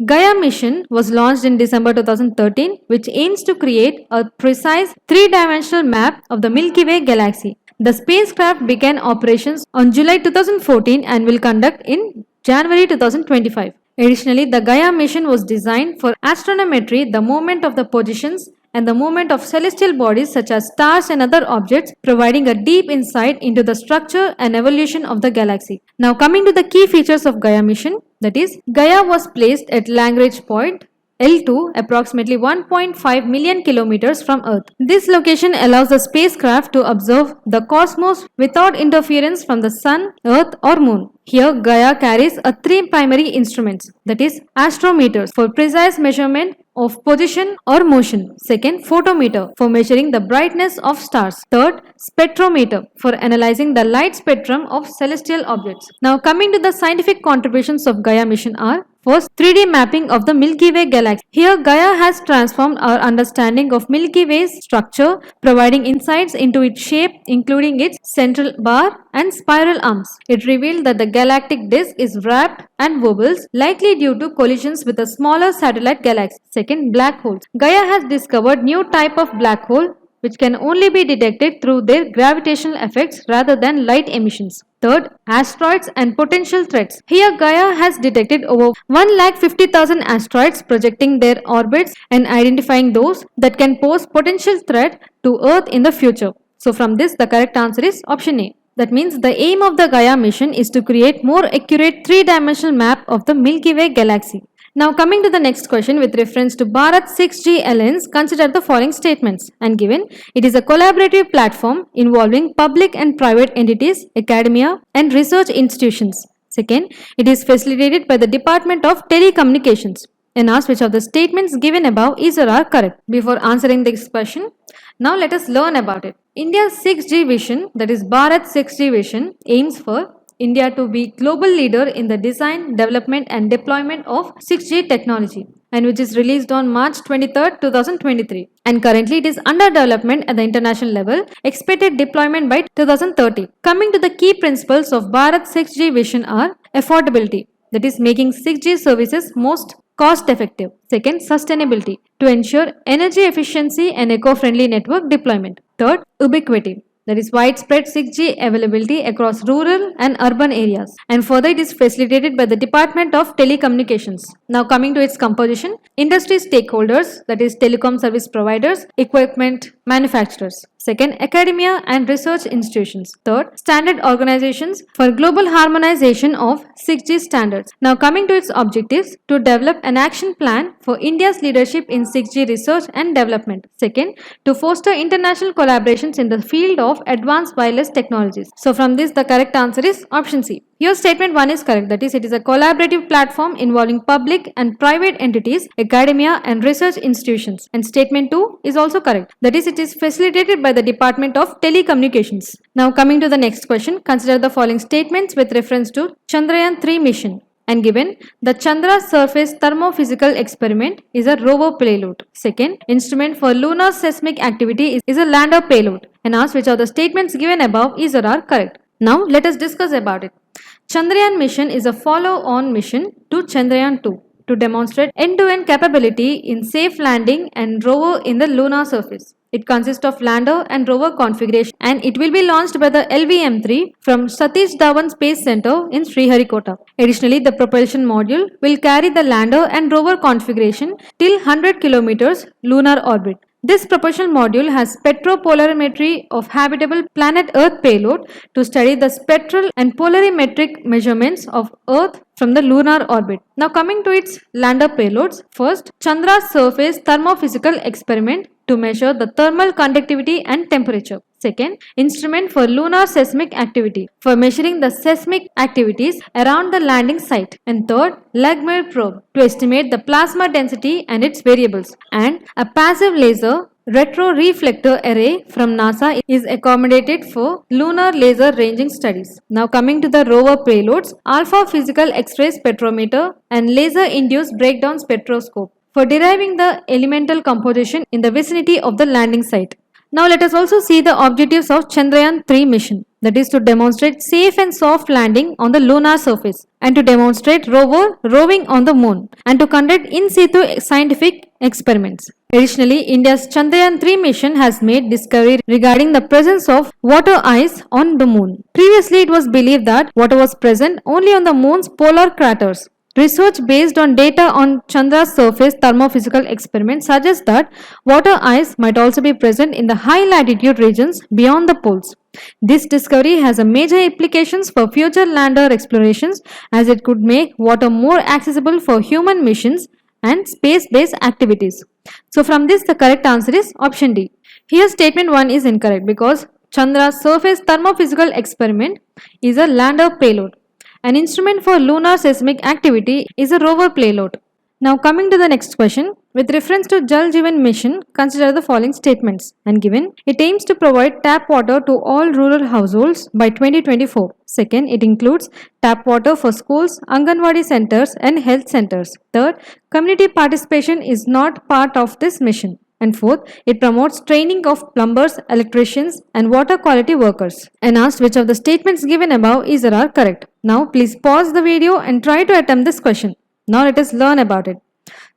Gaia mission was launched in December 2013, which aims to create a precise three-dimensional map of the Milky Way galaxy. The spacecraft began operations on July 2014 and will conduct in January 2025. Additionally, the Gaia mission was designed for astronometry, the movement of the positions and the movement of celestial bodies such as stars and other objects, providing a deep insight into the structure and evolution of the galaxy. Now coming to the key features of Gaia mission, that is, Gaia was placed at Lagrange point L2, approximately 1.5 million kilometers from Earth. This location allows the spacecraft to observe the cosmos without interference from the Sun, Earth or Moon. Here, Gaia carries three primary instruments, that is, astrometers for precise measurement of position or motion. Second, photometer for measuring the brightness of stars. Third, spectrometer for analyzing the light spectrum of celestial objects. Now coming to the scientific contributions of Gaia mission are: first, 3D mapping of the Milky Way galaxy. Here, Gaia has transformed our understanding of Milky Way's structure, providing insights into its shape, including its central bar and spiral arms. It revealed that the galactic disk is wrapped and wobbles, likely due to collisions with a smaller satellite galaxy. Second, black holes. Gaia has discovered new type of black hole which can only be detected through their gravitational effects rather than light emissions. Third, asteroids and potential threats. Here, Gaia has detected over 150,000 asteroids, projecting their orbits and identifying those that can pose potential threat to Earth in the future. So from this, the correct answer is option A. That means the aim of the Gaia mission is to create more accurate three-dimensional map of the Milky Way galaxy. Now coming to the next question with reference to Bharat 6G Alliance, consider the following statements. And given, it is a collaborative platform involving public and private entities, academia and research institutions. Second, it is facilitated by the Department of Telecommunications. And ask which of the statements given above is or are correct. Before answering this question, now let us learn about it. India's 6G vision, that is Bharat 6G vision, aims for India to be global leader in the design, development and deployment of 6G technology, and which is released on March 23, 2023. And currently it is under development at the international level, expected deployment by 2030. Coming to the key principles of Bharat 6G vision are: affordability, that is making 6G services most cost effective. Second, sustainability, to ensure energy efficiency and eco-friendly network deployment. Third, ubiquity, that is widespread 6G availability across rural and urban areas. And further, it is facilitated by the Department of Telecommunications. Now coming to its composition, industry stakeholders, that is telecom service providers, equipment manufacturers. Second, academia and research institutions. Third, standard organizations for global harmonization of 6G standards. Now coming to its objectives, to develop an action plan for India's leadership in 6G research and development. Second, to foster international collaborations in the field of advanced wireless technologies. So from this, the correct answer is option C. Your statement 1 is correct, that is, it is a collaborative platform involving public and private entities, academia and research institutions. And statement 2 is also correct, that is, it is facilitated by the Department of Telecommunications. Now coming to the next question, consider the following statements with reference to Chandrayaan-3 mission. And given, the Chandra Surface Thermophysical Experiment is a rover payload. Second, instrument for lunar seismic activity is a lander payload. And ask which of the statements given above is or are correct. Now let us discuss about it. Chandrayaan mission is a follow-on mission to Chandrayaan-2 to demonstrate end-to-end capability in safe landing and rover in the lunar surface. It consists of lander and rover configuration, and it will be launched by the LVM-3 from Satish Dhawan Space Center in Sriharikota. Additionally, the propulsion module will carry the lander and rover configuration till 100 km lunar orbit. This propulsion module has spectropolarimetry of habitable planet Earth payload to study the spectral and polarimetric measurements of Earth from the lunar orbit. Now coming to its lander payloads, first, Chandra Surface Thermophysical Experiment to measure the thermal conductivity and temperature. Second, instrument for lunar seismic activity for measuring the seismic activities around the landing site. And third, Langmuir probe to estimate the plasma density and its variables. And a passive laser retroreflector array from NASA is accommodated for lunar laser ranging studies. Now coming to the rover payloads, alpha physical X-ray spectrometer and laser induced breakdown spectroscope for deriving the elemental composition in the vicinity of the landing site. Now let us also see the objectives of Chandrayaan-3 mission, that is to demonstrate safe and soft landing on the lunar surface and to demonstrate rover roving on the moon and to conduct in situ scientific experiments. Additionally, India's Chandrayaan-3 mission has made discovery regarding the presence of water ice on the moon. Previously, it was believed that water was present only on the moon's polar craters. Research based on data on Chandra's surface thermophysical experiments suggests that water ice might also be present in the high latitude regions beyond the poles. This discovery has a major implications for future lander explorations as it could make water more accessible for human missions and space-based activities. So from this the correct answer is option D. Here statement 1 is incorrect because Chandra's surface thermophysical experiment is a lander payload. An instrument for lunar seismic activity is a rover payload. Now coming to the next question, with reference to Jal Jeevan mission, consider the following statements and given. It aims to provide tap water to all rural households by 2024. Second, it includes tap water for schools, Anganwadi centers and health centers. Third, community participation is not part of this mission. And fourth, it promotes training of plumbers, electricians and water quality workers. And asked which of the statements given above is or are correct. Now please pause the video and try to attempt this question. Now let us learn about it.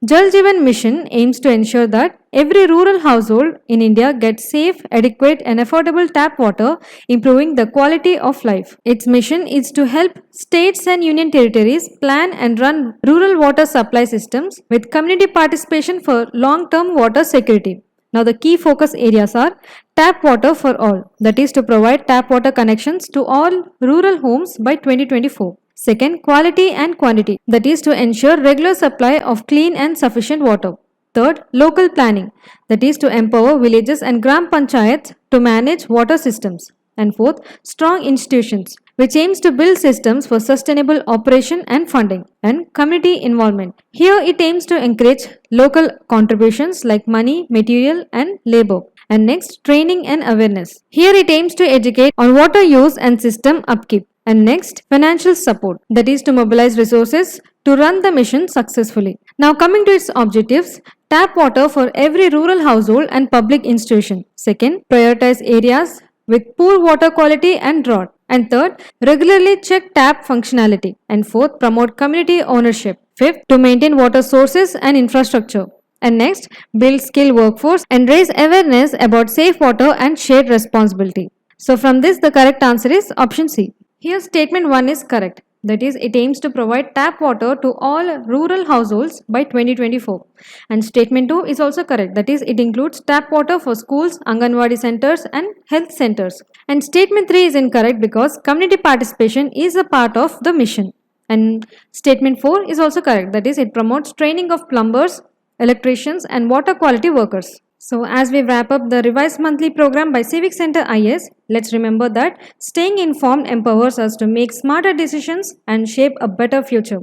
Jal Jeevan mission aims to ensure that every rural household in India gets safe, adequate and affordable tap water, improving the quality of life. Its mission is to help states and union territories plan and run rural water supply systems with community participation for long-term water security. Now the key focus areas are tap water for all, that is to provide tap water connections to all rural homes by 2024. Second, quality and quantity, that is to ensure regular supply of clean and sufficient water. Third, local planning, that is to empower villages and gram panchayats to manage water systems. And fourth, strong institutions, which aims to build systems for sustainable operation and funding. And community involvement. Here it aims to encourage local contributions like money, material and labor. And next, training and awareness. Here it aims to educate on water use and system upkeep. And next, financial support, that is to mobilize resources to run the mission successfully. Now coming to its objectives, tap water for every rural household and public institution. Second, prioritize areas with poor water quality and drought. And third, regularly check tap functionality. And fourth, promote community ownership. Fifth, to maintain water sources and infrastructure. And next, build skilled workforce and raise awareness about safe water and shared responsibility. So from this the correct answer is option C. Here statement 1 is correct, that is it aims to provide tap water to all rural households by 2024. And statement 2 is also correct, that is it includes tap water for schools, Anganwadi centers and health centers. And statement 3 is incorrect because community participation is a part of the mission. And statement 4 is also correct, that is it promotes training of plumbers, electricians and water quality workers. So as we wrap up the revised monthly program by CivicCentre/IAS, let's remember that staying informed empowers us to make smarter decisions and shape a better future.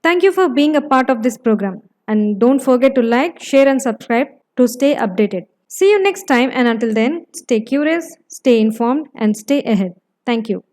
Thank you for being a part of this program. And don't forget to like, share and subscribe to stay updated. See you next time, and until then, stay curious, stay informed and stay ahead. Thank you.